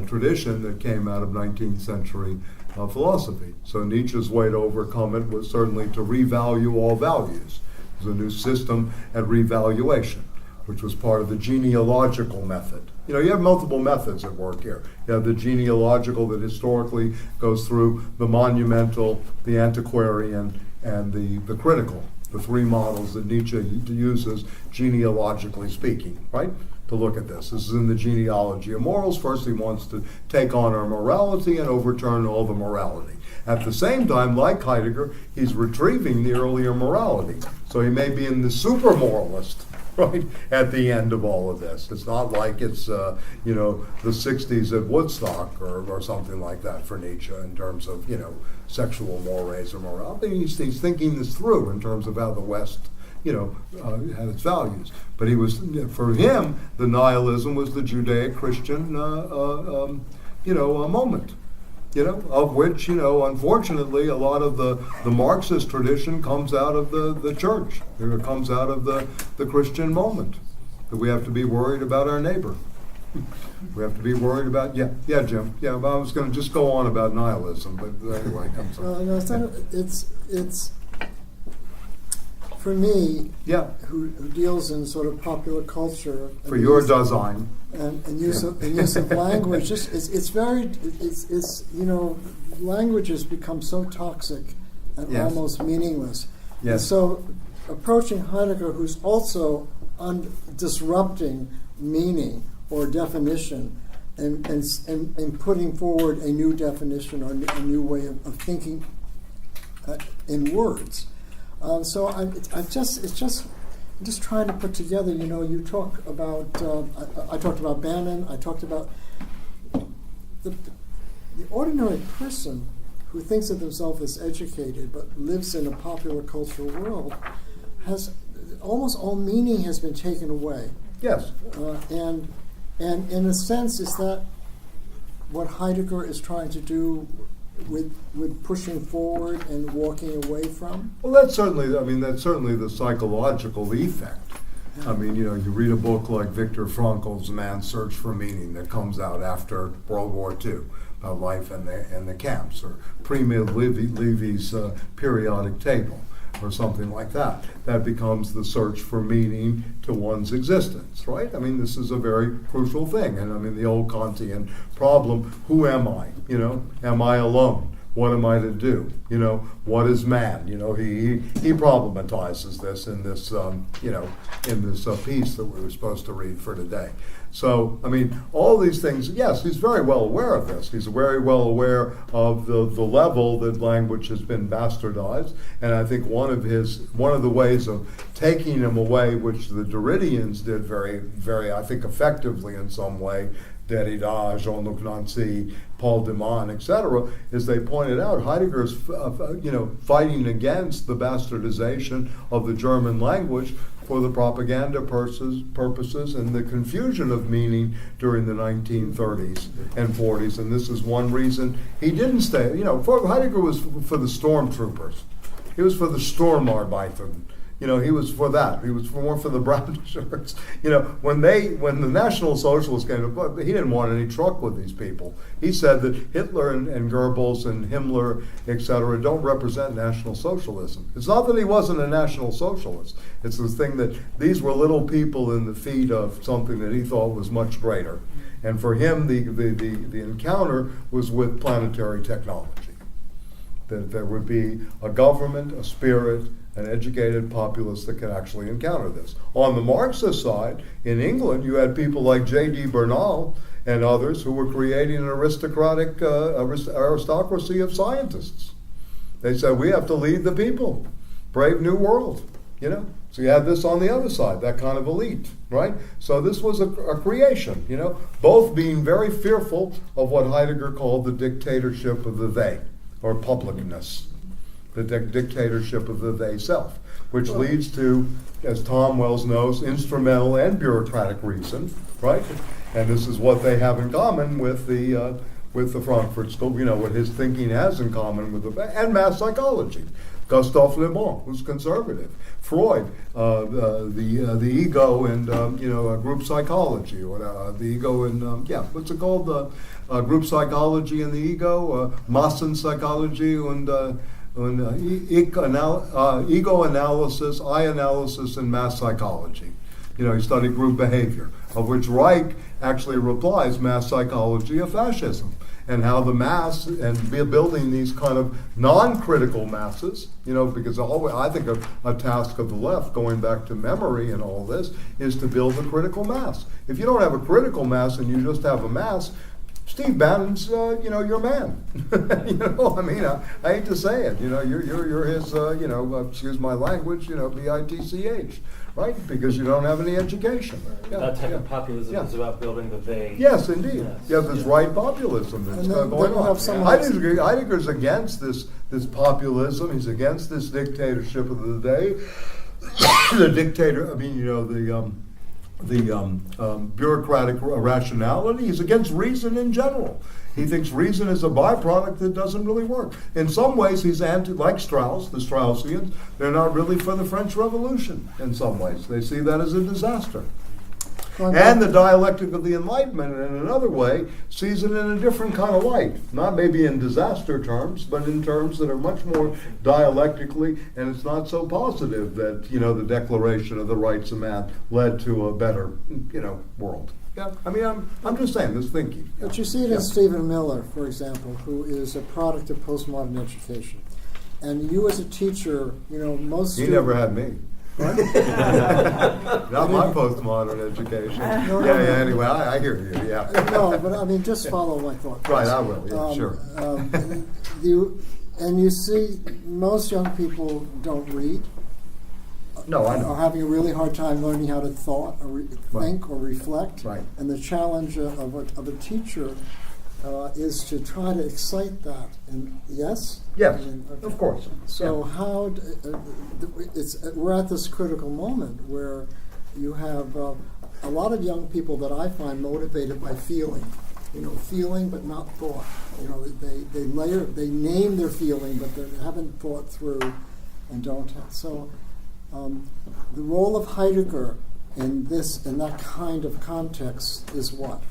[SPEAKER 1] tradition that came out of 19th century philosophy. So Nietzsche's way to overcome it was certainly to revalue all values. There's a new system at revaluation, which was part of the genealogical method. You have multiple methods at work here. You have the genealogical that historically goes through the monumental, the antiquarian, and the critical, the three models that Nietzsche uses genealogically speaking, right? To look at this. This is in the genealogy of morals. First, he wants to take on our morality and overturn all the morality. At the same time, like Heidegger, he's retrieving the earlier morality. So he may be in the super moralist, right, at the end of all of this. It's not like it's, the 60s at Woodstock or something like that for Nietzsche in terms of, sexual mores or morality. He's thinking this through in terms of how the West, had its values. But for him, the nihilism was the Judaeo-Christian, moment. Of which, unfortunately, a lot of the Marxist tradition comes out of the church. It comes out of the Christian moment. That we have to be worried about our neighbor. We have to be worried about, Jim. Yeah, but I was going to just go on about nihilism, but anyway, I'm sorry.
[SPEAKER 5] No, it's for me, who deals in sort of popular culture.
[SPEAKER 1] For your Da-sein.
[SPEAKER 5] And use of language, language has become so toxic and almost meaningless.
[SPEAKER 1] Yes.
[SPEAKER 5] And so approaching Heidegger, who's also disrupting meaning or definition, and putting forward a new definition or a new way of thinking in words. So I'm just trying to put together, you talk about, I talked about Bannon, I talked about the ordinary person who thinks of themselves as educated but lives in a popular cultural world has almost all meaning has been taken away.
[SPEAKER 1] Yes.
[SPEAKER 5] And in a sense, is that what Heidegger is trying to do with pushing forward and walking away from?
[SPEAKER 1] Well, that's certainly the psychological effect. I mean, you read a book like Viktor Frankl's Man's Search for Meaning that comes out after World War II about life in the camps, or Primo Levi's periodic table, or something like that. That becomes the search for meaning to one's existence, right? I mean, this is a very crucial thing. And I mean, the old Kantian problem, who am I? Am I alone? What am I to do? You know, what is man? You know, he problematizes this in this in this piece that we were supposed to read for today. So, I mean, all these things, yes, he's very well aware of this. He's very well aware of the level that language has been bastardized. And I think one of the ways of taking him away, which the Derridians did very, very, I think, effectively in some way, Derrida, Jean-Luc Nancy, Paul Deman, etc., is they pointed out Heidegger's fighting against the bastardization of the German language for the propaganda purposes and the confusion of meaning during the 1930s and 40s. And this is one reason he didn't stay. You know, Heidegger was for the stormtroopers. He was for the Sturmarbeiter. You know, he was for that. He was more for the brown shirts. You know, when the National Socialists came to, he didn't want any truck with these people. He said that Hitler and Goebbels and Himmler, etc., don't represent National Socialism. It's not that he wasn't a National Socialist. It's the thing that these were little people in the feet of something that he thought was much greater. And for him, the encounter was with planetary technology. That there would be a government, a spirit, an educated populace that could actually encounter this. On the Marxist side, in England, you had people like J.D. Bernal and others who were creating an aristocracy of scientists. They said, we have to lead the people. Brave new world, you know. So you had this on the other side, that kind of elite, right? So this was a creation, you know, both being very fearful of what Heidegger called the dictatorship of the they, or publicness. The dictatorship of the they self, which leads to, as Tom Wells knows, instrumental and bureaucratic reason, right? And this is what they have in common with the Frankfurt School. You know what his thinking has in common with and mass psychology. Gustave Le Bon, who's conservative. Freud, the ego and group psychology, or the ego and what's it called? Group psychology and the ego, Massen psychology and ego analysis, I analysis, and mass psychology. You know, he studied group behavior, of which Reich actually replies mass psychology of fascism, and how the mass and building these kind of non-critical masses, you know, because I think a task of the left, going back to memory and all this, is to build a critical mass. If you don't have a critical mass and you just have a mass, Steve Bannon's, your man. You know, I mean, I hate to say it. You know, you're his, excuse my language, bitch, right? Because you don't have any education. Yeah,
[SPEAKER 3] that type of populism is about building the they.
[SPEAKER 1] Yes, indeed.
[SPEAKER 3] Yes.
[SPEAKER 1] You have this right populism that's going on. Heidegger's against this populism. He's against this dictatorship of the day. The dictator. I mean, the bureaucratic rationality. He's against reason in general. He thinks reason is a byproduct that doesn't really work. In some ways, he's like Strauss, the Straussians, they're not really for the French Revolution in some ways. They see that as a disaster. And the dialectic of the Enlightenment, in another way, sees it in a different kind of light. Not maybe in disaster terms, but in terms that are much more dialectically, and it's not so positive that, the Declaration of the Rights of Man led to a better, world. Yeah, I mean, I'm just saying, this thinking.
[SPEAKER 5] But you see it in Stephen Miller, for example, who is a product of postmodern education. And you as a teacher, most
[SPEAKER 1] He never had me. Not my postmodern education. Anyway, I hear you, yeah.
[SPEAKER 5] No, but I mean, just follow my thought.
[SPEAKER 1] Right, I will, sure.
[SPEAKER 5] You see, most young people don't read.
[SPEAKER 1] No, I know.
[SPEAKER 5] Are having a really hard time learning how to think or reflect.
[SPEAKER 1] Right.
[SPEAKER 5] And the challenge of a teacher is to try to excite that. And yes?
[SPEAKER 1] Yes, of course.
[SPEAKER 5] So we're at this critical moment where you have a lot of young people that I find motivated by feeling. Feeling but not thought. They name their feeling, but they haven't thought through and don't have. So the role of Heidegger in that kind of context is what?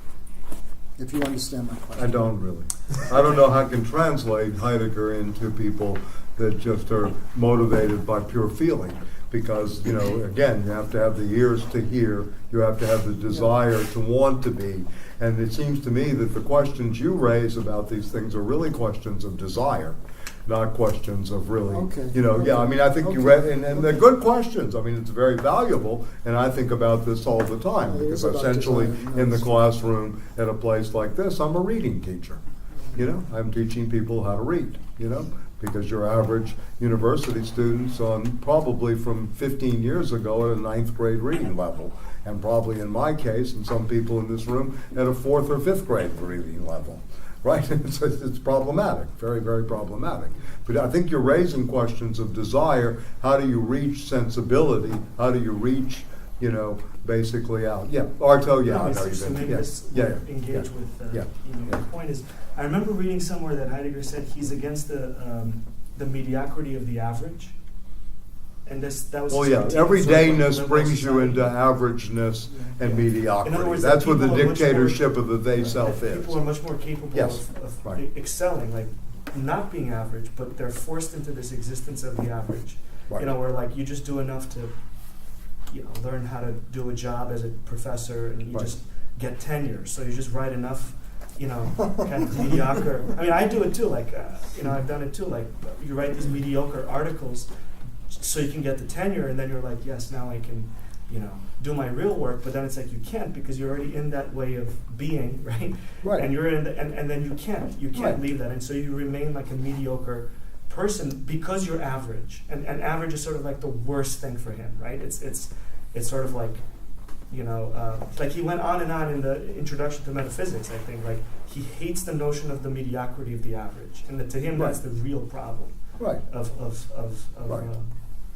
[SPEAKER 5] If you understand my question.
[SPEAKER 1] I don't really. I don't know how I can translate Heidegger into people that just are motivated by pure feeling. because, again, you have to have the ears to hear, you have to have the desire to want to be. And it seems to me that the questions you raise about these things are really questions of desire, not questions of really, I think you read, and they're good questions. I mean, it's very valuable, and I think about this all the time, because essentially in the classroom at a place like this, I'm a reading teacher. I'm teaching people how to read, because your average university student's on probably from 15 years ago at a 9th grade reading level, and probably in my case, and some people in this room, at a 4th or 5th grade reading level, right? It's problematic, very, very problematic. But I think you're raising questions of desire. How do you reach sensibility? How do you reach, basically out? Yeah, Arto, yeah.
[SPEAKER 11] No,
[SPEAKER 1] I know you've
[SPEAKER 11] so
[SPEAKER 1] been-
[SPEAKER 11] maybe this will engage with your point is, I remember reading somewhere that Heidegger said he's against the mediocrity of the average. And that was
[SPEAKER 1] Well,
[SPEAKER 11] his
[SPEAKER 1] yeah,
[SPEAKER 11] critique of
[SPEAKER 1] everydayness
[SPEAKER 11] liberal
[SPEAKER 1] brings you
[SPEAKER 11] society.
[SPEAKER 1] into averageness and
[SPEAKER 11] In
[SPEAKER 1] mediocrity.
[SPEAKER 11] other words,
[SPEAKER 1] That's what the
[SPEAKER 11] people are much more-
[SPEAKER 1] dictatorship of the they-self
[SPEAKER 11] that
[SPEAKER 1] is.
[SPEAKER 11] People are much more capable
[SPEAKER 1] Yes,
[SPEAKER 11] of
[SPEAKER 1] right.
[SPEAKER 11] excelling, like not being average, but they're forced into this existence of the average.
[SPEAKER 1] Right.
[SPEAKER 11] Where like you just do enough to, learn how to do a job as a professor, and you
[SPEAKER 1] Right.
[SPEAKER 11] just get tenure. So you just write enough, kind of mediocre. I mean, I do it too. Like, I've done it too. Like, you write these mediocre articles so you can get the tenure, and then you're like, yes, now I can, do my real work. But then it's like you can't, because you're already in that way of being, right?
[SPEAKER 1] Right.
[SPEAKER 11] And you're in, and then you can't
[SPEAKER 1] Right.
[SPEAKER 11] leave that, and so you remain like a mediocre person because you're average, and average is sort of like the worst thing for him, right? It's sort of like, like he went on and on in the Introduction to Metaphysics. I think like he hates the notion of the mediocrity of the average, and that to him that's the real problem.
[SPEAKER 1] Right.
[SPEAKER 11] Of
[SPEAKER 1] Right.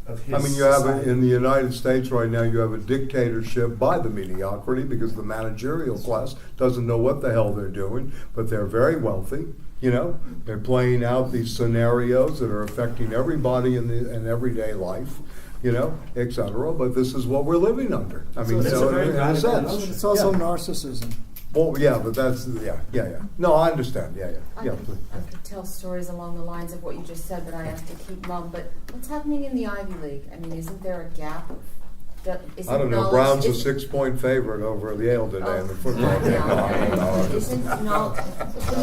[SPEAKER 11] Of his
[SPEAKER 1] I mean, you have
[SPEAKER 11] society.
[SPEAKER 1] in the United States right now, you have a dictatorship by the mediocrity, because the managerial class doesn't know what the hell they're doing, but they're very wealthy. They're playing out these scenarios that are affecting everybody in everyday life, et cetera. But this is what we're living under. I mean,
[SPEAKER 11] that's a very
[SPEAKER 1] in a
[SPEAKER 11] radical
[SPEAKER 1] sense.
[SPEAKER 11] notion.
[SPEAKER 5] It's also
[SPEAKER 1] Yeah.
[SPEAKER 5] narcissism.
[SPEAKER 1] Well, yeah, but that's yeah. No, I understand. Yeah.
[SPEAKER 10] I could tell stories along the lines of what you just said, but I have to keep mum. But what's happening in the Ivy League? I mean, isn't there a gap?
[SPEAKER 1] I don't know. Brown's a 6-point favorite over Yale today in the football game. No, I don't know.
[SPEAKER 10] Isn't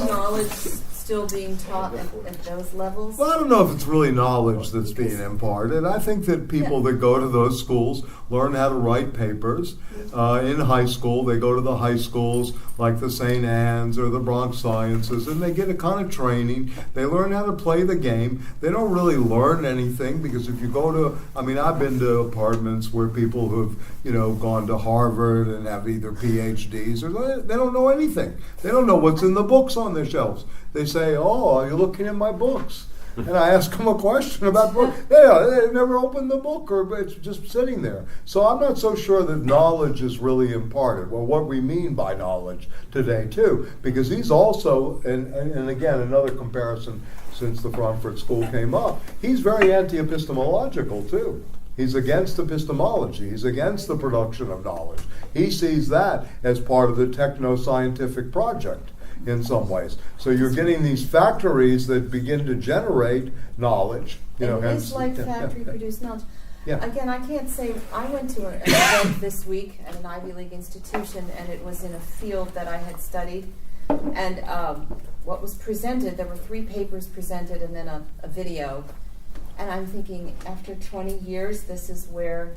[SPEAKER 10] knowledge still being taught at those levels?
[SPEAKER 1] Well, I don't know if it's really knowledge that's being imparted. I think that people that go to those schools learn how to write papers. In high school, they go to the high schools like the St. Anne's or the Bronx Sciences, and they get a kind of training. They learn how to play the game. They don't really learn anything, because if you go to, I've been to apartments where people who've, gone to Harvard and have either PhDs, or they don't know anything. They don't know what's in the books on their shelves. They say, "Oh, are you looking at my books?" And I ask them a question about book. They never opened the book, or it's just sitting there. So I'm not so sure that knowledge is really imparted. Well, what we mean by knowledge today, too, because he's also, and again, another comparison since the Frankfurt School came up, he's very anti-epistemological, too. He's against epistemology. He's against the production of knowledge. He sees that as part of the techno-scientific project in some ways. So you're getting these factories that begin to generate knowledge.
[SPEAKER 10] And it's like factory-produced knowledge. Yeah. Again, I can't say, I went to an event this week at an Ivy League institution, and it was in a field that I had studied. And what was presented, there were 3 papers presented and then a video. And I'm thinking, after 20 years, this is where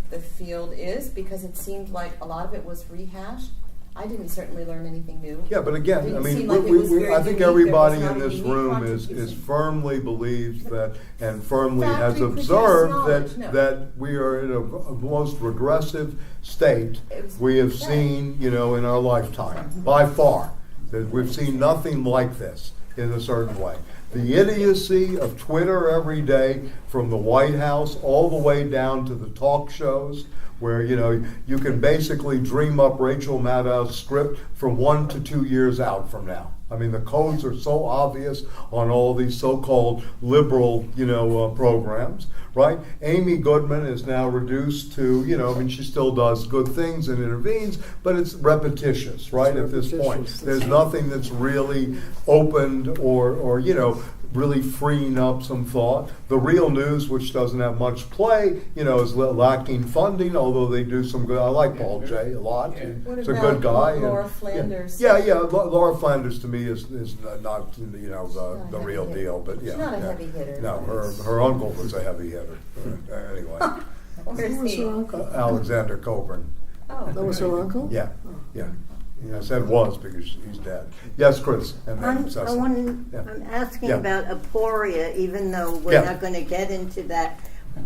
[SPEAKER 10] the field is, because it seemed like a lot of it was rehashed. I didn't certainly learn anything new.
[SPEAKER 1] Yeah, but again,
[SPEAKER 10] Didn't
[SPEAKER 1] I mean,
[SPEAKER 10] seem like it was very
[SPEAKER 1] I think
[SPEAKER 10] unique.
[SPEAKER 1] everybody
[SPEAKER 10] There
[SPEAKER 1] in
[SPEAKER 10] was not
[SPEAKER 1] this
[SPEAKER 10] a unique
[SPEAKER 1] room is
[SPEAKER 10] contribution.
[SPEAKER 1] firmly believes that, and firmly has
[SPEAKER 10] Factory-produced
[SPEAKER 1] observed
[SPEAKER 10] knowledge, no.
[SPEAKER 1] that we are in a most regressive state we have seen, in our lifetime, by far. That we've seen nothing like this in a certain way. The idiocy of Twitter every day, from the White House all the way down to the talk shows, where you can basically dream up Rachel Maddow's script from 1 to 2 years out from now. I mean, the codes are so obvious on all these so-called liberal, programs, right? Amy Goodman is now reduced to, she still does good things and intervenes, but it's repetitious, right? At this point, there's nothing that's really opened or really freeing up some thought. The Real News, which doesn't have much play, is lacking funding, although they do some good. I like Paul Jay a lot.
[SPEAKER 6] Yeah.
[SPEAKER 10] What
[SPEAKER 1] He's a
[SPEAKER 10] about
[SPEAKER 1] good guy.
[SPEAKER 10] Laura Flanders?
[SPEAKER 1] Yeah. Laura Flanders to me is not the real
[SPEAKER 10] heavy
[SPEAKER 1] deal, but
[SPEAKER 10] She's not a heavy hitter.
[SPEAKER 1] No, her uncle was a heavy hitter. Anyway,
[SPEAKER 10] Where's
[SPEAKER 5] Who was
[SPEAKER 10] he?
[SPEAKER 5] her uncle?
[SPEAKER 1] Alexander Coburn.
[SPEAKER 10] Oh.
[SPEAKER 5] That was her uncle?
[SPEAKER 1] Yeah. I said was because he's dead. Yes, Chris. And then Cecil.
[SPEAKER 9] I'm asking
[SPEAKER 1] Yeah.
[SPEAKER 9] about aporia, even though we're
[SPEAKER 1] Yeah.
[SPEAKER 9] not going to get into that.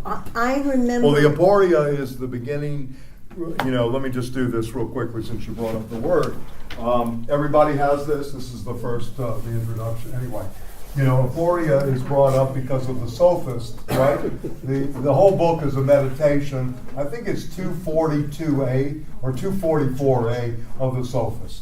[SPEAKER 9] I remember.
[SPEAKER 1] Well, the aporia is the beginning. Let me just do this real quickly since you brought up the word. Everybody has this. This is the first, the introduction. Anyway, aporia is brought up because of the sophist, right? The whole book is a meditation. I think it's 242a or 244a of the sophist.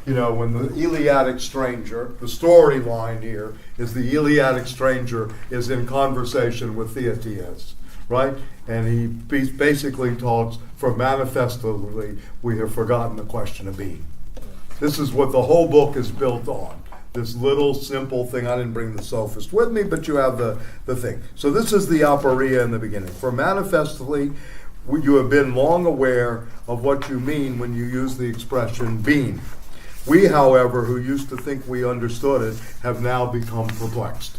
[SPEAKER 1] When the Eleatic stranger, the storyline here is the Eleatic stranger is in conversation with Theaetetus, right? And he basically talks, for manifestly we have forgotten the question of being. This is what the whole book is built on. This little simple thing. I didn't bring the sophist with me, but you have the thing. So this is the aporia in the beginning. For manifestly, you have been long aware of what you mean when you use the expression being. We, however, who used to think we understood it, have now become perplexed.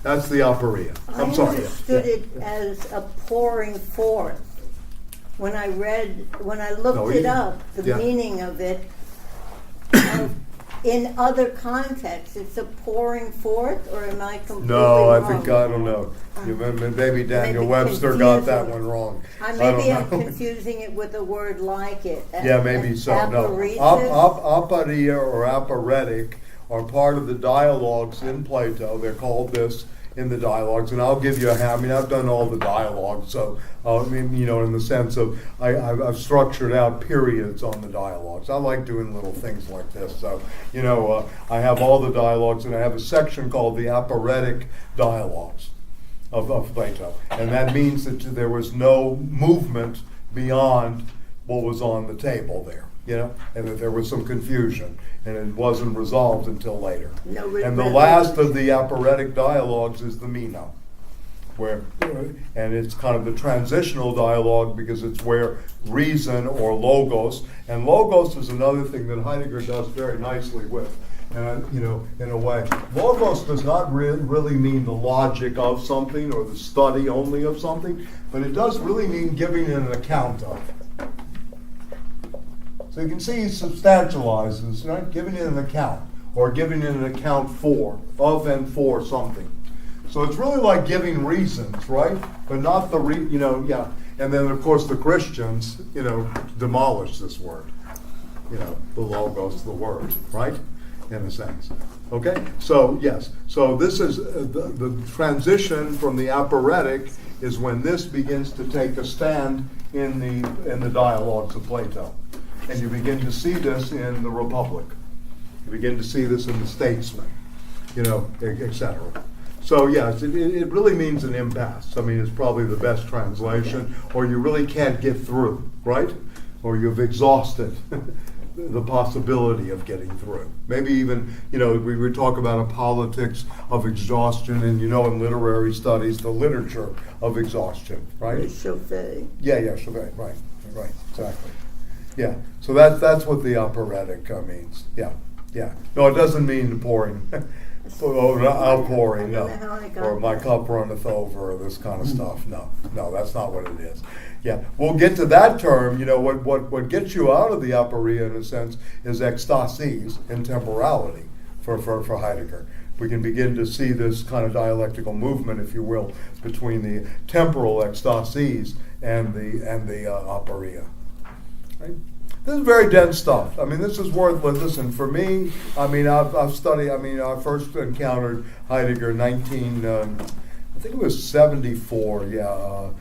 [SPEAKER 1] That's the aporia. I'm sorry.
[SPEAKER 9] I understood it as a pouring forth. When I looked it up, the meaning of it, in other contexts, it's a pouring forth, or am I completely wrong?
[SPEAKER 1] I don't know. Maybe Daniel Webster got that one wrong.
[SPEAKER 9] Maybe I'm confusing it with a word like it.
[SPEAKER 1] Yeah, maybe so. No. Aporia or aporetic are part of the dialogues in Plato. They're called this in the dialogues, and I'll give you I've done all the dialogues, so in the sense of I've structured out periods on the dialogues. I like doing little things like this. So I have all the dialogues, and I have a section called the aporetic dialogues of Plato, and that means that there was no movement beyond what was on the table there. And that there was some confusion, and it wasn't resolved until later. And the last of the aporetic dialogues is the Meno, and it's kind of the transitional dialogue because it's where reason or logos, and logos is another thing that Heidegger does very nicely with. And in a way, logos does not really mean the logic of something or the study only of something, but it does really mean giving an account of. So you can see he substantializes, right? Giving it an account, or giving it an account of and for something. So it's really like giving reasons, right? But not the And then of course the Christians, demolish this word. The logos, the word, right? In a sense. Okay? So yes. So this is the transition from the aporetic is when this begins to take a stand in the dialogues of Plato. And you begin to see this in the Republic. You begin to see this in the Statesman, etc. So yes, it really means an impasse. It's probably the best translation, or you really can't get through, right? Or you've exhausted the possibility of getting through. Maybe even, we would talk about a politics of exhaustion, and in literary studies, the literature of exhaustion, right?
[SPEAKER 9] Chauvet.
[SPEAKER 1] Yeah, Chauvet, right, exactly. Yeah, so that's what the aporetic means. Yeah. No, it doesn't mean pouring. Outpouring, no. Or my cup runneth over, or this kind of stuff. No, that's not what it is. Yeah, we'll get to that term. What gets you out of the aporia, in a sense, is ecstases and temporality for Heidegger. We can begin to see this kind of dialectical movement, if you will, between the temporal ecstases and the aporia. Right? This is very dense stuff. This is worth listening. For me, I've studied. I first encountered Heidegger I think it was 74.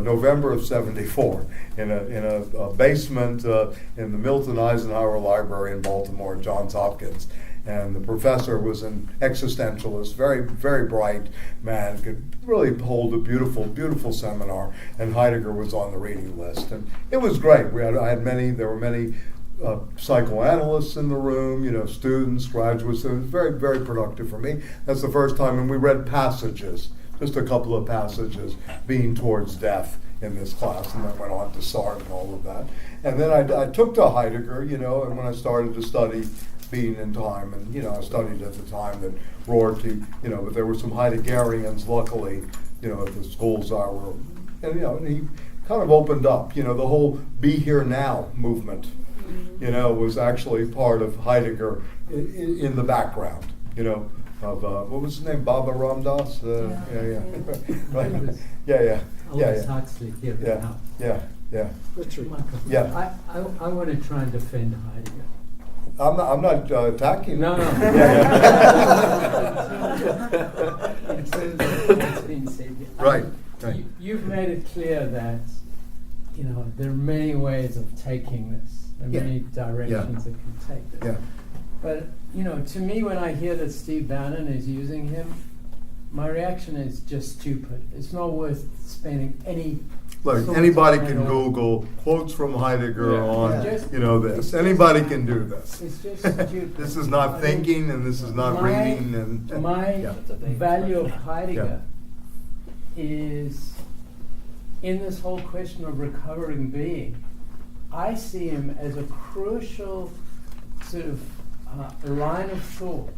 [SPEAKER 1] November of 74, in a basement in the Milton Eisenhower Library in Baltimore, Johns Hopkins. And the professor was an existentialist, very, very bright man, could really hold a beautiful, beautiful seminar, and Heidegger was on the reading list. And it was great. There were many psychoanalysts in the room, students, graduates. It was very, very productive for me. That's the first time, and we read passages, just a couple of passages, being towards death in this class, and then went on to Sartre and all of that. And then I took to Heidegger, and when I started to study being in time, and I studied at the time that Rorty, but there were some Heideggerians, luckily, at the schools I were, and he kind of opened up, the whole "be here now" movement, was actually part of Heidegger in the background, of what was his name, Baba Ramdas? Right? Yeah.
[SPEAKER 4] Huxley, here now.
[SPEAKER 1] Yeah.
[SPEAKER 5] Richard.
[SPEAKER 1] Yeah.
[SPEAKER 4] I want to try and defend Heidegger.
[SPEAKER 1] I'm not attacking.
[SPEAKER 4] No. In terms of what's been said,
[SPEAKER 1] Right.
[SPEAKER 4] You've made it clear that there are many ways of taking this. There are many directions that can take this.
[SPEAKER 1] Yeah.
[SPEAKER 4] But to me, when I hear that Steve Bannon is using him, my reaction is just stupid. It's not worth spending any.
[SPEAKER 1] Look, anybody can Google quotes from Heidegger on, this. Anybody can do this.
[SPEAKER 4] It's just stupid.
[SPEAKER 1] This is not thinking, and this is not reading. And
[SPEAKER 4] my value of Heidegger is in this whole question of recovering being. I see him as a crucial sort of line of thought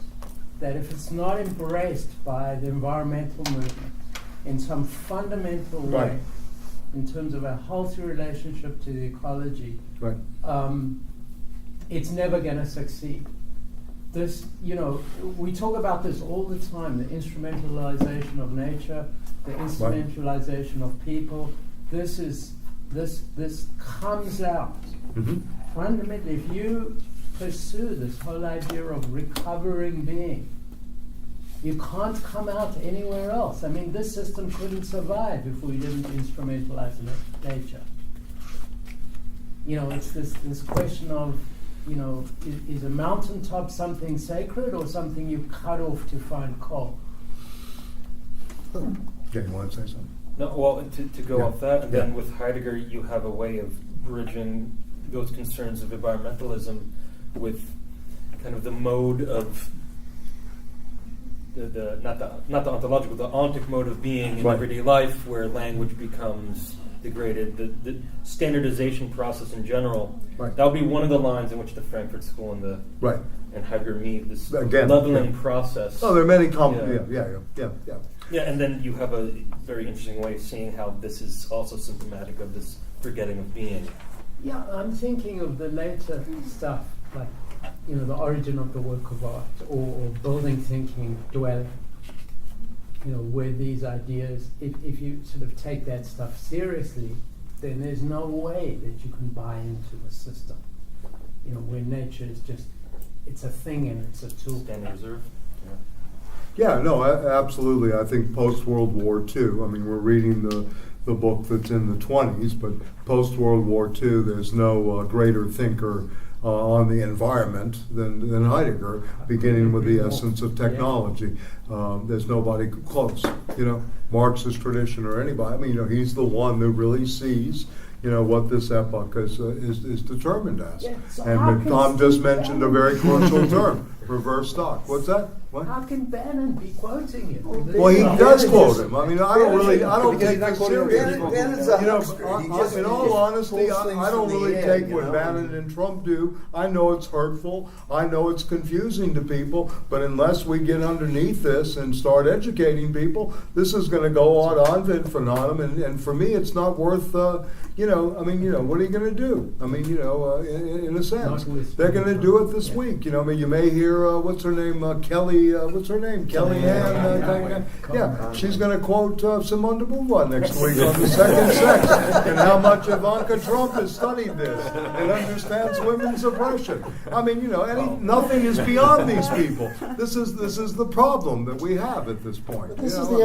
[SPEAKER 4] that if it's not embraced by the environmental movement in some fundamental way, in terms of a healthy relationship to the ecology, it's never going to succeed. This, we talk about this all the time, the instrumentalization of nature, the instrumentalization of people. This comes out. Fundamentally, if you pursue this whole idea of recovering being, you can't come out anywhere else. I mean, this system couldn't survive if we didn't instrumentalize nature. It's this question of, is a mountaintop something sacred or something you cut off to find coal?
[SPEAKER 1] Yeah, you want to say something?
[SPEAKER 3] No, well, to go off that, and then with Heidegger, you have a way of bridging those concerns of environmentalism with kind of the mode of not the ontological, the ontic mode of being in everyday life, where language becomes degraded, the standardization process in general. That would be one of the lines in which the Frankfurt School and Heidegger meet, this leveling process.
[SPEAKER 1] Oh, there are many
[SPEAKER 3] Yeah, and then you have a very interesting way of seeing how this is also symptomatic of this forgetting of being.
[SPEAKER 4] Yeah, I'm thinking of the later stuff, like the origin of the work of art, or building thinking, dwelling. Where these ideas, if you sort of take that stuff seriously, then there's no way that you can buy into the system. Where nature is just, it's a thing and it's a tool.
[SPEAKER 3] Standing reserve.
[SPEAKER 1] Yeah, no, absolutely. I think post-World War II, I mean, we're reading the book that's in the 20s, but post-World War II, there's no greater thinker on the environment than Heidegger, beginning with the essence of technology. There's nobody close, Marxist tradition or anybody. I mean, he's the one that really sees, what this epoch is determined as.
[SPEAKER 4] Yeah, so
[SPEAKER 1] and Tom just mentioned a very crucial term, reverse stock. What's that? What?
[SPEAKER 4] How can Bannon be quoting him?
[SPEAKER 1] Well, he does quote him. I mean, I don't take that seriously. In all honesty, I don't really take what Bannon and Trump do. I know it's hurtful. I know it's confusing to people. But unless we get underneath this and start educating people, this is going to go on infinitum. And for me, it's not worth. What are you going to do? I mean, in a sense, they're going to do it this week. You may hear what's her name, Kelly. What's her name? Kellyanne. She's going to quote Simone de Beauvoir next week on the second sex and how much Ivanka Trump has studied this and understands women's oppression. I mean, nothing is beyond these people. This is the problem that we have at this point.
[SPEAKER 5] This is the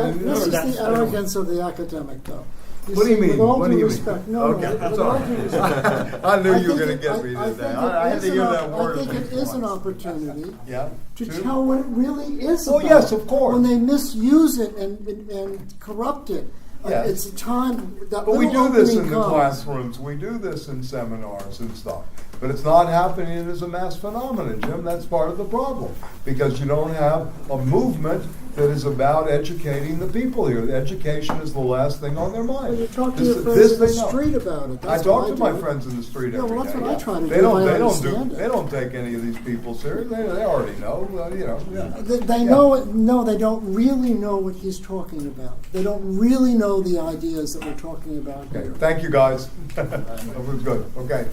[SPEAKER 5] arrogance of the academic, though.
[SPEAKER 1] What do you mean?
[SPEAKER 5] With all
[SPEAKER 1] What
[SPEAKER 5] due
[SPEAKER 1] do you
[SPEAKER 5] respect,
[SPEAKER 1] mean?
[SPEAKER 5] no,
[SPEAKER 1] Okay,
[SPEAKER 5] with
[SPEAKER 1] that's
[SPEAKER 5] all
[SPEAKER 1] all
[SPEAKER 5] due
[SPEAKER 1] right.
[SPEAKER 5] respect.
[SPEAKER 1] I knew you were going to get me today. I had to hear that word.
[SPEAKER 5] I think it is an opportunity to
[SPEAKER 1] Two?
[SPEAKER 5] tell what it really is
[SPEAKER 1] Oh,
[SPEAKER 5] about.
[SPEAKER 1] yes, of course.
[SPEAKER 5] When they misuse it and corrupt it
[SPEAKER 1] Yes.
[SPEAKER 5] It's a time that
[SPEAKER 1] But we
[SPEAKER 5] little
[SPEAKER 1] do this
[SPEAKER 5] opening
[SPEAKER 1] in the
[SPEAKER 5] comes.
[SPEAKER 1] classrooms, we do this in seminars and stuff. But it's not happening as a mass phenomenon, Jim. That's part of the problem. Because you don't have a movement that is about educating the people here. Education is the last thing on their mind.
[SPEAKER 5] Well, you talk to your friends in the street about it.
[SPEAKER 1] I
[SPEAKER 5] That's
[SPEAKER 1] talk
[SPEAKER 5] what
[SPEAKER 1] to my
[SPEAKER 5] do.
[SPEAKER 1] friends in the street
[SPEAKER 5] Yeah,
[SPEAKER 1] every
[SPEAKER 5] well, that's
[SPEAKER 1] day.
[SPEAKER 5] what I try to
[SPEAKER 1] They
[SPEAKER 5] do.
[SPEAKER 1] don't.
[SPEAKER 5] I
[SPEAKER 1] They don't
[SPEAKER 5] understand
[SPEAKER 1] do.
[SPEAKER 5] it.
[SPEAKER 1] They don't take any of these people seriously. They already know. You know. Yeah.
[SPEAKER 5] They know it. No, they don't really know what he's talking about. They don't really know the ideas that we're talking about
[SPEAKER 1] Okay.
[SPEAKER 5] here.
[SPEAKER 1] Thank you, guys. That was good. Okay.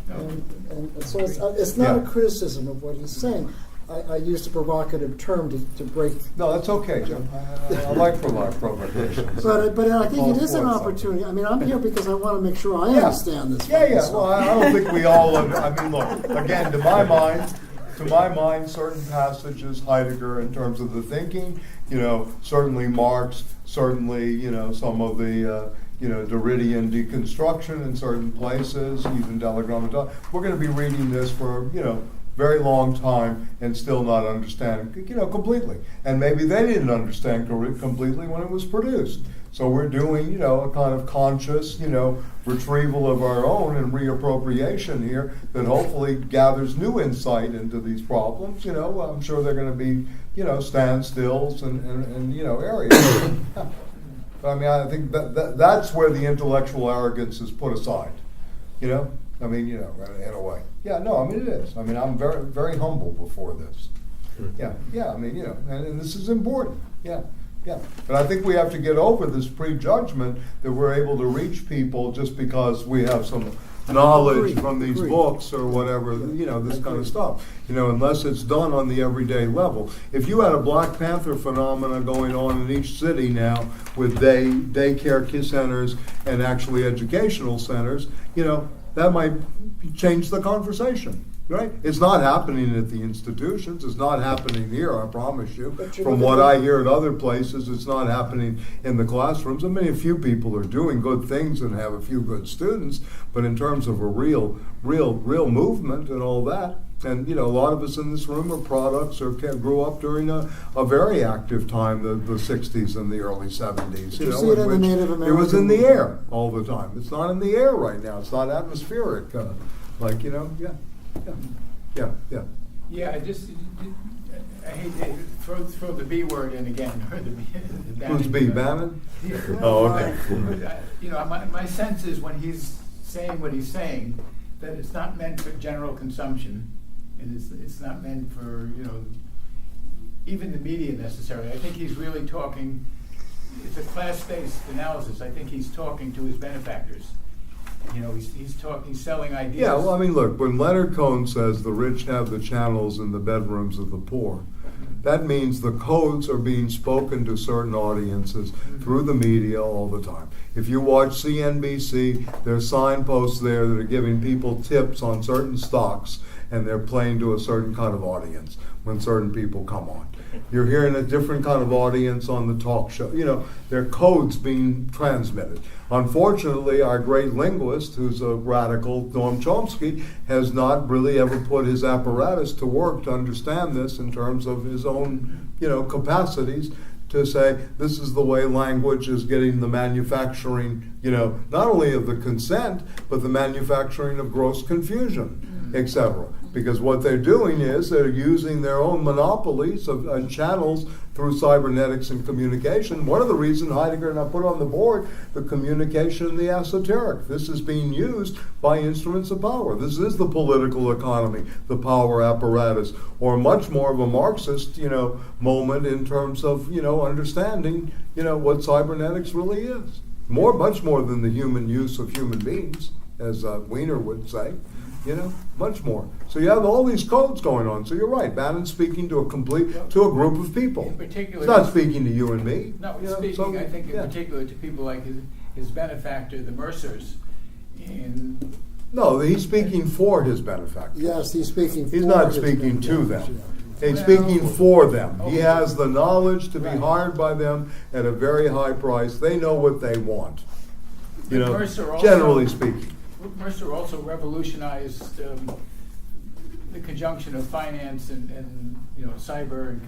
[SPEAKER 5] And so it's not a criticism of what he's saying. I used a provocative term to break.
[SPEAKER 1] No, that's okay, Jim. I like provocation.
[SPEAKER 5] But I think it is an
[SPEAKER 1] Calls for
[SPEAKER 5] opportunity. I mean, I'm here because I want to make sure I
[SPEAKER 1] Yeah.
[SPEAKER 5] understand this.
[SPEAKER 1] Yeah, yeah. Well, I don't think we all. I mean, look. Again, to my mind, certain passages, Heidegger, in terms of the thinking, certainly Marx, certainly, some of the, Derridian deconstruction in certain places, even Delagrange. We're going to be reading this for, very long time and still not understand, completely. And maybe they didn't understand completely when it was produced. So we're doing, a kind of conscious, retrieval of our own and reappropriation here that hopefully gathers new insight into these problems. I'm sure they're going to be, standstills and areas. I mean, I think that's where the intellectual arrogance is put aside. I mean, in a way. Yeah, no, I mean, it is. I mean, I'm very, very humble before this. Yeah, I mean, and this is important. Yeah. But I think we have to get over this prejudgment that we're able to reach people just because we have some knowledge from these books or whatever, this kind of stuff. Unless it's done on the everyday level. If you had a Black Panther phenomena going on in each city now with daycare centers and actually educational centers, that might change the conversation, right? It's not happening at the institutions. It's not happening here, I promise you. From what I hear at other places, it's not happening in the classrooms. I mean, a few people are doing good things and have a few good students, but in terms of a real movement and all that, and a lot of us in this room are products or grew up during a very active time, the 60s and the early 70s.
[SPEAKER 5] You see it in the Native American.
[SPEAKER 1] It was in the air all the time. It's not in the air right now. It's not atmospheric. Yeah.
[SPEAKER 6] Yeah, I hate to throw the B word in again. Or the
[SPEAKER 1] Who's B, Bannon?
[SPEAKER 6] Yeah.
[SPEAKER 1] Oh, okay.
[SPEAKER 6] My sense is when he's saying what he's saying, that it's not meant for general consumption, and it's not meant for even the media necessarily. I think he's really talking. It's a class-based analysis. I think he's talking to his benefactors. He's selling ideas.
[SPEAKER 1] Yeah, well, I mean, look, when Leonard Cohen says the rich have the channels in the bedrooms of the poor, that means the codes are being spoken to certain audiences through the media all the time. If you watch CNBC, there's signposts there that are giving people tips on certain stocks, and they're playing to a certain kind of audience when certain people come on. You're hearing a different kind of audience on the talk show. There are codes being transmitted. Unfortunately, our great linguist, who's a radical, Noam Chomsky, has not really ever put his apparatus to work to understand this in terms of his own, capacities to say this is the way language is getting the manufacturing, not only of the consent, but the manufacturing of gross confusion, etc. Because what they're doing is they're using their own monopolies and channels through cybernetics and communication. One of the reasons Heidegger and I put on the board the communication and the esoteric. This is being used by instruments of power. This is the political economy, the power apparatus, or much more of a Marxist, moment in terms of, understanding, what cybernetics really is. Much more than the human use of human beings, as Wiener would say. Much more. So you have all these codes going on. So you're right. Bannon's speaking to a group of people.
[SPEAKER 6] In particular,
[SPEAKER 1] he's not speaking to you and me.
[SPEAKER 6] No, he's speaking, I think, in particular to people like his benefactor, the Mercers.
[SPEAKER 1] No, he's speaking for his benefactor.
[SPEAKER 5] Yes, he's speaking for
[SPEAKER 1] He's not speaking to them. He's speaking for them. He has the knowledge to be hired by them at a very high price. They know what they want. Generally speaking.
[SPEAKER 6] Mercer also revolutionized the conjunction of finance and cyber and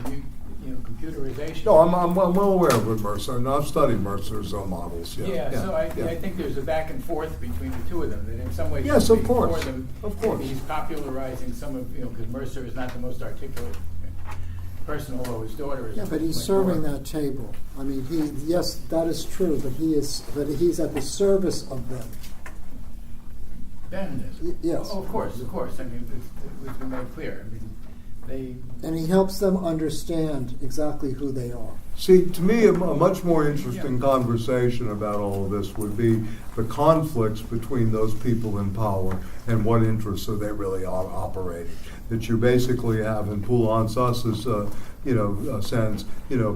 [SPEAKER 6] computerization.
[SPEAKER 1] No, I'm well aware of it, Mercer, and I've studied Mercer's models.
[SPEAKER 6] Yeah, so I think there's a back and forth between the two of them, that in some ways,
[SPEAKER 1] yes, of
[SPEAKER 6] for
[SPEAKER 1] course,
[SPEAKER 6] them,
[SPEAKER 1] of course.
[SPEAKER 6] he's popularizing some of, because Mercer is not the most articulate person, although his daughter is.
[SPEAKER 5] Yeah, but he's serving that table. I mean, yes, that is true, but he's at the service of them.
[SPEAKER 6] Ben is.
[SPEAKER 5] Yes.
[SPEAKER 6] Oh, of course. I mean, it's been made clear. I mean,
[SPEAKER 5] and he helps them understand exactly who they are.
[SPEAKER 1] See, to me, a much more interesting conversation about all of this would be the conflicts between those people in power and what interests are they really operating. That you basically have in Poulantzas's sense,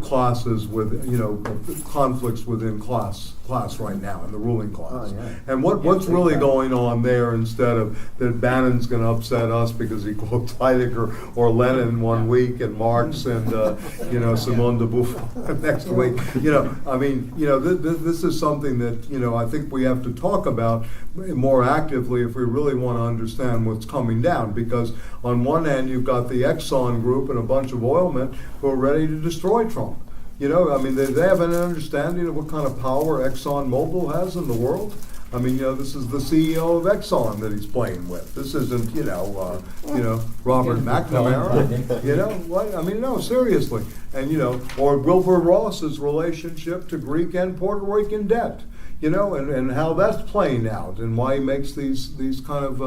[SPEAKER 1] classes with, conflicts within class right now in the ruling class.
[SPEAKER 5] Oh, yeah.
[SPEAKER 1] And what's really going on there, instead of that Bannon's going to upset us because he quotes Heidegger or Lenin one week and Marx and Simone de Beauvoir next week. This is something that I think we have to talk about more actively if we really want to understand what's coming down. Because on one hand, you've got the Exxon group and a bunch of oilmen who are ready to destroy Trump. They have an understanding of what kind of power ExxonMobil has in the world. I mean, this is the CEO of Exxon that he's playing with. This isn't, Robert McNamara. What? I mean, no, seriously. And, or Wilbur Ross's relationship to Greek and Puerto Rican debt, and how that's playing out and why he makes these kind of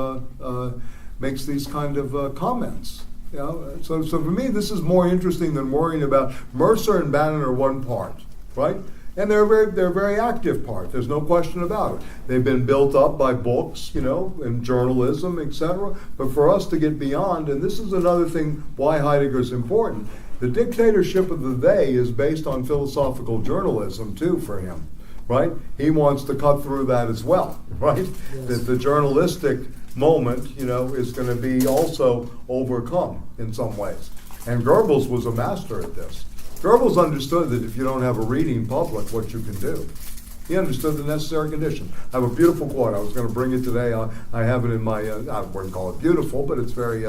[SPEAKER 1] comments. So for me, this is more interesting than worrying about Mercer and Bannon are one part, right? And they're a very active part. There's no question about it. They've been built up by books, and journalism, etc. But for us to get beyond, and this is another thing why Heidegger's important, the dictatorship of the they is based on philosophical journalism too for him, right? He wants to cut through that as well, right?
[SPEAKER 5] Yes.
[SPEAKER 1] That the journalistic moment, is going to be also overcome in some ways. And Goebbels was a master at this. Goebbels understood that if you don't have a reading public, what you can do. He understood the necessary condition. I have a beautiful quote. I was going to bring it today. I have it in my, I wouldn't call it beautiful, but it's very,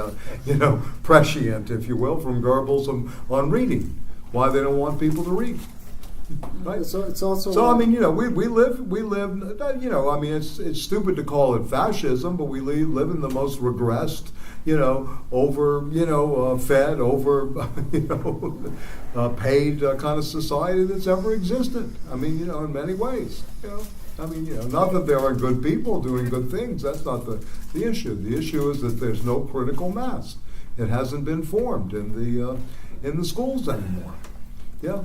[SPEAKER 1] prescient, if you will, from Goebbels on reading. Why they don't want people to read. Right.
[SPEAKER 5] So it's also.
[SPEAKER 1] So I mean, we live. It's stupid to call it fascism, but we live in the most regressed, fed, paid kind of society that's ever existed. I mean, in many ways. Not that there are good people doing good things. That's not the issue. The issue is that there's no critical mass. It hasn't been formed in the schools anymore. Yeah.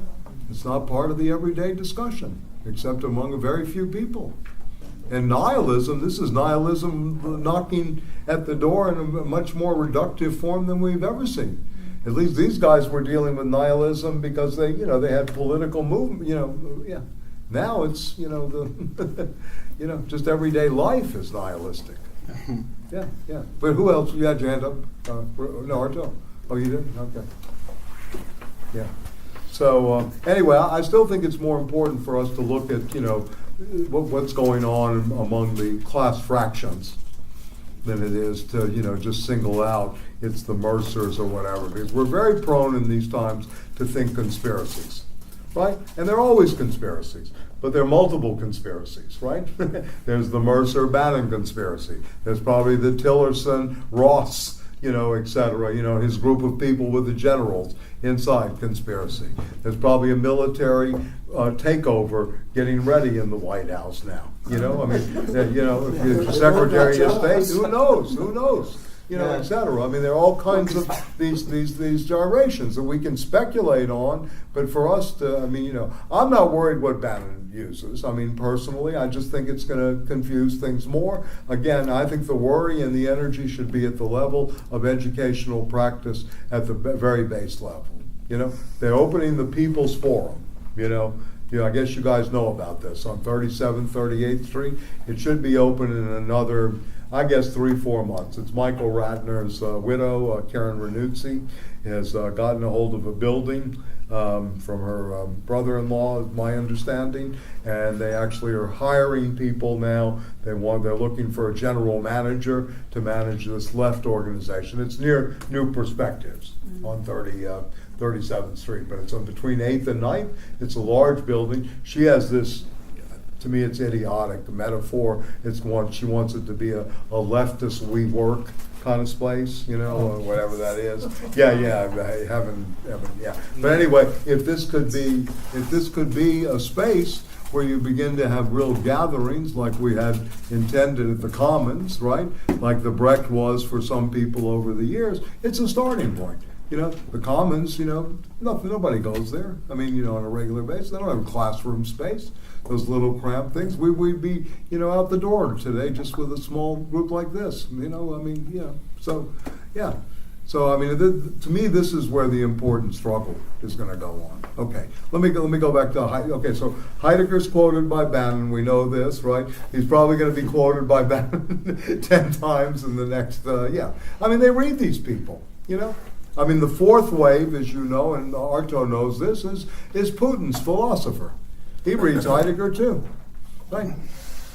[SPEAKER 1] It's not part of the everyday discussion, except among a very few people. And nihilism, this is nihilism knocking at the door in a much more reductive form than we've ever seen. At least these guys were dealing with nihilism because they had political movement, Now it's, just everyday life is nihilistic. Yeah. But who else? You had your hand up? No, Arto? Oh, you did? Okay. Yeah. So anyway, I still think it's more important for us to look at, what's going on among the class fractions than it is to, just single out it's the Mercers or whatever. Because we're very prone in these times to think conspiracies, right? And they're always conspiracies, but they're multiple conspiracies, right? There's the Mercer-Bannon conspiracy. There's probably the Tillerson-Ross, et cetera, his group of people with the generals inside conspiracy. There's probably a military takeover getting ready in the White House now. If you're Secretary of State, who knows? Et cetera. I mean, there are all kinds of these gyrations that we can speculate on, but for us to, I'm not worried what Bannon uses. I mean, personally, I just think it's going to confuse things more. Again, I think the worry and the energy should be at the level of educational practice at the very base level. They're opening the People's Forum, I guess you guys know about this, on 37th, 38th Street. It should be open in another I guess, 3-4 months. It's Michael Ratner's widow, Karen Renuzzi, has gotten a hold of a building from her brother-in-law, is my understanding, and they actually are hiring people now. They're looking for a general manager to manage this left organization. It's near New Perspectives on 37th Street, but it's on between 8th and 9th. It's a large building. She has this, to me it's idiotic, the metaphor. It's one, she wants it to be a leftist WeWork kind of space, you know, or whatever that is. Yeah, I haven't, yeah. But anyway, if this could be a space where you begin to have real gatherings like we had intended at the Commons, right? Like the Brecht was for some people over the years, it's a starting point. You know, the Commons, you know, nobody goes there. I mean, you know, on a regular basis. They don't have classroom space. Those little cramped things. We'd be, you know, out the door today just with a small group like this. You know, I mean, yeah. So, yeah. So, I mean, to me, this is where the important struggle is going to go on. Okay, let me go back to okay. So Heidegger's quoted by Bannon. We know this, right? He's probably going to be quoted by Bannon 10 times in the next. Yeah. I mean, they read these people. You know. I mean, the fourth wave, as you know, and Arto knows this, is Putin's philosopher. He reads Heidegger too, right?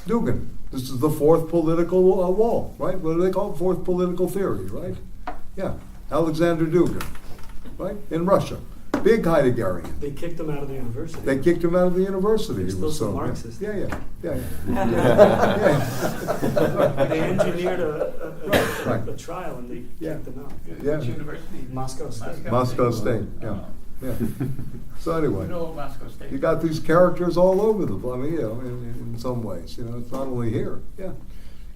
[SPEAKER 1] Dugin. This is the fourth political wall, right? What do they call it? Fourth political theory, right? Yeah, Alexander Dugin, right? In Russia. Big Heideggerian.
[SPEAKER 11] They kicked him out of the university.
[SPEAKER 1] They kicked him out of the university.
[SPEAKER 11] He was so Marxist.
[SPEAKER 1] Yeah.
[SPEAKER 11] They engineered a trial and they kicked him out.
[SPEAKER 6] Which university?
[SPEAKER 11] Moscow State.
[SPEAKER 1] Moscow State, yeah. So anyway,
[SPEAKER 6] Moscow State.
[SPEAKER 1] You got these characters all over the place, I mean, you know, in some ways. You know, it's not only here, yeah.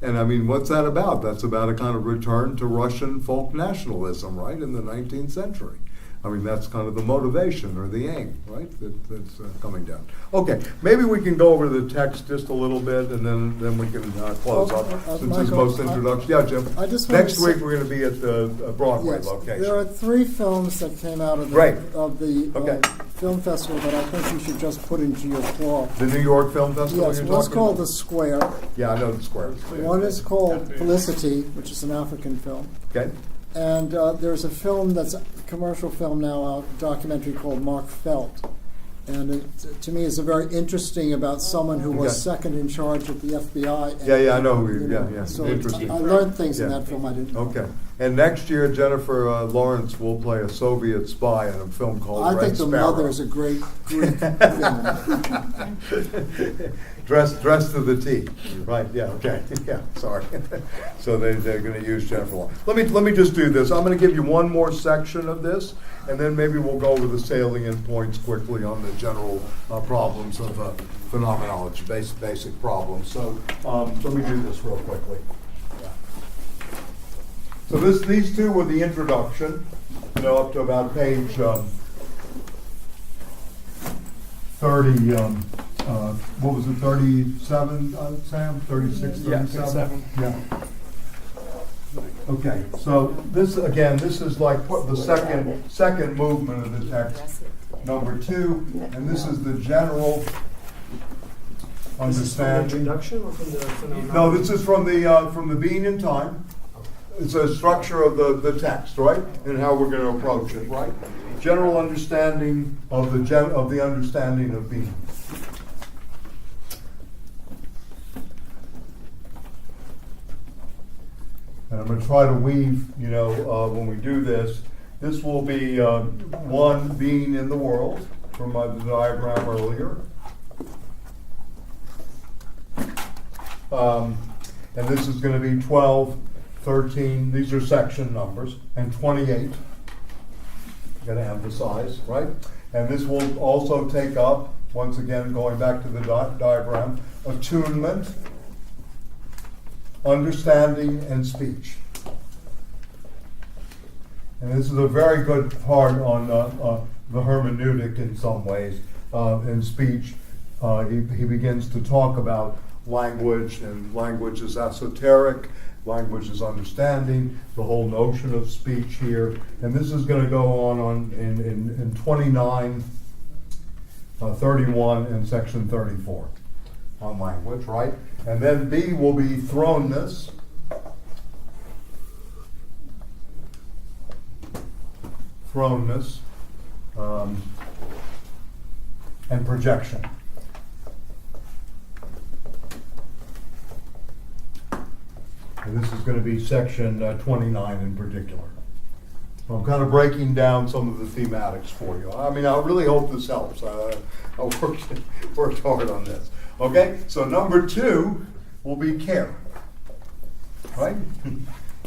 [SPEAKER 1] And I mean, what's that about? That's about a kind of return to Russian folk nationalism, right, in the 19th century. I mean, that's kind of the motivation or the aim, right, that's coming down. Okay, maybe we can go over the text just a little bit, and then we can close up, since
[SPEAKER 5] Michael,
[SPEAKER 1] it's most introduction. Yeah, Jim. Next week we're going to be at the Broadway location.
[SPEAKER 5] There are 3 films that came out of the film festival that I think you should just put into your claw.
[SPEAKER 1] The New York Film Festival?
[SPEAKER 5] Yes, one's called The Square.
[SPEAKER 1] Yeah, I know The Square.
[SPEAKER 5] One is called Felicity, which is an African film.
[SPEAKER 1] Okay.
[SPEAKER 5] And there's a film that's a commercial film now, a documentary called Mark Felt. And it, to me, is very interesting about someone who was second in charge at the FBI. And,
[SPEAKER 1] I know who you
[SPEAKER 5] So
[SPEAKER 1] interesting.
[SPEAKER 5] I learned things in that film I didn't know.
[SPEAKER 1] Okay. And next year, Jennifer Lawrence will play a Soviet spy in a film called Red
[SPEAKER 5] I think The
[SPEAKER 1] Sparrow.
[SPEAKER 5] Mother is a great Greek film.
[SPEAKER 1] Dressed to the T. Right, yeah, okay. Yeah, sorry. So they're going to use Jennifer Lawrence. Let me just do this. I'm going to give you one more section of this, and then maybe we'll go over the salient points quickly on the general problems of phenomenology, basic problems. So let me do this real quickly. Yeah. So these two were the introduction, you know, up to about page 30. What was it, 37, Sam? 36, 37? Yeah. Okay, so this is like the second movement of the text, number 2, and this is the general understanding.
[SPEAKER 11] Is this from the introduction or from the phenomenology?
[SPEAKER 1] No, this is from the Being in Time. It's a structure of the text, right, and how we're going to approach it, right? General understanding of the understanding of being. And I'm going to try to weave, you know, when we do this, this will be one being in the world from the diagram earlier. And this is going to be 12, 13, these are section numbers, and 28. I'm going to emphasize, right? And this will also take up, once again, going back to the diagram, attunement, understanding, and speech. And this is a very good part on the hermeneutic in some ways. In speech, he begins to talk about language, and language is esoteric, language is understanding, the whole notion of speech here. And this is going to go on in 29, 31, and section 34 on language, right? And then B will be thrownness, thrownness, and projection. And this is going to be section 29 in particular. I'm kind of breaking down some of the thematics for you. I mean, I really hope this helps. I worked hard on this. Okay, so number 2 will be care, right?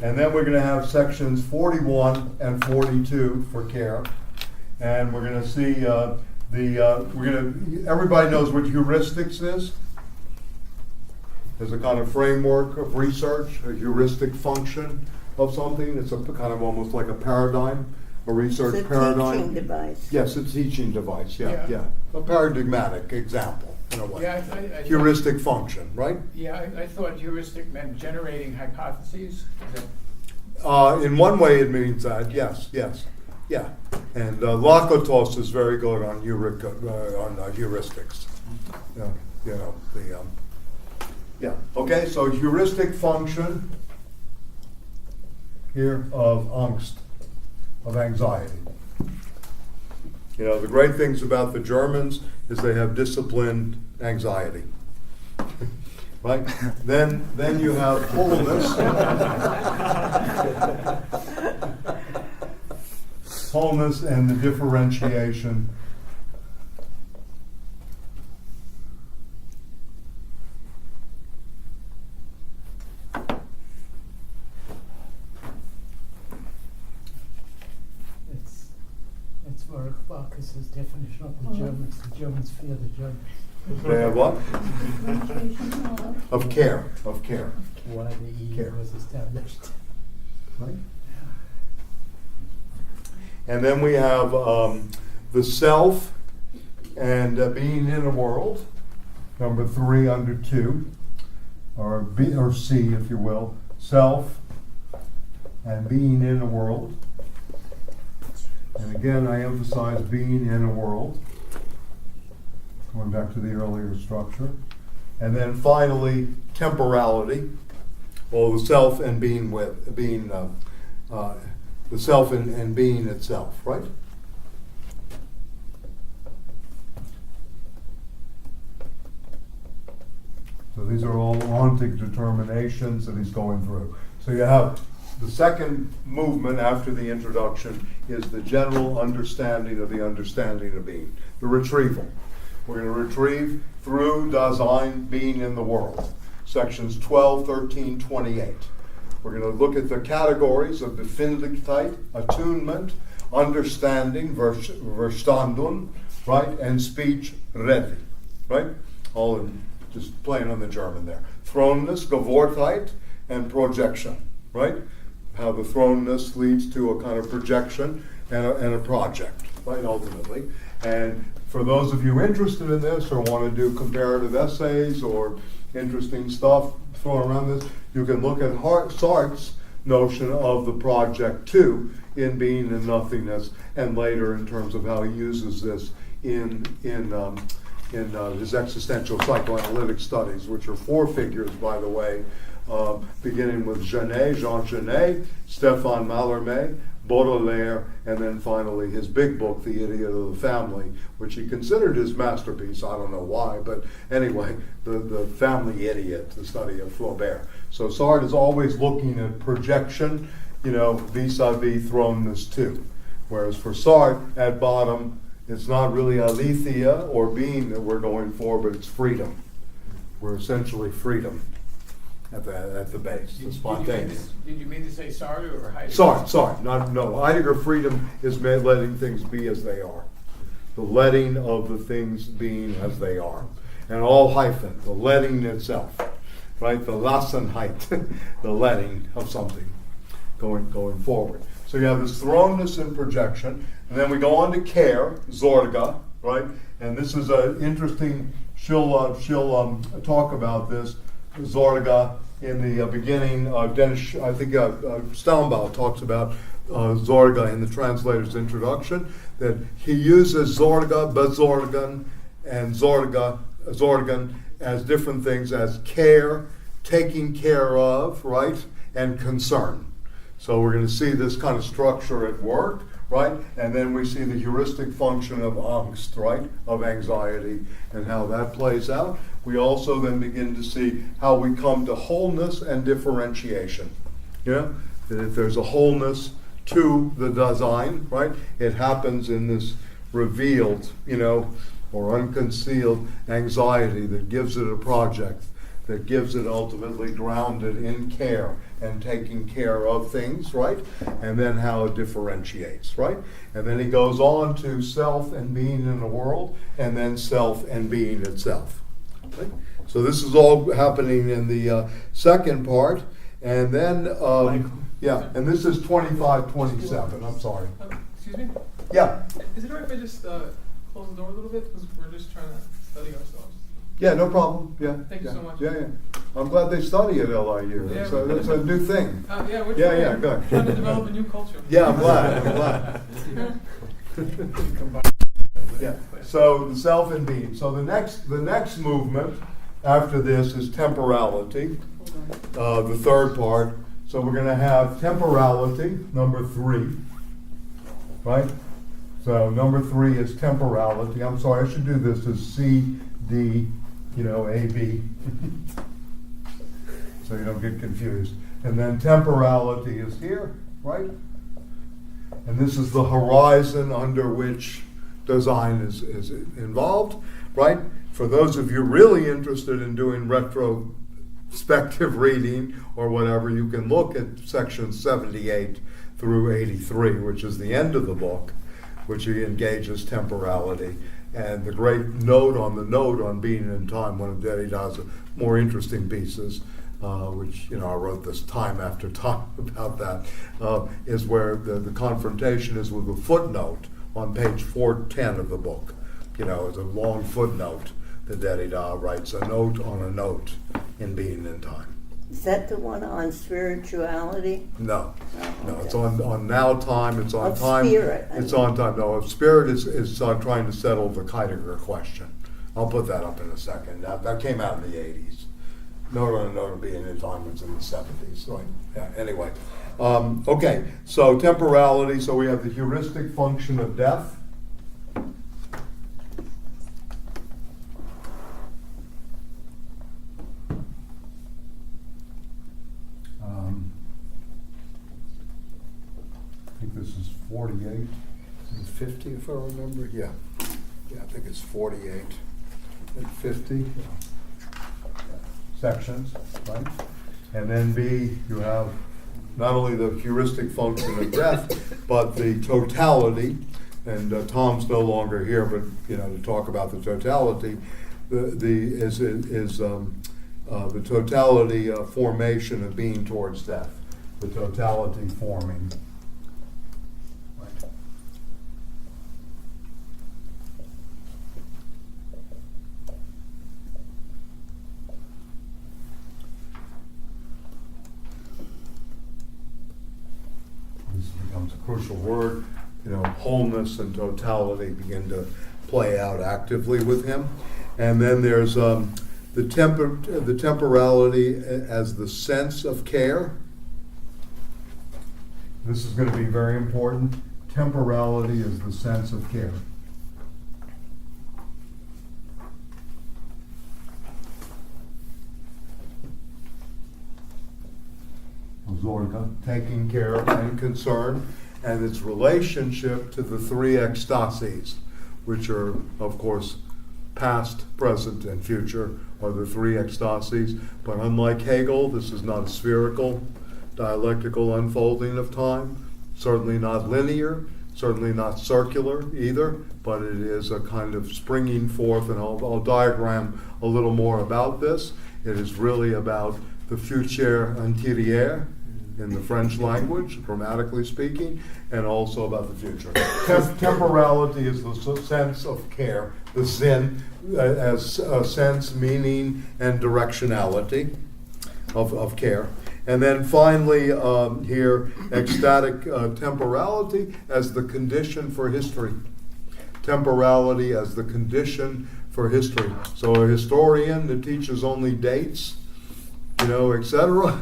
[SPEAKER 1] And then we're going to have sections 41 and 42 for care. And we're going to see everybody knows what heuristics is? As a kind of framework of research, a heuristic function of something. It's a kind of almost like a paradigm, a research paradigm.
[SPEAKER 9] It's a teaching device.
[SPEAKER 1] Yes, it's a teaching device, yeah. A paradigmatic example, in a way.
[SPEAKER 6] Yeah, I
[SPEAKER 1] heuristic function, right?
[SPEAKER 6] Yeah, I thought heuristic meant generating hypotheses.
[SPEAKER 1] In one way it means that, yes. Yeah. And Lakatos is very good on heuristics. Yeah. Okay, so heuristic function here of angst, of anxiety. You know, the great things about the Germans is they have disciplined anxiety. Right? Then you have wholeness. Wholeness and the differentiation
[SPEAKER 4] It's Marx's definition of the Germans. The Germans fear the Germans.
[SPEAKER 1] They have what? Of care.
[SPEAKER 4] Why the EU was established.
[SPEAKER 1] Right. And then we have the self and being in a world, number 3 under 2, or B or C, if you will, self and being in a world. And again, I emphasize being in a world, going back to the earlier structure. And then finally, temporality, well, the self and being the self and being itself, right? So these are all ontic determinations that he's going through. So you have the second movement after the introduction is the general understanding of the understanding of being, the retrieval. We're going to retrieve through Da-sein, being in the world, sections 12, 13, 28. We're going to look at the categories of Befindlichkeit, attunement, understanding, Verstanden, right, and speech, Rede, right? All in, just playing on the German there. Thrownness, Gewohrtheit, and projection, right? How the thrownness leads to a kind of projection and a project, right, ultimately. And for those of you interested in this or want to do comparative essays or interesting stuff thrown around this, you can look at Sartre's notion of the project too in Being and Nothingness, and later in terms of how he uses this in his existential psychoanalytic studies, which are 4 figures, by the way, beginning with Jean Genet, Stéphane Mallarmé, Baudelaire, and then finally his big book, The Idiot of the Family, which he considered his masterpiece. I don't know why, but anyway, the Family Idiot, the study of Flaubert. So Sartre is always looking at projection, vis-a-vis thrownness too. Whereas for Sartre, at bottom, it's not really aletheia or being that we're going for, but it's freedom. We're essentially freedom at the base, the spontaneous.
[SPEAKER 6] Did you mean to say Sartre or Heidegger?
[SPEAKER 1] Sartre. No. Heidegger freedom is letting things be as they are. The letting of the things being as they are. And all hyphen, the letting itself. Right? The Lassenheit, the letting of something going forward. So you have this thrownness and projection, and then we go on to care, Zorga, right? And this is an interesting, she'll talk about this, Zorga, in the beginning. Dennis, I think Staumbaugh talks about Zorga in the translator's introduction, that he uses Zorga, Besorgen, and Zorgen as different things, as care, taking care of, right, and concern. So we're going to see this kind of structure at work, right? And then we see the heuristic function of angst, right? Of anxiety and how that plays out. We also then begin to see how we come to wholeness and differentiation. Yeah? That if there's a wholeness to the Da-sein, right? It happens in this revealed, or unconcealed anxiety that gives it a project, that gives it ultimately grounded in care and taking care of things, right? And then how it differentiates, right? And then he goes on to self and being in the world, and then self and being itself. Okay? So this is all happening in the second part. And then, and this is 25-27. I'm sorry.
[SPEAKER 12] Excuse me?
[SPEAKER 1] Yeah.
[SPEAKER 12] Is it all right if I just close the door a little bit? Because we're just trying to study ourselves.
[SPEAKER 1] Yeah, no problem. Yeah.
[SPEAKER 12] Thank you so much.
[SPEAKER 1] Yeah. I'm glad they study at LIU.
[SPEAKER 12] Yeah,
[SPEAKER 1] So that's a new thing.
[SPEAKER 12] We're
[SPEAKER 1] good.
[SPEAKER 12] trying to develop a new culture.
[SPEAKER 1] Yeah, I'm glad. Yeah. So the self and being. So the next movement after this is temporality, the third part. So we're going to have temporality, number 3, right? So number 3 is temporality. I'm sorry, I should do this as C, D, A, B. So you don't get confused. And then temporality is here, right? And this is the horizon under which Da-sein is involved, right? For those of you really interested in doing retrospective reading or whatever, you can look at sections 78 through 83, which is the end of the book, which he engages temporality. And the great note on being in time, one of Derrida's more interesting pieces, which I wrote this time after time about that, is where the confrontation is with a footnote on page 410 of the book. It's a long footnote that Derrida writes, a note on a note in Being in Time.
[SPEAKER 9] Is that the one on spirituality?
[SPEAKER 1] No,
[SPEAKER 9] okay.
[SPEAKER 1] It's on now time. It's on
[SPEAKER 9] of
[SPEAKER 1] time.
[SPEAKER 9] Spirit.
[SPEAKER 1] It's on time. No, of spirit is trying to settle the Heidegger question. I'll put that up in a second. That came out in the 80s. Note on a note of Being in Time was in the 70s. Right. Yeah. Anyway, okay. So temporality. So we have the heuristic function of death. I think this is 48 and 50, if I remember. Yeah, I think it's 48 and 50 sections, right? And then B, you have not only the heuristic function of death, but the totality. And Tom's no longer here, but to talk about the totality, the totality formation of being towards death, the totality forming. Becomes a crucial word. Wholeness and totality begin to play out actively with him. And then there's the temporality as the sense of care. This is going to be very important. Temporality is the sense of care. Taking care and concern, and its relationship to the 3 ecstasies, which are, of course, past, present, and future, are the 3 ecstasies. But unlike Hegel, this is not a spherical, dialectical unfolding of time, certainly not linear, certainly not circular either, but it is a kind of springing forth, and I'll diagram a little more about this. It is really about the futur intérieur, in the French language, grammatically speaking, and also about the future. Temporality is the sense of care, the Sinn as sense, meaning, and directionality of care. And then finally here, ecstatic temporality as the condition for history. Temporality as the condition for history. So a historian that teaches only dates, etc.,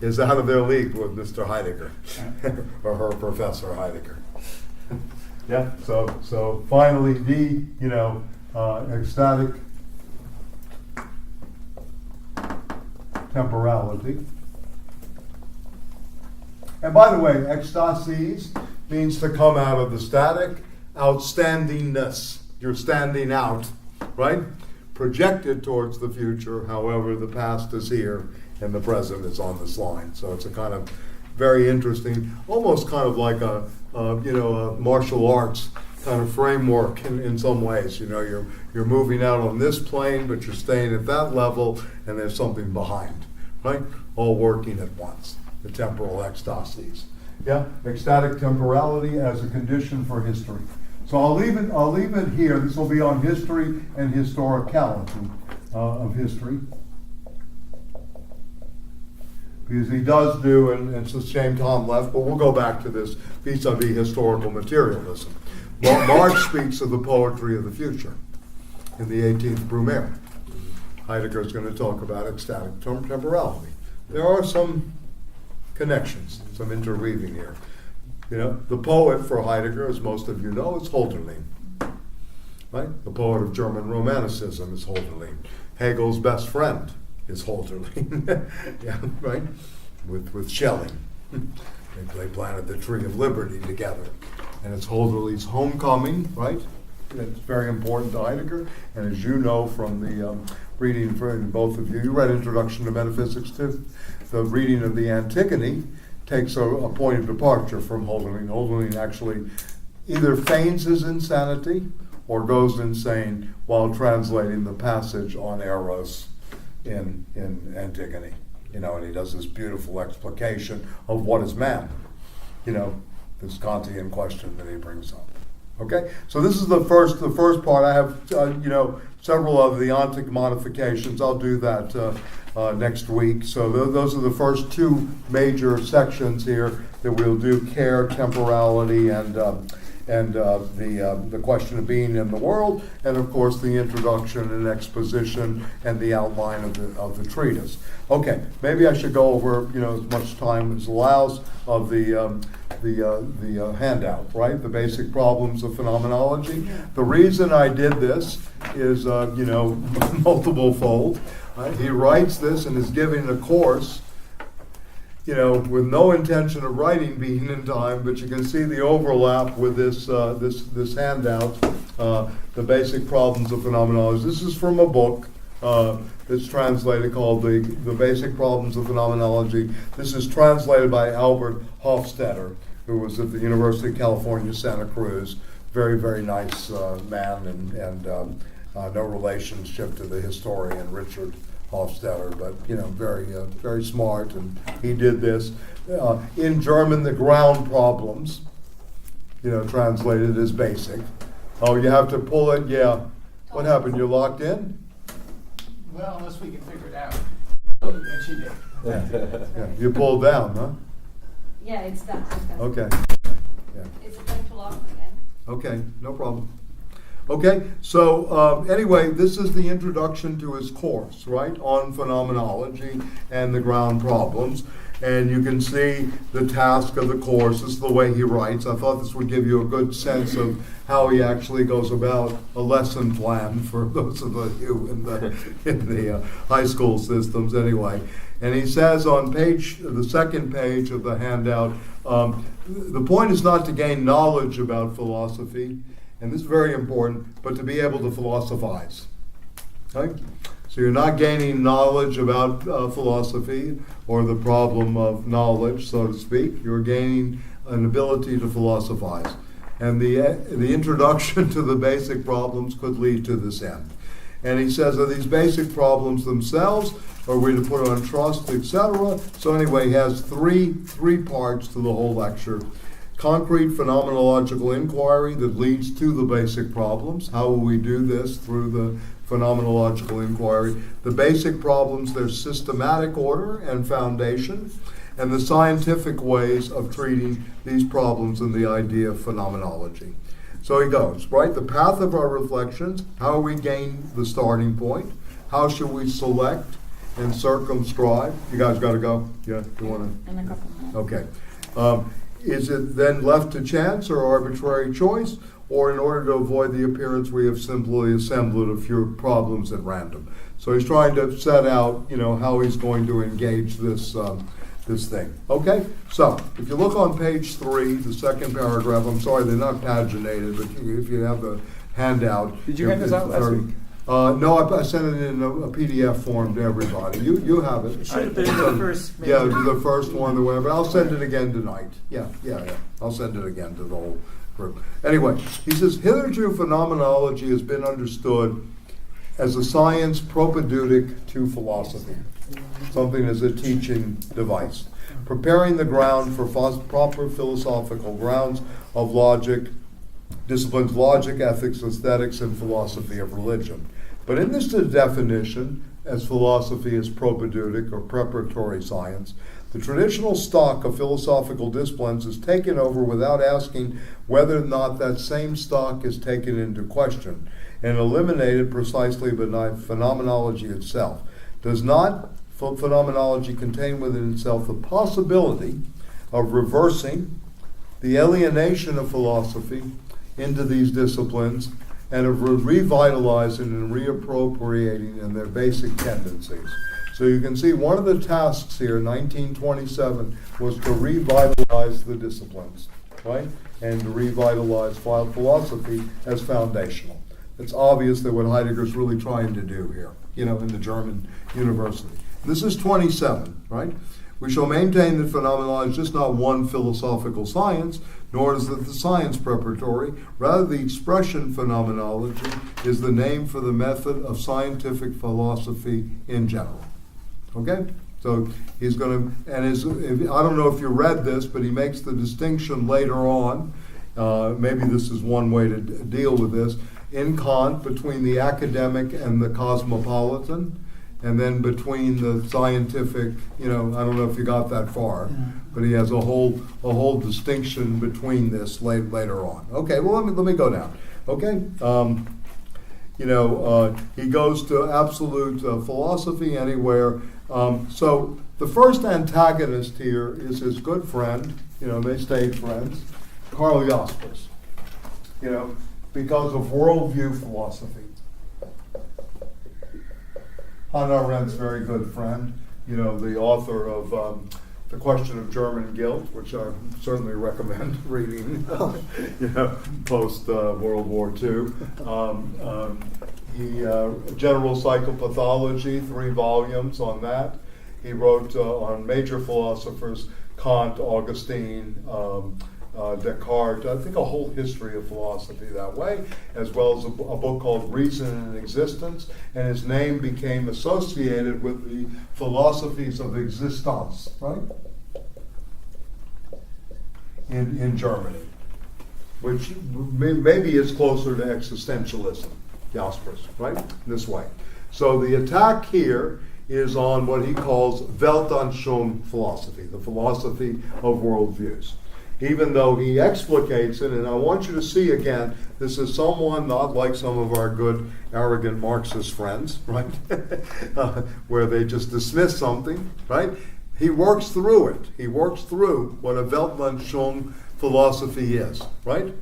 [SPEAKER 1] is out of their league with Mr. Heidegger or her Professor Heidegger. Yeah, so finally, ecstatic temporality. And by the way, ecstasis means to come out of the static, outstandingness. You're standing out, right? Projected towards the future, however, the past is here and the present is on this line. So it's a kind of very interesting, almost kind of like a martial arts kind of framework in some ways. You're moving out on this plane, but you're staying at that level, and there's something behind, right? All working at once. The temporal ecstasies. Yeah, ecstatic temporality as a condition for history. So I'll leave it here. This will be on history and historicality of history. Because he does do, and it's a shame Tom left, but we'll go back to this vis-a-vis historical materialism. Marx speaks of the poetry of the future in the 18th Brumaire. Heidegger is going to talk about ecstatic temporality. There are some connections, some interweaving here. The poet for Heidegger, as most of you know, is Hölderlin. Right? The poet of German Romanticism is Hölderlin. Hegel's best friend is Hölderlin. Yeah, right? With Schelling. They planted the Tree of Liberty together. And it's Hölderlin's homecoming, right? It's very important to Heidegger. And as you know from the reading from both of you, you read Introduction to Metaphysics too. The reading of the Antigone takes a point of departure from Hölderlin. Hölderlin actually either feigns his insanity or goes insane while translating the passage on Eros in Antigone. And he does this beautiful explication of what is man. This Kantian question that he brings up. Okay, so this is the first part. I have several of the ontic modifications. I'll do that next week. So those are the first two major sections here that we'll do: care, temporality, and the question of being in the world, and of course the introduction and exposition and the outline of the treatise. Okay, maybe I should go over as much time as allows of the handout, right? The basic problems of phenomenology. The reason I did this is multiple fold. Right? He writes this and is giving a course, with no intention of writing being in time, but you can see the overlap with this handout, the basic problems of phenomenology. This is from a book that's translated called the Basic Problems of Phenomenology. This is translated by Albert Hofstadter, who was at the University of California, Santa Cruz. Very, very nice man, and no relationship to the historian Richard Hofstadter, but very, very smart. And he did this in German. The ground problems, translated as basic. Oh, you have to pull it. Yeah. What happened? You're locked in?
[SPEAKER 6] Well, unless we can figure it out. And she did.
[SPEAKER 1] Yeah. You pulled down, huh?
[SPEAKER 7] Yeah, it's done.
[SPEAKER 1] Okay. Yeah.
[SPEAKER 7] It's going to lock again.
[SPEAKER 1] Okay, no problem. Okay, so anyway, this is the introduction to his course, right, on phenomenology and the ground problems. And you can see the task of the course. This is the way he writes. I thought this would give you a good sense of how he actually goes about a lesson plan for those of you in the high school systems anyway. And he says on the second page of the handout, the point is not to gain knowledge about philosophy, and this is very important, but to be able to philosophize. Okay? So you're not gaining knowledge about philosophy or the problem of knowledge, so to speak. You're gaining an ability to philosophize. And the introduction to the basic problems could lead to this end. And he says that these basic problems themselves are we to put on trust, etc. So anyway, he has three parts to the whole lecture. Concrete phenomenological inquiry that leads to the basic problems. How will we do this? Through the phenomenological inquiry. The basic problems, their systematic order and foundation, and the scientific ways of treating these problems in the idea of phenomenology. So he goes, right? The path of our reflections, how we gain the starting point, how should we select and circumscribe. You guys got to go? Yeah, you want to?
[SPEAKER 10] In a couple minutes.
[SPEAKER 1] Okay. is it then left to chance or arbitrary choice? Or in order to avoid the appearance, we have simply assembled a few problems at random. So he's trying to set out, how he's going to engage this this thing. Okay? So, if you look on page 3, the second paragraph, I'm sorry, they're not paginated, but if you have the handout.
[SPEAKER 2] Did you hand this out last week?
[SPEAKER 1] No, I sent it in a PDF form to everybody. You have it.
[SPEAKER 11] It should have been the first.
[SPEAKER 1] Yeah, the first one, or whatever. I'll send it again tonight. Yeah. I'll send it again to the whole group. Anyway, he says, hitherto phenomenology has been understood as a science propedeutic to philosophy, something as a teaching device, preparing the ground for proper philosophical grounds of logic, disciplines logic, ethics, aesthetics, and philosophy of religion. But in this definition, as philosophy is propedeutic or preparatory science, the traditional stock of philosophical disciplines is taken over without asking whether or not that same stock is taken into question and eliminated precisely by phenomenology itself. Does not phenomenology contain within itself the possibility of reversing the alienation of philosophy into these disciplines and of revitalizing and reappropriating in their basic tendencies? So you can see one of the tasks here, 1927, was to revitalize the disciplines, right? And to revitalize philosophy as foundational. It's obvious that what Heidegger's really trying to do here, in the German university. This is 27, right? We shall maintain that phenomenology is just not one philosophical science, nor is it the science preparatory. Rather, the expression phenomenology is the name for the method of scientific philosophy in general. Okay? So he's going to, I don't know if you read this, but he makes the distinction later on, maybe this is one way to deal with this, in Kant between the academic and the cosmopolitan, and then between the scientific, I don't know if you got that far, but he has a whole distinction between this later on. Okay, well let me go down. Okay, he goes to absolute philosophy anywhere. So the first antagonist here is his good friend. They stayed friends, Karl Jaspers. Because of worldview philosophy. Hannah Arendt's very good friend, the author of The Question of German Guilt, which I certainly recommend reading, post World War II. General Psychopathology, 3 volumes on that. He wrote on major philosophers, Kant, Augustine, Descartes, I think a whole history of philosophy that way, as well as a book called Reason and Existence, and his name became associated with the philosophies of existence, right? In Germany, which maybe is closer to existentialism, Jaspers, right? This way. So the attack here is on what he calls Weltanschauung philosophy, the philosophy of worldviews. Even though he explicates it, and I want you to see again, this is someone not like some of our good, arrogant Marxist friends, right? Where they just dismiss something, right? He works through it. He works through what a Weltanschauung philosophy is, right?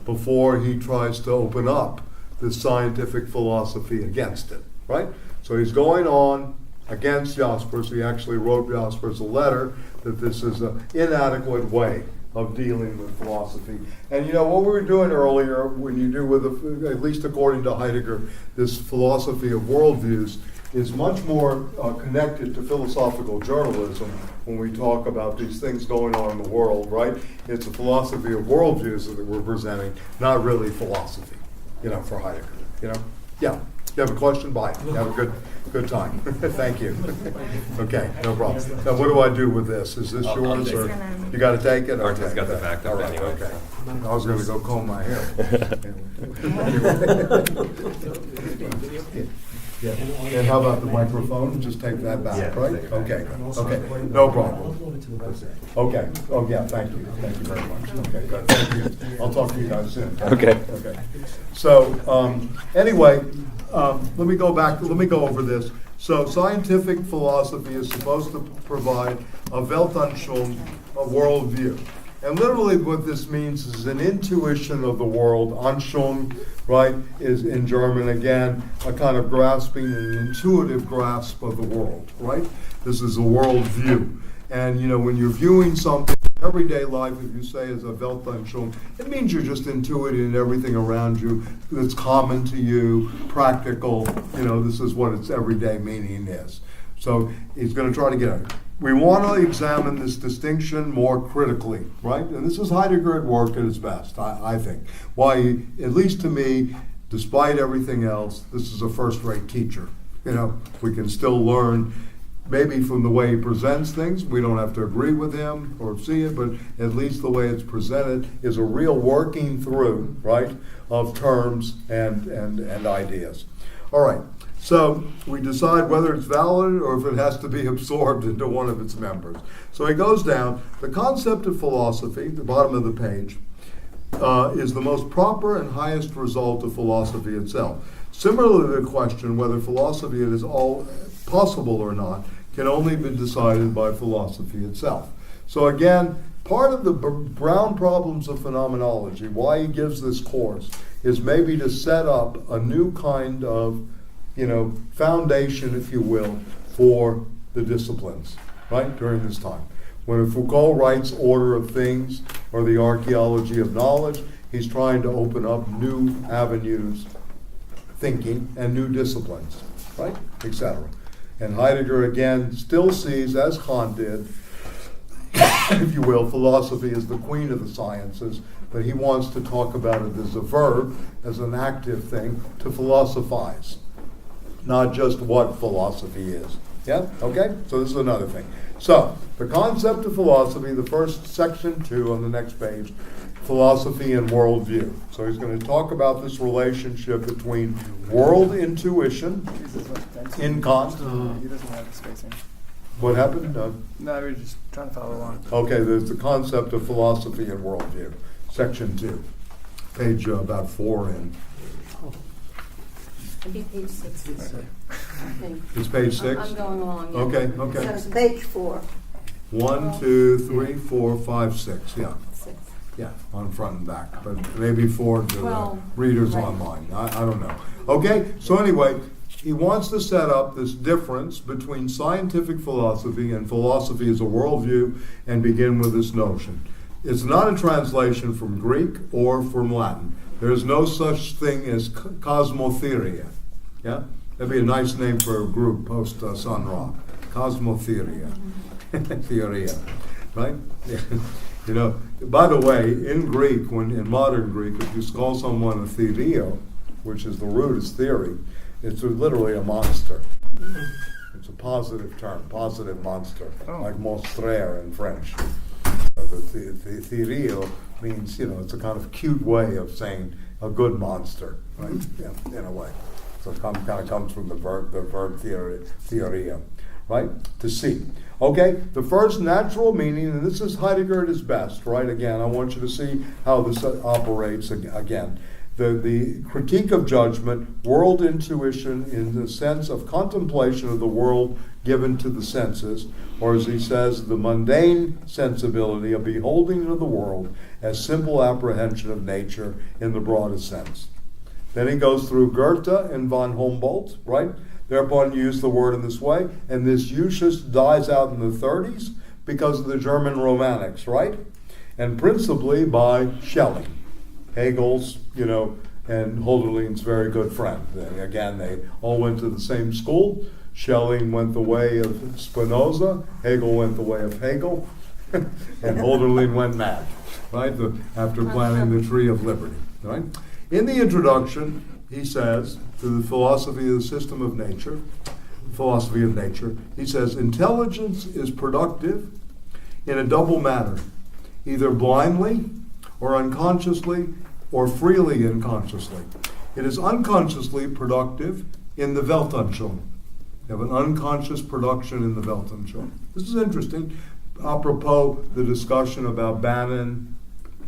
[SPEAKER 1] Before he tries to open up the scientific philosophy against it, right? So he's going on against Jaspers. He actually wrote Jaspers a letter that this is an inadequate way of dealing with philosophy. And what we were doing earlier, when you do with, at least according to Heidegger, this philosophy of worldviews is much more connected to philosophical journalism when we talk about these things going on in the world, right? It's a philosophy of worldviews that we're presenting, not really philosophy, for Heidegger, Yeah. You have a question? Bye. Have a good time. Thank you. Okay, no problem. Now, what do I do with this? Is this yours, or you got to take it?
[SPEAKER 13] Martin's got the back up anyway.
[SPEAKER 1] Okay. I was going to go comb my hair. Yeah. And how about the microphone? Just take that back, right? Okay. Okay. No problem. Okay. Oh yeah. Thank you. Thank you very much. Okay. Good. Thank you. I'll talk to you guys soon.
[SPEAKER 13] Okay.
[SPEAKER 1] Okay. So anyway, let me go back. Let me go over this. So scientific philosophy is supposed to provide a Weltanschauung, a worldview. And literally what this means is an intuition of the world. Anschauung, right, is in German, again, a kind of grasping, an intuitive grasp of the world, right? This is a world view. And, when you're viewing something, everyday life, if you say is a Weltanschauung, it means you're just intuiting everything around you that's common to you, practical, this is what its everyday meaning is. So he's going to try to get at it. We want to examine this distinction more critically, right? And this is Heidegger at work at his best, I think. Why, at least to me, despite everything else, this is a first-rate teacher. We can still learn maybe from the way he presents things. We don't have to agree with him or see it, but at least the way it's presented is a real working through, right, of terms and ideas. All right. So we decide whether it's valid or if it has to be absorbed into one of its members. So he goes down. The concept of philosophy, the bottom of the page, is the most proper and highest result of philosophy itself. Similarly, the question whether philosophy is all possible or not can only be decided by philosophy itself. So again, part of the Brown problems of phenomenology, why he gives this course, is maybe to set up a new kind of foundation, if you will, for the disciplines, right, during this time. When Foucault writes Order of Things or the Archaeology of Knowledge, he's trying to open up new avenues, thinking, and new disciplines, right, etc. And Heidegger, again, still sees, as Kant did, if you will, philosophy as the queen of the sciences, but he wants to talk about it as a verb, as an active thing, to philosophize. Not just what philosophy is. Yeah? Okay? So this is another thing. So, the concept of philosophy, the first section 2 on the next page, philosophy and worldview. So he's going to talk about this relationship between world intuition in Kant.
[SPEAKER 2] He doesn't have the spacing.
[SPEAKER 1] What happened?
[SPEAKER 2] No, we're just trying to follow along.
[SPEAKER 1] Okay, there's the concept of philosophy and worldview. Section 2. Page about 4 in.
[SPEAKER 10] Maybe page 6.
[SPEAKER 1] It's page 6?
[SPEAKER 10] I'm going along. Yeah.
[SPEAKER 1] Okay.
[SPEAKER 9] It's page 4.
[SPEAKER 1] 1, 2, 3, 4, 5, 6. Yeah.
[SPEAKER 10] 6.
[SPEAKER 1] Yeah, on front and back, but maybe 4 to the readers
[SPEAKER 10] right.
[SPEAKER 1] online. I don't know. Okay, so anyway, he wants to set up this difference between scientific philosophy and philosophy as a worldview and begin with this notion. It's not a translation from Greek or from Latin. There is no such thing as cosmotheoria. Yeah? That'd be a nice name for a group post Sun Ra. Cosmotheoria. Theoria. Right? By the way, in Greek, in modern Greek, if you call someone a theorio, which is the root is theory, it's literally a monster. It's a positive term, positive monster, like monstrer in French. The theorio means, it's a kind of cute way of saying a good monster, right? Yeah, in a way. So it kind of comes from the verb theoria, right? To see. Okay, the first natural meaning, and this is Heidegger at his best, right? Again, I want you to see how this operates again. The critique of judgment, world intuition in the sense of contemplation of the world given to the senses, or as he says, the mundane sensibility of beholding of the world as simple apprehension of nature in the broadest sense. Then he goes through Goethe and von Humboldt, right? Thereupon used the word in this way, and this use just dies out in the 30s because of the German Romantics, right? And principally by Schelling, Hegel's, and Hölderlin's very good friend. They all went to the same school. Schelling went the way of Spinoza, Hegel went the way of Hegel, and Hölderlin went mad, right? After planting the Tree of Liberty, right? In the introduction, he says, to the philosophy of the system of nature, philosophy of nature, he says, intelligence is productive in a double manner, either blindly or unconsciously or freely unconsciously. It is unconsciously productive in the Weltanschauung. You have an unconscious production in the Weltanschauung. This is interesting, apropos the discussion about Bannon,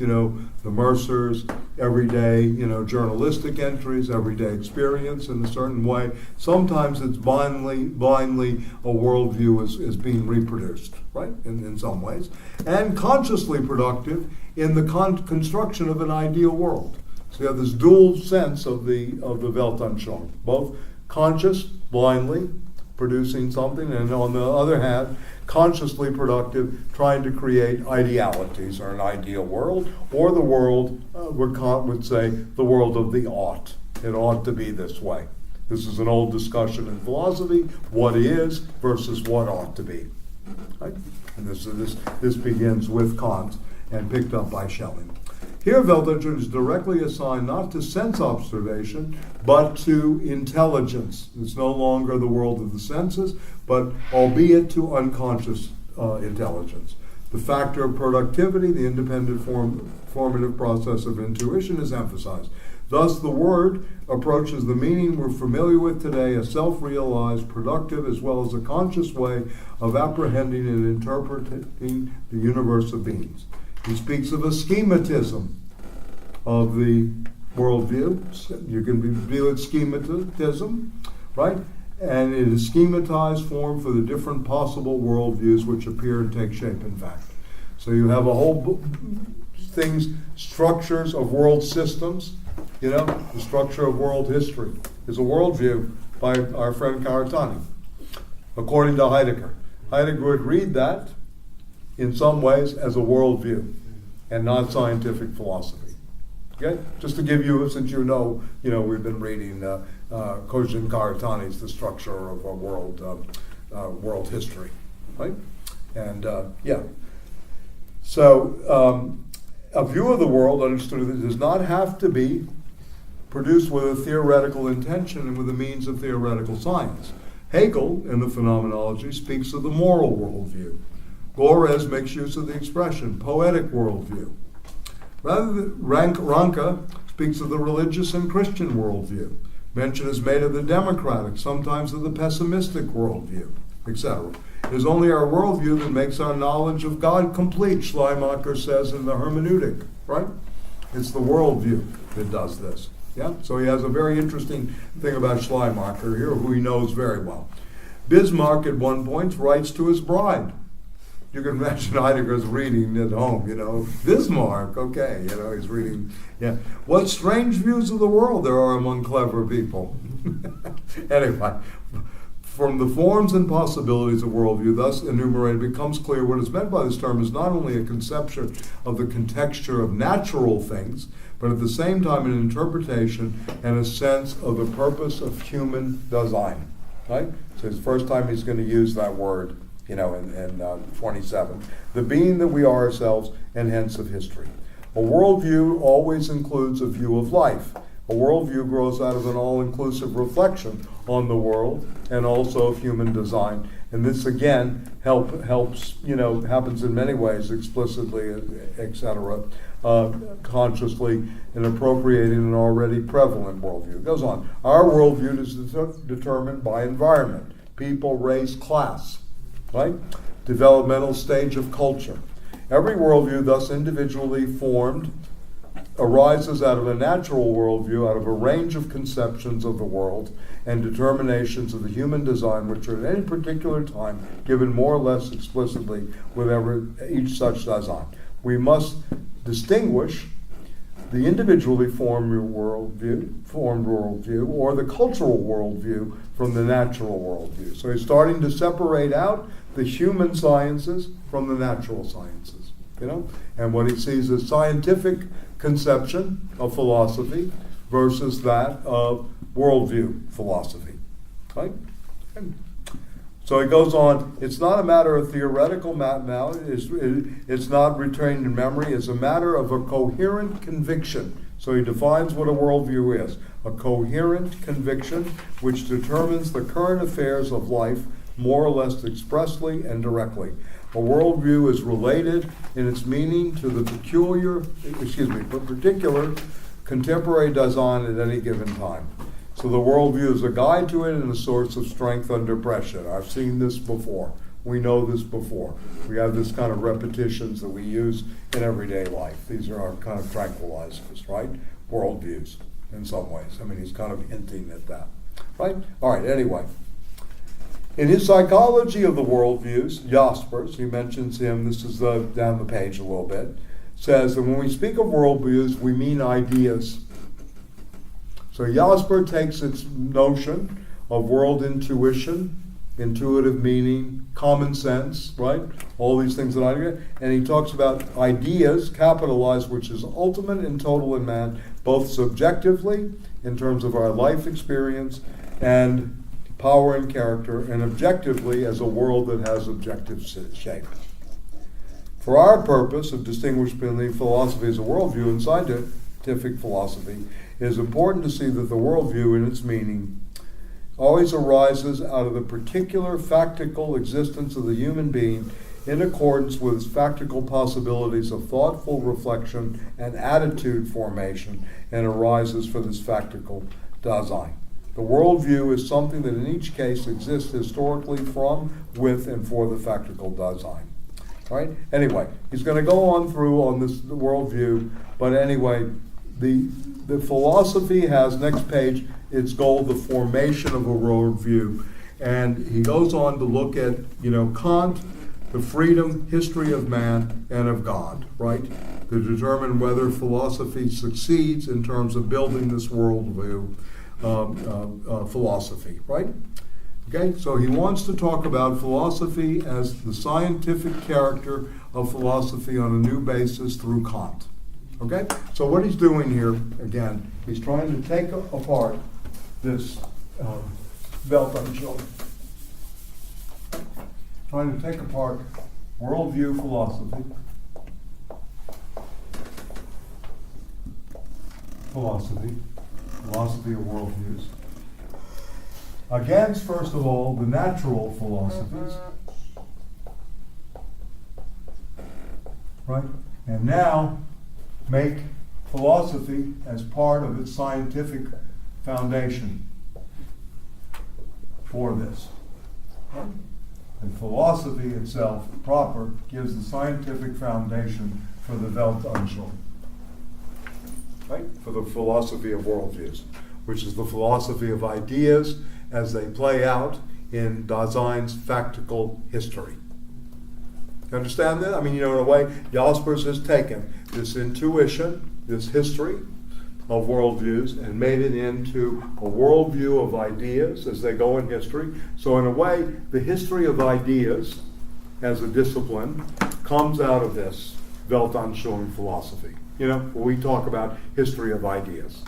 [SPEAKER 1] the Mercers, everyday, journalistic entries, everyday experience in a certain way. Sometimes it's blindly a worldview is being reproduced, right, in some ways. And consciously productive in the construction of an ideal world. So you have this dual sense of the Weltanschauung, both conscious, blindly, producing something, and on the other hand, consciously productive, trying to create idealities or an ideal world, or the world, where Kant would say, the world of the ought. It ought to be this way. This is an old discussion in philosophy, what is versus what ought to be. Right? And this begins with Kant and picked up by Schelling. Here, Weltanschauung is directly assigned not to sense observation, but to intelligence. It's no longer the world of the senses, but albeit to unconscious intelligence. The factor of productivity, the independent formative process of intuition, is emphasized. Thus, the word approaches the meaning we're familiar with today, a self-realized, productive, as well as a conscious way of apprehending and interpreting the universe of beings. He speaks of a schematism of the worldview. You can view it schematism, right? And it is schematized form for the different possible worldviews which appear and take shape in fact. So you have a whole structures of world systems, the structure of world history is a worldview by our friend Karatani, according to Heidegger. Heidegger would read that in some ways as a worldview and not scientific philosophy. Okay? Just to give you, since we've been reading Kojin Karatani's The Structure of a World History, right? And so a view of the world understood that does not have to be produced with a theoretical intention and with the means of theoretical science. Hegel, in the Phenomenology, speaks of the moral worldview. Gorez makes use of the expression poetic worldview. Rather than Ranke speaks of the religious and Christian worldview. Mention is made of the democratic, sometimes of the pessimistic worldview, etc. It is only our worldview that makes our knowledge of God complete, Schleiermacher says in the hermeneutic, right? It's the worldview that does this. Yeah? So he has a very interesting thing about Schleiermacher here, who he knows very well. Bismarck at one point writes to his bride. You can imagine Heidegger's reading at home, Bismarck, okay, he's reading, yeah. What strange views of the world there are among clever people. Anyway, from the forms and possibilities of worldview thus enumerated, it becomes clear what is meant by this term is not only a conception of the contexture of natural things, but at the same time an interpretation and a sense of the purpose of human Da-sein, right? So it's the first time he's going to use that word, in 27. The being that we are ourselves, and hence of history. A worldview always includes a view of life. A worldview grows out of an all-inclusive reflection on the world and also of human design. And this, again, helps, happens in many ways, explicitly, etc., consciously in appropriating an already prevalent worldview. It goes on. Our worldview is determined by environment, people, race, class. Right? Developmental stage of culture. Every worldview, thus individually formed, arises out of a natural worldview, out of a range of conceptions of the world and determinations of the human design, which are at any particular time given more or less explicitly with each such design. We must distinguish the individually formed worldview, or the cultural worldview from the natural worldview. So he's starting to separate out the human sciences from the natural sciences, and what he sees as scientific conception of philosophy versus that of worldview philosophy, right? So he goes on, it's not a matter of theoretical mathematics, it's not retained in memory, it's a matter of a coherent conviction. So he defines what a worldview is, a coherent conviction which determines the current affairs of life more or less expressly and directly. A worldview is related in its meaning to the particular contemporary Da-sein at any given time. So the worldview is a guide to it and a source of strength under pressure. I've seen this before. We know this before. We have this kind of repetitions that we use in everyday life. These are our kind of tranquilizers, right? Worldviews, in some ways. I mean, he's kind of hinting at that, right? All right, anyway. In his Psychology of the Worldviews, Jaspers, he mentions him, this is down the page a little bit, says that when we speak of worldviews, we mean ideas. So Jasper takes its notion of world intuition, intuitive meaning, common sense, right? All these things that I get. And he talks about ideas, capitalized, which is ultimate and total in man, both subjectively, in terms of our life experience, and power and character, and objectively as a world that has objective shape. For our purpose of distinguishing between philosophy as a worldview and scientific philosophy, it is important to see that the worldview in its meaning always arises out of the particular factical existence of the human being in accordance with its factical possibilities of thoughtful reflection and attitude formation, and arises for this factical Da-sein. The worldview is something that in each case exists historically from, with, and for the factical Da-sein. Right? Anyway, he's going to go on through on this worldview, but anyway, the philosophy has, next page, its goal, the formation of a worldview. And he goes on to look at, Kant, the freedom, history of man, and of God, right? To determine whether philosophy succeeds in terms of building this worldview philosophy, right? Okay, so he wants to talk about philosophy as the scientific character of philosophy on a new basis through Kant. Okay, so what he's doing here, again, he's trying to take apart this Weltanschauung, trying to take apart worldview philosophy of worldviews, against, first of all, the natural philosophies, right? And now make philosophy as part of its scientific foundation for this. And philosophy itself, proper, gives the scientific foundation for the Weltanschauung, right? For the philosophy of worldviews, which is the philosophy of ideas as they play out in Dasein's factical history. You understand that? I mean, in a way, Jaspers has taken this intuition, this history of worldviews, and made it into a worldview of ideas as they go in history. So in a way, the history of ideas as a discipline comes out of this Weltanschauung philosophy. When we talk about history of ideas.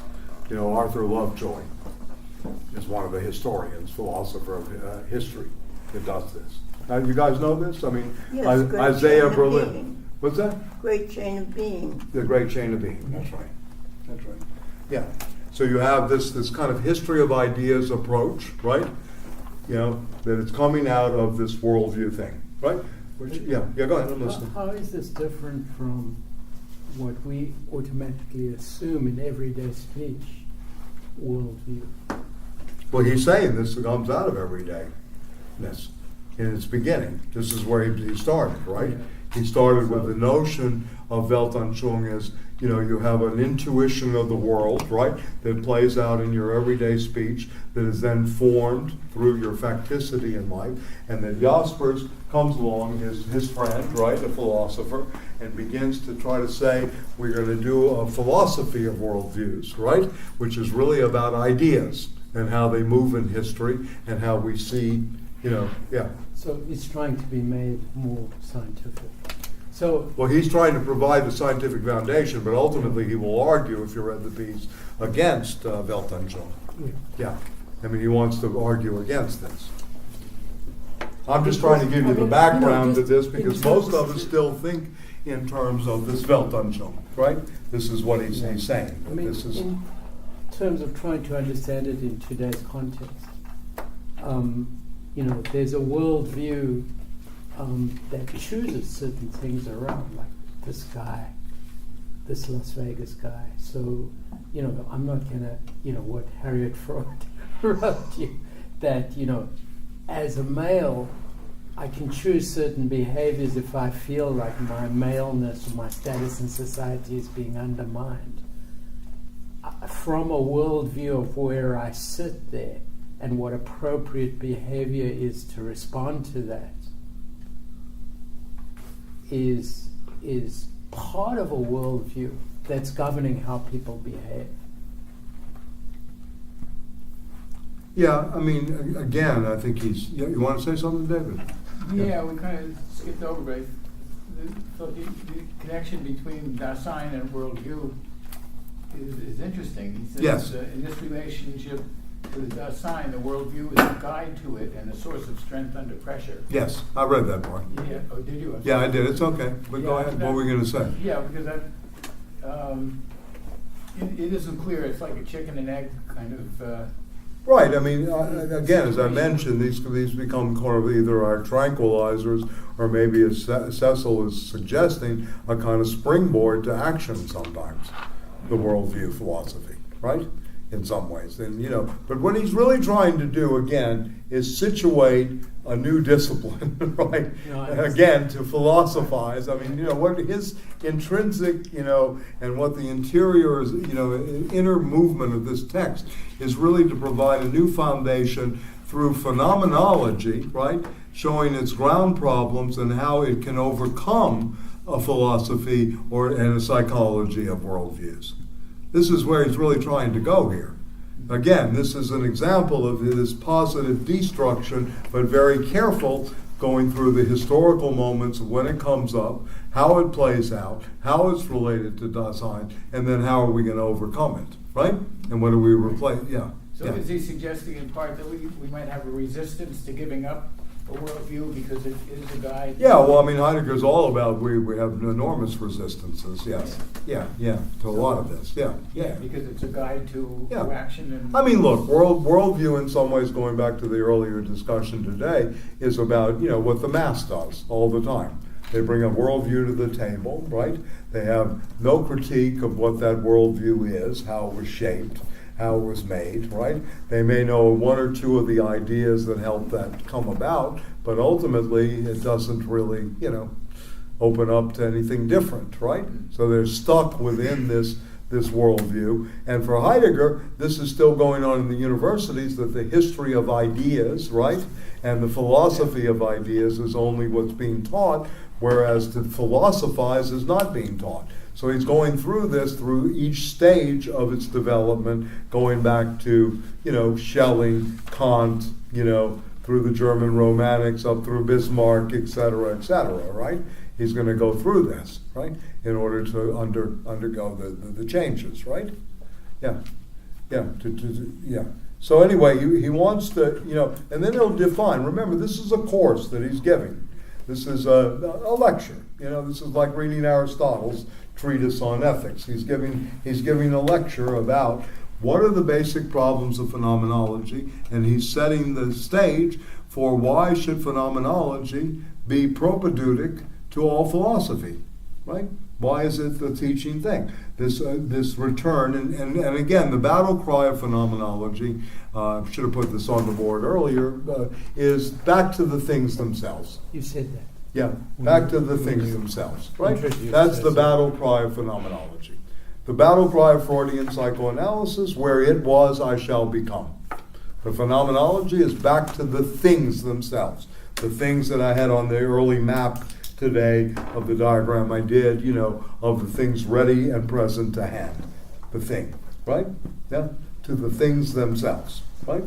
[SPEAKER 1] Arthur Lovejoy is one of the historians, philosopher of history, that does this. You guys know this? I mean,
[SPEAKER 9] yes,
[SPEAKER 1] Isaiah Berlin. What's that?
[SPEAKER 9] Great chain of being.
[SPEAKER 1] The great chain of being. That's right. That's right. Yeah. So you have this kind of history of ideas approach, right? That it's coming out of this worldview thing, right? Go ahead. I'm listening.
[SPEAKER 4] How is this different from what we automatically assume in everyday speech, worldview?
[SPEAKER 1] Well, he's saying this comes out of everydayness in its beginning. This is where he started, right? Yeah. He started with the notion of Weltanschauung as, you have an intuition of the world, right, that plays out in your everyday speech, that is then formed through your facticity in life, and then Jaspers comes along, his friend, right, a philosopher, and begins to try to say, we're going to do a philosophy of worldviews, right, which is really about ideas and how they move in history and how we see,
[SPEAKER 4] So it's trying to be made more scientific.
[SPEAKER 1] Well, he's trying to provide the scientific foundation, but ultimately he will argue, if you read the piece, against Weltanschauung. Yeah. I mean, he wants to argue against this. I'm just trying to give you the background to this, because most of us still think in terms of this Weltanschauung, right? This is what he's saying.
[SPEAKER 4] I mean, in terms of trying to understand it in today's context, there's a worldview that chooses certain things around, like this guy, this Las Vegas guy. So, I'm not gonna, what Harriet Freud wrote you, that, as a male, I can choose certain behaviors if I feel like my maleness or my status in society is being undermined. From a worldview of where I sit there and what appropriate behavior is to respond to that is part of a worldview that's governing how people behave.
[SPEAKER 1] Yeah, I mean, again, I think he's. You want to say something, David?
[SPEAKER 6] Yeah, we kind of skipped over, but the connection between Da-sein and worldview is interesting. He says,
[SPEAKER 1] Yes.
[SPEAKER 6] In this relationship to the Da-sein, the worldview is a guide to it and a source of strength under pressure.
[SPEAKER 1] Yes, I read that part.
[SPEAKER 6] Yeah. Oh, did you?
[SPEAKER 1] Yeah, I did. It's okay. But go ahead. What were we going to say?
[SPEAKER 6] Yeah, because that it isn't clear. It's like a chicken and egg kind of.
[SPEAKER 1] Right. I mean, again, as I mentioned, these become kind of either our tranquilizers or maybe, as Cecil is suggesting, a kind of springboard to action sometimes, the worldview philosophy, right? In some ways. And, but what he's really trying to do, again, is situate a new discipline, right? Again, to philosophize. I mean, what his intrinsic, and what the interior is, inner movement of this text is really to provide a new foundation through phenomenology, right? Showing its ground problems and how it can overcome a philosophy and a psychology of worldviews. This is where he's really trying to go here. Again, this is an example of this positive destruction, but very careful, going through the historical moments of when it comes up, how it plays out, how it's related to Da-sein, and then how are we going to overcome it, right? And what do we replace? Yeah.
[SPEAKER 6] So is he suggesting in part that we might have a resistance to giving up a worldview because it is a guide?
[SPEAKER 1] Yeah, well, I mean, Heidegger's all about we have enormous resistances, yes. Yeah, to a lot of this, yeah.
[SPEAKER 6] Because it's a guide to action. And
[SPEAKER 1] I mean, look, worldview in some ways, going back to the earlier discussion today, is about, what the mass does all the time. They bring a worldview to the table, right? They have no critique of what that worldview is, how it was shaped, how it was made, right? They may know one or two of the ideas that helped that come about, but ultimately it doesn't really, open up to anything different, right? So they're stuck within this worldview. And for Heidegger, this is still going on in the universities, that the history of ideas, right, and the philosophy of ideas is only what's being taught, whereas to philosophize is not being taught. So he's going through this, through each stage of its development, going back to, Schelling, Kant, through the German Romantics, up through Bismarck, et cetera, right? He's going to go through this, right, in order to undergo the changes, right? Yeah. So anyway, he wants to, and then he'll define. Remember, this is a course that he's giving. This is a lecture. This is like reading Aristotle's treatise on ethics. He's giving a lecture about what are the basic problems of phenomenology, and he's setting the stage for why should phenomenology be propedeutic to all philosophy, right? Why is it the teaching thing? This return, and again, the battle cry of phenomenology, I should have put this on the board earlier, is back to the things themselves.
[SPEAKER 4] You said that.
[SPEAKER 1] Yeah, back to the things themselves, right? That's the battle cry of phenomenology. The battle cry of Freudian psychoanalysis, where it was, I shall become. The phenomenology is back to the things themselves. The things that I had on the early map today of the diagram I did, of the things ready and present to hand. The thing, right? Yeah, to the things themselves, right?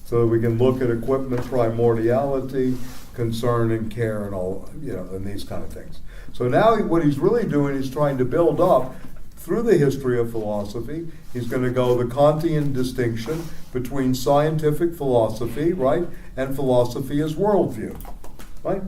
[SPEAKER 1] So that we can look at equipment primordiality, concern and care and all, and these kind of things. So now what he's really doing is trying to build up, through the history of philosophy, he's going to go the Kantian distinction between scientific philosophy, right, and philosophy as worldview, right?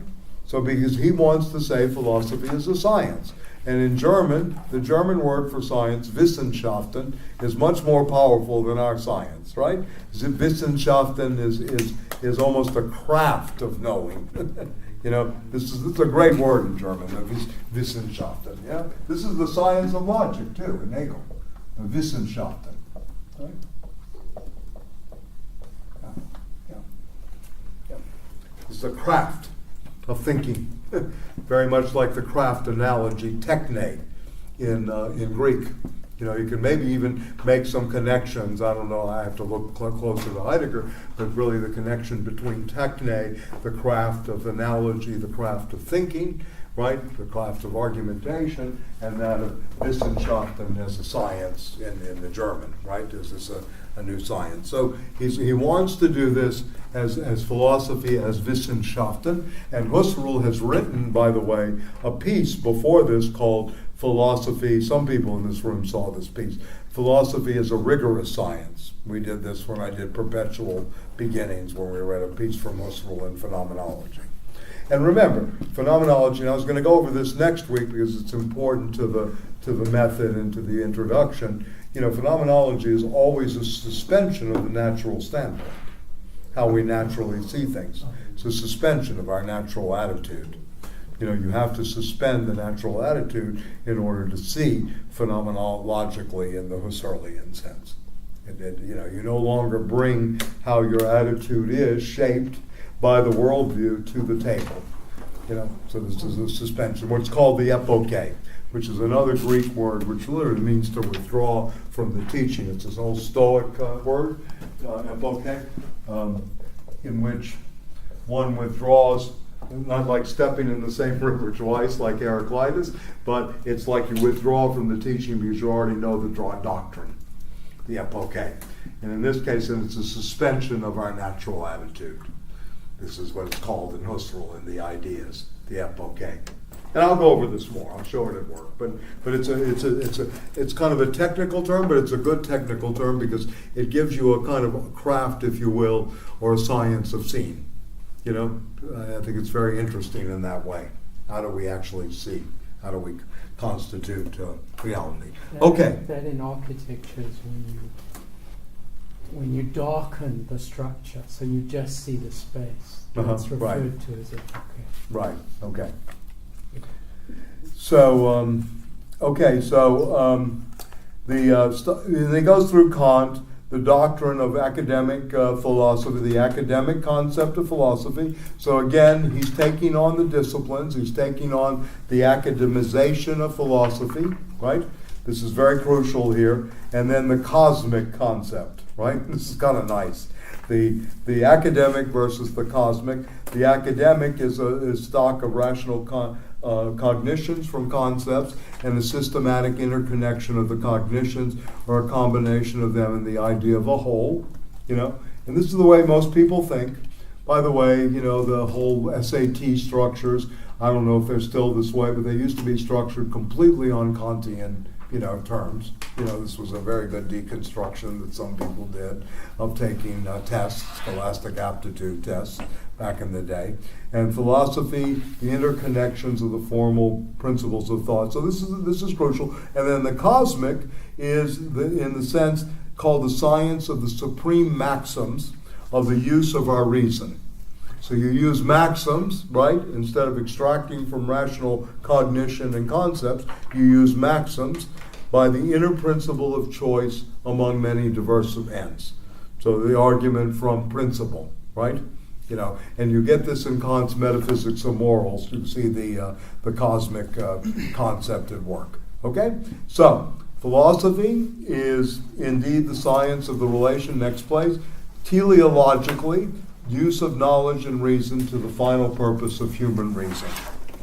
[SPEAKER 1] So because he wants to say philosophy is a science. And in German, the German word for science, Wissenschaften, is much more powerful than our science, right? Wissenschaften is almost a craft of knowing. This is a great word in German, Wissenschaften. Yeah, this is the science of logic too, in Hegel, Wissenschaften. Right? Yeah. It's a craft. of thinking, very much like the craft analogy, techne, in Greek. You know, you can maybe even make some connections. I don't know, I have to look closer to Heidegger, but really the connection between techne, the craft of analogy, the craft of thinking, right, the craft of argumentation, and that of Wissenschaften as a science in the German, right? This is a new science. So he wants to do this as philosophy, as Wissenschaften, and Husserl has written, by the way, a piece before this called Philosophy. Some people in this room saw this piece. Philosophy is a rigorous science. We did this when I did Perpetual Beginnings, where we read a piece from Husserl in Phenomenology. And remember, phenomenology, and I was going to go over this next week because it's important to the method and to the introduction. You know, phenomenology is always a suspension of the natural standpoint, how we naturally see things. It's a suspension of our natural attitude. You know, you have to suspend the natural attitude in order to see phenomenologically in the Husserlian sense. You know, you no longer bring how your attitude is shaped by the worldview to the table. You know, so this is a suspension, what's called the epoche, which is another Greek word which literally means to withdraw from the teaching. It's this old Stoic word, epoche, in which one withdraws, not like stepping in the same river twice like Heraclitus, but it's like you withdraw from the teaching because you already know the doctrine, the epoche. And in this case, it's a suspension of our natural attitude. This is what it's called in Husserl in the ideas, the epoche. And I'll go over this more. I'll show it at work. But it's kind of a technical term, but it's a good technical term because it gives you a kind of a craft, if you will, or a science of seeing. You know, I think it's very interesting in that way. How do we actually see? How do we constitute reality? Okay.
[SPEAKER 4] That in architecture is when you darken the structure, so you just see the space. That's referred to as epoche.
[SPEAKER 1] Right. Okay. So, and it goes through Kant, the doctrine of academic philosophy, the academic concept of philosophy. So again, he's taking on the disciplines, he's taking on the academization of philosophy, right? This is very crucial here. And then the cosmic concept, right? This is kind of nice. The academic versus the cosmic. The academic is stock of rational cognitions from concepts, and the systematic interconnection of the cognitions, or a combination of them in the idea of a whole, you know. And this is the way most people think. By the way, you know, the whole SAT structures, I don't know if they're still this way, but they used to be structured completely on Kantian, you know, terms. You know, this was a very good deconstruction that some people did of taking tests, scholastic aptitude tests, back in the day. And philosophy, the interconnections of the formal principles of thought. So this is crucial. And then the cosmic is, in the sense, called the science of the supreme maxims of the use of our reason. So you use maxims, right? Instead of extracting from rational cognition and concepts, you use maxims by the inner principle of choice among many diverse ends. So the argument from principle, right? You know, and you get this in Kant's Metaphysics of Morals. You see the cosmic concept at work. Okay? So, philosophy is indeed the science of the relation, next place, teleologically, use of knowledge and reason to the final purpose of human reason.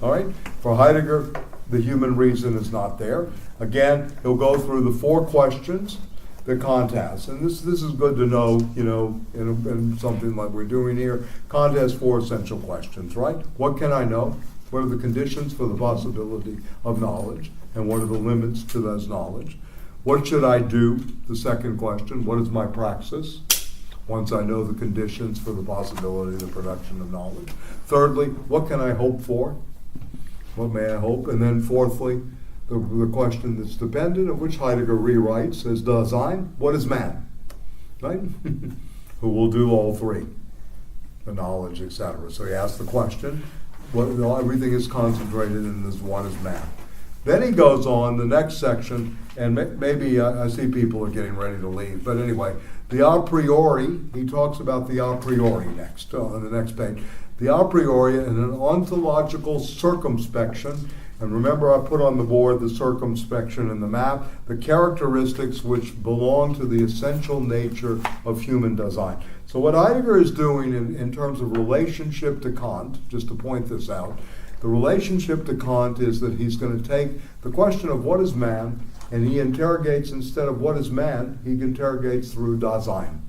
[SPEAKER 1] All right? For Heidegger, the human reason is not there. Again, he'll go through the 4 questions that Kant has. And this is good to know, you know, in something like we're doing here. Kant has 4 essential questions, right? What can I know? What are the conditions for the possibility of knowledge? And what are the limits to those knowledge? What should I do? The second question, what is my praxis? Once I know the conditions for the possibility of the production of knowledge. Thirdly, what can I hope for? What may I hope? And then fourthly, the question that's dependent, of which Heidegger rewrites as Da-sein, what is man? Right? Who will do all 3, the knowledge, etc. So he asks the question, everything is concentrated in this what is man. Then he goes on, the next section, and maybe I see people are getting ready to leave, but anyway, the a priori, he talks about the a priori next, on the next page. The a priori and an ontological circumspection, and remember I put on the board the circumspection in the map, the characteristics which belong to the essential nature of human design. So what Heidegger is doing in terms of relationship to Kant, just to point this out, the relationship to Kant is that he's going to take the question of what is man, and he interrogates, instead of what is man, he interrogates through Da-sein,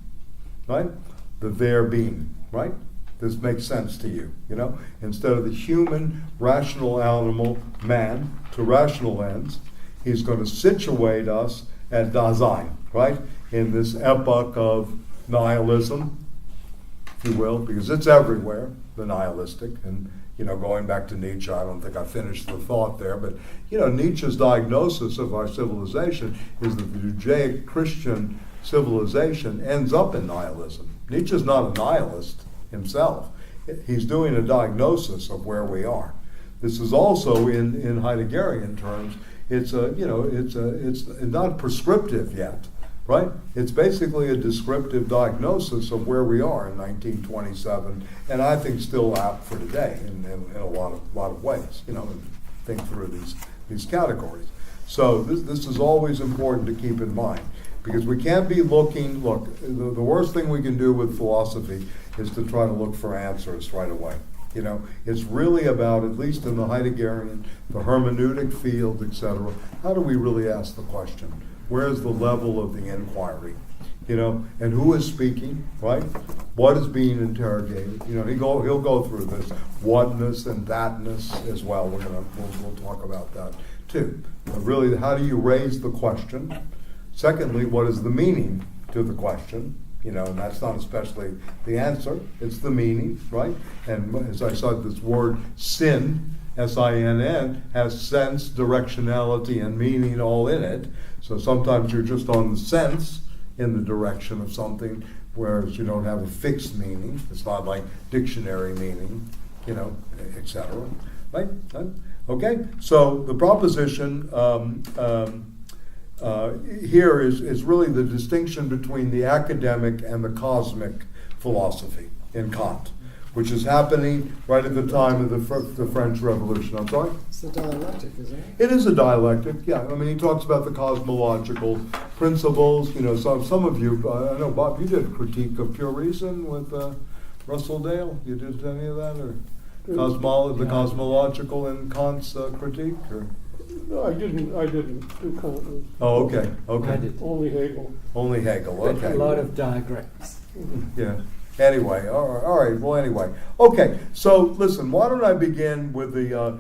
[SPEAKER 1] right? The there being, right? This makes sense to you, you know? Instead of the human, rational animal, man, to rational ends, he's going to situate us at Da-sein, right? In this epoch of nihilism, if you will, because it's everywhere, the nihilistic, and you know, going back to Nietzsche, I don't think I finished the thought there, but you know, Nietzsche's diagnosis of our civilization is that the Judaeo-Christian civilization ends up in nihilism. Nietzsche's not a nihilist himself. He's doing a diagnosis of where we are. This is also in Heideggerian terms, it's not prescriptive yet, right? It's basically a descriptive diagnosis of where we are in 1927, and I think still apt for today in a lot of ways, you know, and think through these categories. So this is always important to keep in mind, because we can't be looking, the worst thing we can do with philosophy is to try to look for answers right away. You know, it's really about, at least in the Heideggerian, the hermeneutic field, etc., how do we really ask the question? Where's the level of the inquiry? You know, and who is speaking, right? What is being interrogated? You know, he'll go through this whatness and thatness as well. We'll talk about that too. But really, how do you raise the question? Secondly, what is the meaning to the question? You know, and that's not especially the answer, it's the meaning, right? And as I said, this word sin, S-I-N-N, has sense, directionality, and meaning all in it. So sometimes you're just on the sense in the direction of something, whereas you don't have a fixed meaning. It's not like dictionary meaning, you know, etc. Right? Okay, so the proposition here is really the distinction between the academic and the cosmic philosophy in Kant, which is happening right at the time of the French Revolution. I'm sorry?
[SPEAKER 5] It's a dialectic, isn't it?
[SPEAKER 1] It is a dialectic, yeah. I mean, he talks about the cosmological principles. You know, some of you, I know, Bob, you did a critique of pure reason with Russell Dale. You did any of that? Or the cosmological in Kant's critique? Or?
[SPEAKER 13] No, I didn't do Kant.
[SPEAKER 1] Oh, okay.
[SPEAKER 13] I did. Only Hegel.
[SPEAKER 1] Only Hegel, okay.
[SPEAKER 13] A lot of diagrams.
[SPEAKER 1] Yeah. Anyway, all right. Well, anyway, okay. So, listen. Why don't I begin with the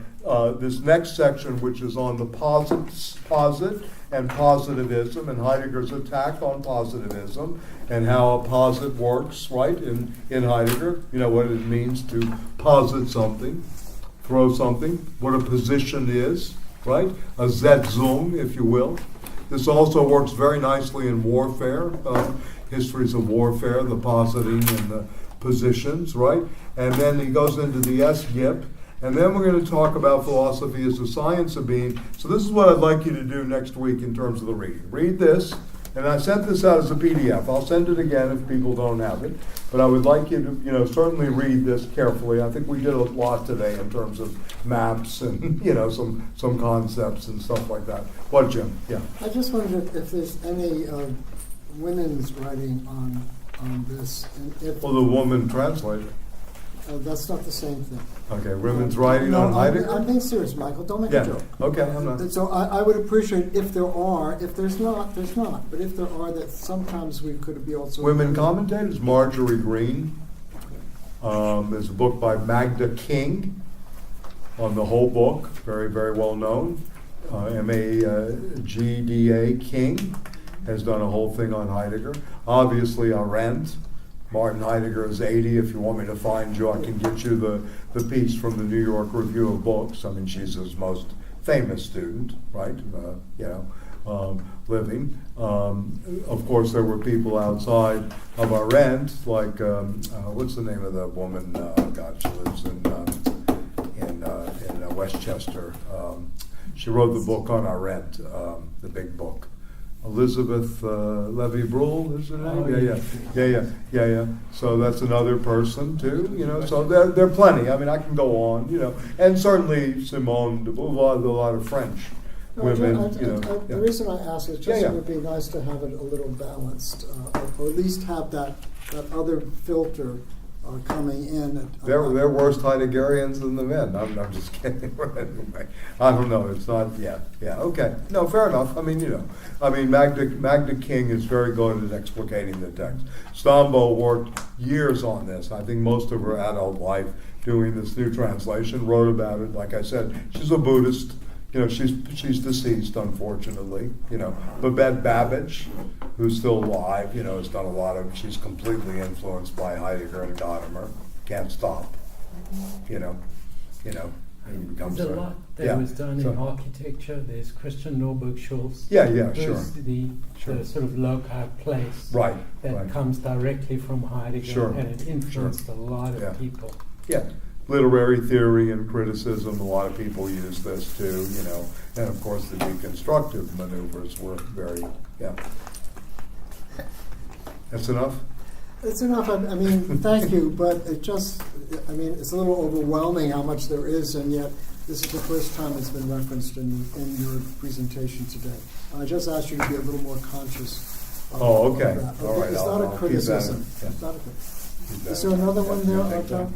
[SPEAKER 1] this next section, which is on the posit and positivism, and Heidegger's attack on positivism, and how a posit works, right? In Heidegger, you know what it means to posit something, throw something, what a position is, right? A Setzung, if you will. This also works very nicely in warfare. Histories of warfare, the positing and the positions, right? And then he goes into the S-Gip, and then we're going to talk about philosophy as a science of being. So this is what I'd like you to do next week in terms of the reading. Read this, and I sent this out as a PDF. I'll send it again if people don't have it, but I would like you to, you know, certainly read this carefully. I think we did a lot today in terms of maps and, you know, some concepts and stuff like that. What, Jim? Yeah.
[SPEAKER 5] I just wondered if there's any women's writing on this, and if
[SPEAKER 1] Well, the woman translator.
[SPEAKER 5] That's not the same thing.
[SPEAKER 1] Okay, women's writing on Heidegger?
[SPEAKER 5] I'm being serious, Michael. Don't make a joke.
[SPEAKER 1] Okay, I'm not.
[SPEAKER 5] So I would appreciate if there are. If there's not, there's not. But if there are, that sometimes we could be also...
[SPEAKER 1] Women commentators, Marjorie Green. There's a book by Magda King on the whole book, very, very well known. M-A-G-D-A King has done a whole thing on Heidegger. Obviously, Arendt. Martin Heidegger is 80. If you want me to find you, I can get you the piece from the New York Review of Books. I mean, she's his most famous student, right? Living. Of course, there were people outside of Arendt, like, what's the name of the woman? God, she lives in Westchester. She wrote the book on Arendt, the big book. Elizabeth Levy-Bruhl is her name? Yeah. So that's another person too, you know. So there are plenty. I mean, I can go on, you know, and certainly Simone de Beauvoir, a lot of French women.
[SPEAKER 5] The reason I ask is just it would be nice to have it a little balanced, or at least have that other filter coming in.
[SPEAKER 1] They're worse Heideggerians than the men. I'm just kidding. Anyway, I don't know. It's not. Yeah. Okay. No, fair enough. I mean, you know, Magda King is very good at explicating the text. Stambo worked years on this. I think most of her adult life doing this new translation. Wrote about it. Like I said, she's a Buddhist. You know, she's deceased, unfortunately. You know, Babette Babbage, who's still alive, you know, has done a lot of. She's completely influenced by Heidegger and Gadamer. Can't stop. You know. And becomes
[SPEAKER 4] There's a lot that was done in architecture. There's Christian Norberg Schulz.
[SPEAKER 1] Yeah,
[SPEAKER 4] who's
[SPEAKER 1] sure.
[SPEAKER 4] The sort of loci place that comes directly from Heidegger, and it influenced a lot of people.
[SPEAKER 1] Yeah. Literary theory and criticism, a lot of people use this too, you know, and of course the deconstructive maneuvers were very, That's enough?
[SPEAKER 5] It's enough. I mean, thank you, but it just, I mean, it's a little overwhelming how much there is, and yet this is the first time it's been referenced in your presentation today. I just asked you to be a little more conscious of that.
[SPEAKER 1] All right.
[SPEAKER 5] It's not a criticism. It's not a criticism. Is there another one there, Otto?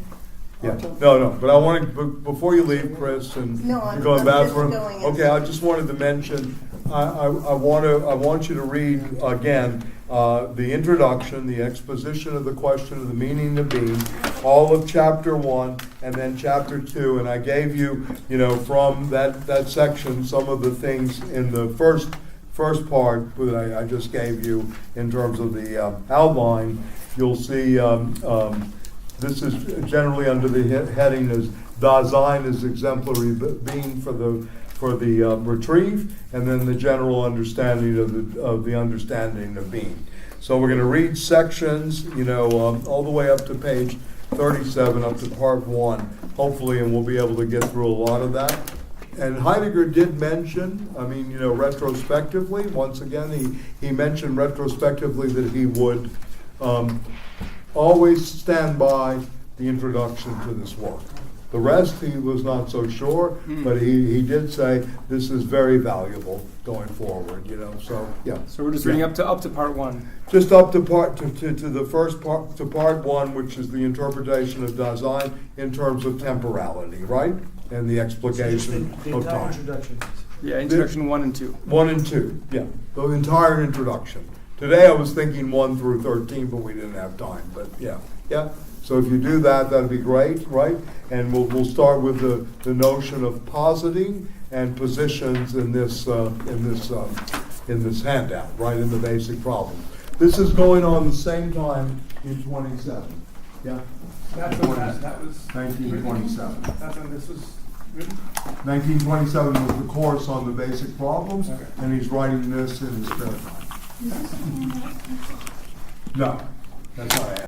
[SPEAKER 1] No. But I wanted, before you leave, Chris, and going back for him. Okay, I just wanted to mention. I want you to read again the introduction, the exposition of the question of the meaning of being, all of chapter 1, and then chapter 2. And I gave you, you know, from that section some of the things in the first part that I just gave you in terms of the outline. You'll see. This is generally under the heading as Da-sein is exemplary being for the retrieve, and then the general understanding of the understanding of being. So we're going to read sections, you know, all the way up to page 37, up to part 1, hopefully, and we'll be able to get through a lot of that. And Heidegger did mention, I mean, you know, retrospectively, once again, he mentioned retrospectively that he would always stand by the introduction to this work. The rest he was not so sure, but he did say this is very valuable going forward, you know. So
[SPEAKER 2] So we're just reading up to part 1.
[SPEAKER 1] Just up to the first part, to part 1, which is the interpretation of Da-sein in terms of temporality, right? And the explication of time.
[SPEAKER 11] Introduction.
[SPEAKER 2] Yeah, introduction 1 and 2.
[SPEAKER 1] 1 and 2, the entire introduction. Today I was thinking 1 through 13, but we didn't have time. But yeah. So if you do that, that'd be great, right? And we'll start with the notion of positing and positions in this handout, right, in the basic problem. This is going on the same time in 27. Yeah.
[SPEAKER 12] That's when that was
[SPEAKER 1] 1927.
[SPEAKER 12] That's when this was written.
[SPEAKER 1] 1927 was the course on the basic problems, and he's writing this in his spare time. No, that's not it.